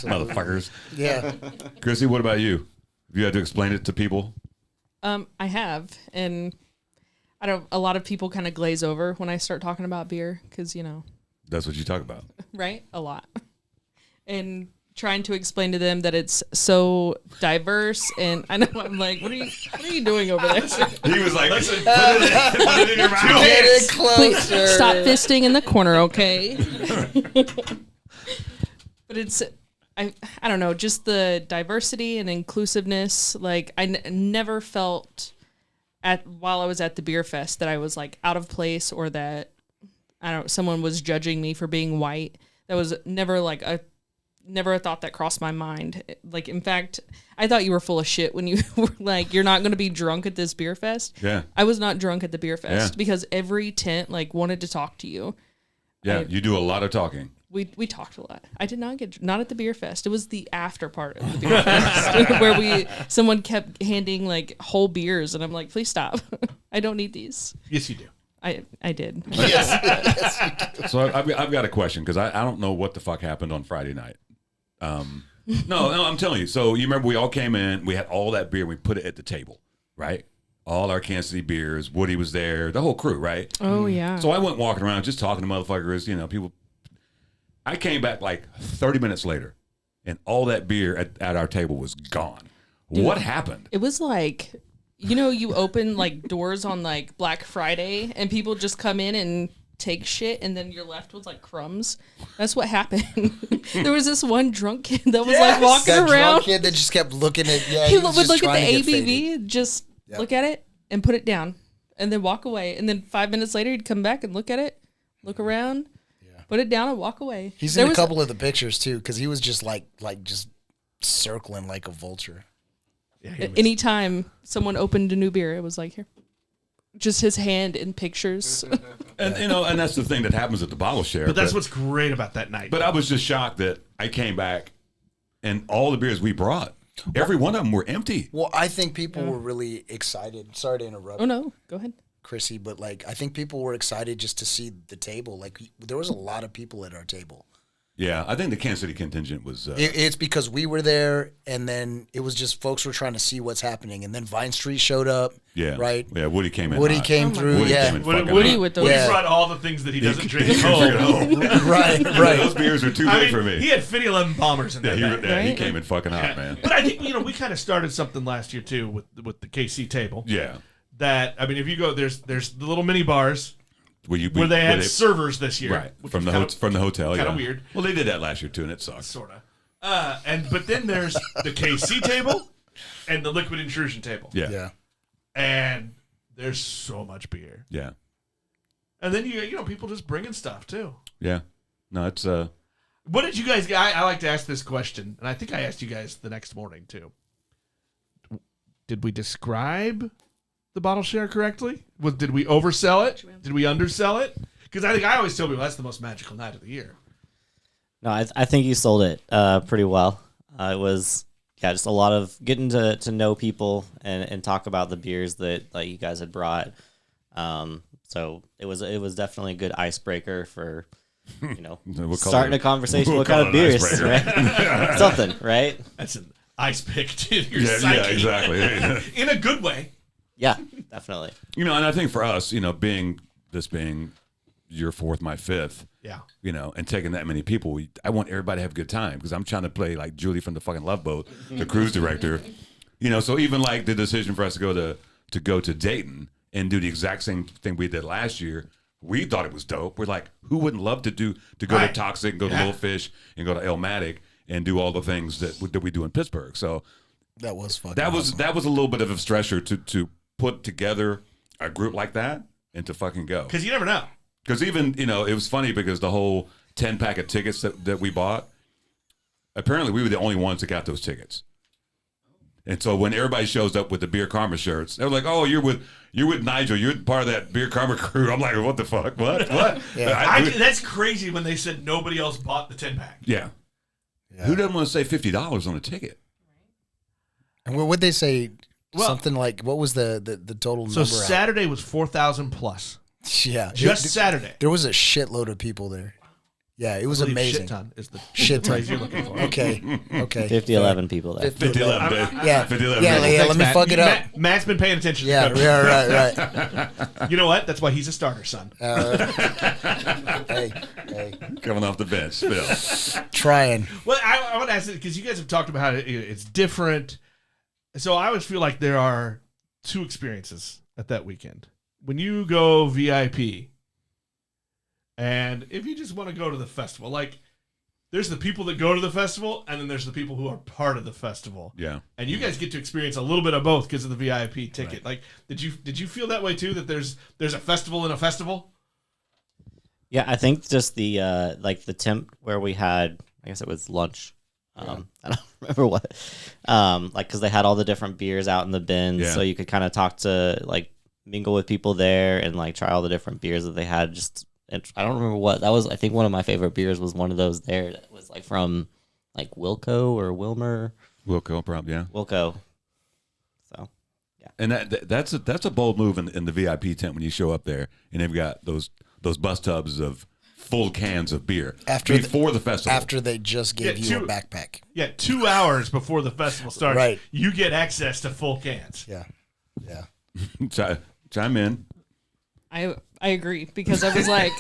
Motherfuckers. Yeah. Krissie, what about you? Have you had to explain it to people? I have, and a lot of people kind of glaze over when I start talking about beer because That's what you talk about. right, a lot, and trying to explain to them that it's so diverse, and I know I'm like, what are you doing over there? He was like, put it in your mouth. Get it Please closer. stop fisting in the corner, okay? But it's, I don't know, just the diversity and inclusiveness. Like I never felt while I was at the beer fest that I was like out of place or that someone was judging me for being white. That was never never a thought that crossed my mind. Like, in fact, I thought you were full of shit when you were like, you're not going to be drunk at this beer fest. Yeah. I was not drunk at the beer fest because every tent wanted to talk to you. Yeah, you do a lot of talking. We talked a lot. I did not not at the beer fest. It was the after part of the beer fest where someone kept handing like whole beers, and I'm like, please stop. I don't need these. Yes, you do. I did. Yes. So I've got a question because I don't know what the fuck happened on Friday night. No, I'm telling you. So you remember we all came in, we had all that beer, and we put it at the table, right? All our Kansas City beers. Woody was there, the whole crew, right? Oh yeah. So I went walking around just talking to motherfuckers, people. I came back like 30 minutes later, and all that beer at our table was gone. Dude, what happened? It was like, you open like doors on like Black Friday, and people just come in and take shit, and then you're left with like crumbs. That's what happened. There was this one drunk kid that was like walking that around. Drunk kid that just kept looking at. Yeah, he would look at the ABV, just look at it and put it down, and then walk away. And then 5 minutes later, he'd come back and look at it, look around. Put it down and walk away. He's in a couple of the pictures too, because he was just like just circling like a vulture. Yeah, anytime someone opened a new beer, it was like here, just his hand in pictures. And and that's the thing that happens at the bottle share. But that's what's great about that night. But I was just shocked that I came back, and all the beers we brought, every one of them were empty. Well, I think people were really excited. Sorry to interrupt. Oh no, go ahead, Krissie, but I think people were excited just to see the table. There was a lot of people at our table. Yeah, I think the Kansas City contingent was. It's because we were there, and then it was just folks were trying to see what's happening, and then Vine Street showed up. Yeah, right. Yeah, Woody came in. Woody came through. Woody with those. Woody brought all the things that he doesn't drink home. right. Those beers are too big for me. He had 50-11 bombers in there. He came in fucking hot, man. But I think we kind of started something last year too with the KC table. Yeah. That if you go, there's the little mini bars. Where they had servers this year, right? From the hotel, kind of weird. Well, they did that last year too, and it sucked. Sorta. But then there's the KC table and the liquid intrusion table. Yeah. And there's so much beer. Yeah. And then people just bringing stuff too. Yeah. No, it's What did you guys? I like to ask this question, and I think I asked you guys the next morning too. Did we describe the bottle share correctly? Did we oversell it? Did we undersell it? Because I always tell people that's the most magical night of the year. No, I think you sold it pretty well. It was just a lot of getting to know people and talk about the beers that you guys had brought. So it was definitely a good icebreaker for starting a conversation. What kind of beers? Right? Something, right? That's an ice pick to your psyche. Yeah, exactly. In a good way. Yeah, definitely. And I think for us, being your fourth, my fifth, yeah, and taking that many people, I want everybody to have a good time because I'm trying to play like Julie from the fucking Love Boat, the cruise director, So even like the decision for us to go to Dayton and do the exact same thing we did last year, we thought it was dope. We're like, who wouldn't love to go to Toxic, go to Little Fish, and go to Elmatic and do all the things that we do in Pittsburgh? So that was fucking. That was a little bit of a stressor to put together a group like that and to fucking go. Because you never know. Because even, it was funny because the whole 10-pack of tickets that we bought, apparently we were the only ones that got those tickets. And so when everybody shows up with the Beer Karma shirts, they're like, "Oh, you're with Nigel. You're part of that Beer Karma crew." I'm like, "What the fuck? What?" That's crazy when they said nobody else bought the 10-pack. Yeah. Who doesn't want to say $50 on a ticket? And what would they say? Something like, what was the total number? So Saturday was 4,000 plus. Yeah. Just Saturday. There was a shitload of people there. Yeah, it was amazing. Shit ton is the shit ton you're looking for. Okay. 50-11 people there. 50-11. Yeah. 50-11. Yeah, let me fuck it up. Matt's been paying attention. Yeah, right. You know what? That's why he's a starter, son. Hey. Coming off the bench, Bill. Trying. Well, I want to ask it because you guys have talked about how it's different. So I always feel like there are two experiences at that weekend. When you go VIP, and if you just want to go to the festival, like there's the people that go to the festival, and then there's the people who are part of the festival. Yeah. And you guys get to experience a little bit of both because of the VIP ticket. Right. Like, did you feel that way too? That there's a festival in a festival? Yeah, I think just the the temp where we had, I guess it was lunch. I don't remember what. Because they had all the different beers out in the bins, so you could kind of talk to mingle with people there and try all the different beers that they had just I don't remember what that was. I think one of my favorite beers was one of those there that was like from like Wilco or Wilmer. Wilco, probably, yeah. Wilco. So, yeah. And that's a bold move in the VIP tent when you show up there and they've got those bus tubs of full cans of beer before the festival. After they just gave you a backpack. Yeah, 2 hours before the festival starts, right. You get access to full cans. Yeah, yeah. Chime in. I agree because I was like,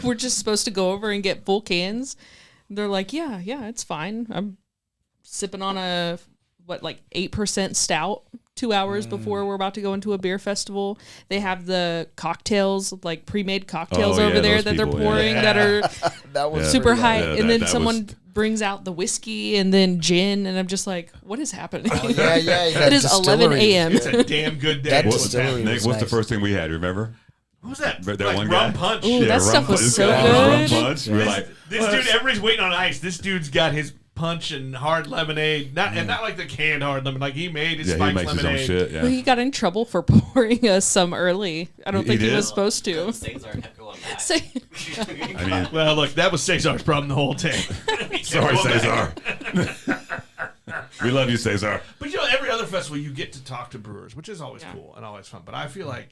we're just supposed to go over and get full cans. They're like, yeah, it's fine. I'm sipping on a 8% stout 2 hours before we're about to go into a beer festival. They have the cocktails, like pre-made cocktails over there that they're pouring that are that was super high. And then someone brings out the whiskey and then gin, and I'm just like, what is happening? Yeah. It is 11 a.m. It's a damn good day. Nick, what's the first thing we had? Remember? What was that? That like one rum guy? punch. Ooh, that stuff was so good. Rum punch. We're like, this dude, everybody's waiting on ice. This dude's got his punch and hard lemonade, and not like the canned hard lemonade. Like he made his spiked lemonade. His own shit. Yeah. Well, he got in trouble for pouring us some early. I don't think he was supposed to. Cesar kept going back. I mean, well, look, that was Cesar's problem the whole day. Sorry, Cesar. We love you, Cesar. But every other festival you get to talk to brewers, which is always cool and always fun. But I feel like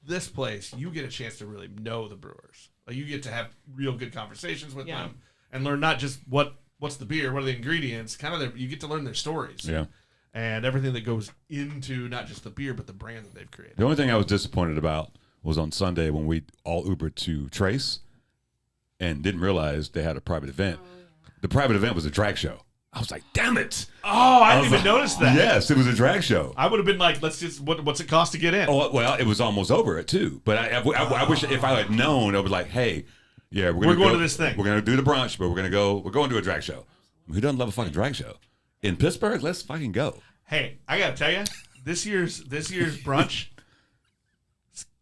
this place, you get a chance to really know the brewers. Like you get to have real good conversations with them and learn not just what's the beer, what are the ingredients, you get to learn their stories. Yeah. And everything that goes into not just the beer, but the brand that they've created. The only thing I was disappointed about was on Sunday when we all Ubered to Trace and didn't realize they had a private event. The private event was a drag show. I was like, damn it. Oh, I didn't even notice that. Yes, it was a drag show. I would have been like, what's it cost to get in? Oh, well, it was almost over it too. But I wish if I had known, I was like, hey, yeah, we're going to this thing. We're going to do the brunch, but we're going to a drag show. Who doesn't love a fucking drag show? In Pittsburgh, let's fucking go. Hey, I got to tell you, this year's brunch,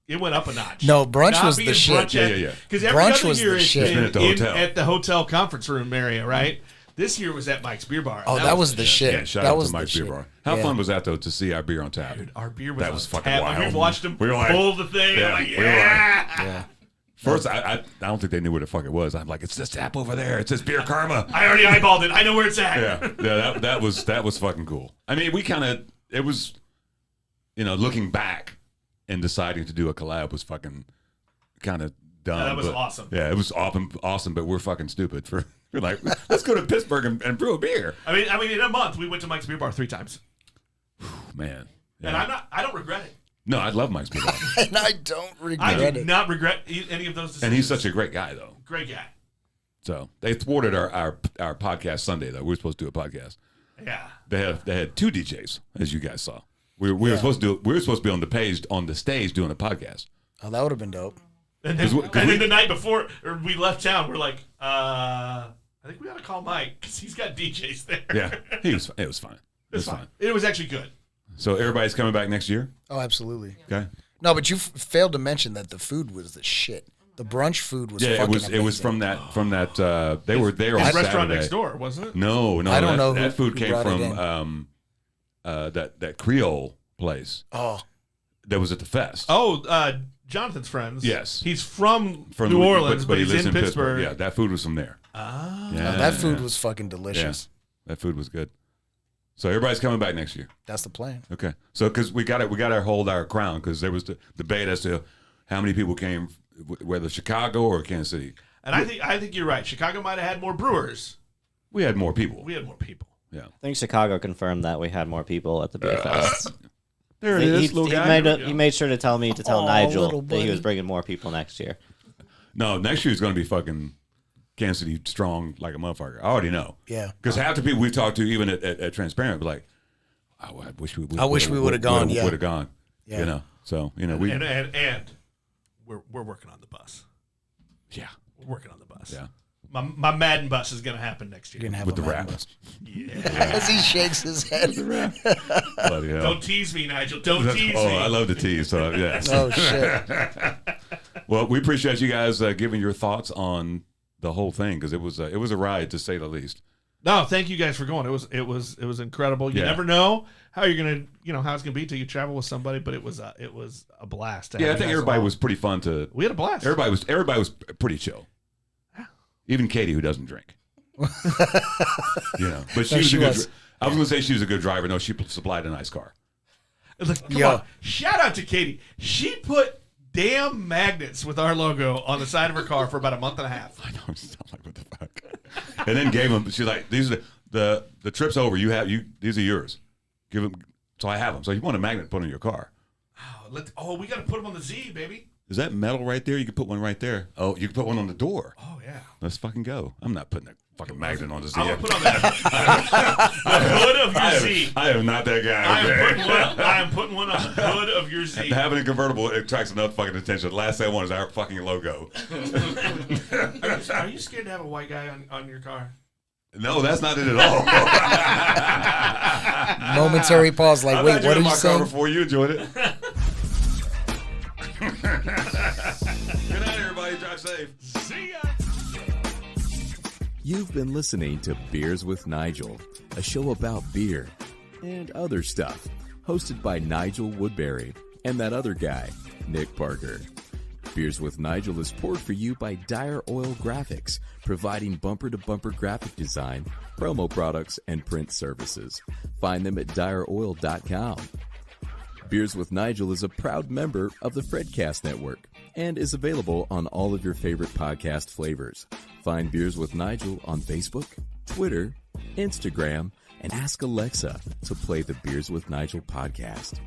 it went up a notch. No, brunch was the shit. Yeah. Because every brunch other was year the shit. at the hotel conference room area, right? This year was at Mike's Beer Bar. Oh, that was the shit. Yeah, shout that out was to Mike's Beer Bar. How fun was that though to see our beer on tap? Dude, our beer was that was fucking tap. wild. We watched them like, pull the thing. Yeah, Like, yeah. First, I don't think they knew where the fuck it was. I'm like, it's this tap over there. It says Beer Karma. I already eyeballed it. I know where it's at. Yeah. That was fucking cool. I mean, it was, looking back and deciding to do a collab was fucking kind of dumb. Yeah, that was awesome. Yeah, it was awesome, but we're fucking stupid we're like, let's go to Pittsburgh and brew a beer. I mean, in a month we went to Mike's Beer Bar 3 times. Man. Yeah. And I don't regret it. No, I love Mike's Beer Bar. And I don't regret it. I do not regret any of those decisions. And he's such a great guy, though. Great guy. So they thwarted our podcast Sunday, though. We were supposed to do a podcast. Yeah. They had 2 DJs, as you guys saw. We were supposed to be on the stage doing a podcast. Oh, that would have been dope. And then the night before we left town, we're like, I think we ought to call Mike because he's got DJs there. Yeah, it was fine. It was fine. It was actually good. So everybody's coming back next year? Oh, absolutely. Okay. No, but you failed to mention that the food was the shit. The brunch food was fucking amazing. It was from that they were there on his Saturday. restaurant next door, wasn't it? No. I don't know that food who came brought it from that Creole place. Oh. That was at the fest. Oh, Jonathan's friends. Yes. He's from New Orleans, but he lives in Pittsburgh. Yeah, that food was from there. Yeah, that food was fucking delicious. Yeah, that food was good. So everybody's coming back next year. That's the plan. Okay. So because we got to hold our crown because there was the debate as to how many people came, whether Chicago or Kansas City. And I think you're right. Chicago might have had more brewers. We had more people. Yeah. I think Chicago confirmed that we had more people at the beer fest. There it is, little guy. He made sure to tell me to tell Nigel that he was bringing more people next year. No, next year's going to be fucking Kansas City strong like a motherfucker. I already know. Yeah. Because half the people we've talked to, even at Transparent, be like, oh, I wish we would have gone. Would have gone. Yeah. So we and we're working on the bus. Yeah. We're working on the bus. Yeah. My Madden bus is going to happen next year. You're gonna have with a the Madden rap. bus. Yeah. As he shakes his head. Bloody hell. Don't tease me, Nigel. Don't tease me. Oh, I love to tease. So yes. Oh shit. Well, we appreciate you guys giving your thoughts on the whole thing because it was a ride to say the least. No, thank you guys for going. It was incredible. You never know how you're gonna, how it's gonna be till you travel with somebody. But it was a blast. Yeah, I think everybody was pretty fun to. We had a blast. Everybody was pretty chill. Yeah. Even Katie, who doesn't drink. But she was. I was gonna say she was a good driver. No, she supplied a nice car. Look, come on! Shout out to Katie. She put damn magnets with our logo on the side of her car for about a month and a half. I know. I'm like, what the fuck? And then gave them. She's like, "These are the trip's over. These are yours. Give them." So I have them. So you want a magnet put on your car? We got to put them on the Z, baby. Is that metal right there? You can put one right there. Oh, you can put one on the door. Oh yeah. Let's fucking go. I'm not putting a fucking magnet on the Z. I'm gonna put on the hood of your Z. I am not that guy. I am putting one on the hood of your Z. Having a convertible attracts enough fucking attention. The last thing I want is our fucking logo. Are you scared to have a white guy on your car? No, that's not it at all. Momentary pause. Like, wait, what are you saying? Before you enjoyed it. Good night, everybody. Drive safe. See ya. You've been listening to Beers with Nigel, a show about beer and other stuff, hosted by Nigel Woodbury and that other guy, Nick Parker. Beers with Nigel is poured for you by Dire Oil Graphics, providing bumper-to-bumper graphic design, promo products, and print services. Find them at direoil.com. Beers with Nigel is a proud member of the Fredcast Network and is available on all of your favorite podcast flavors. Find Beers with Nigel on Facebook, Twitter, Instagram, and ask Alexa to play the Beers with Nigel podcast.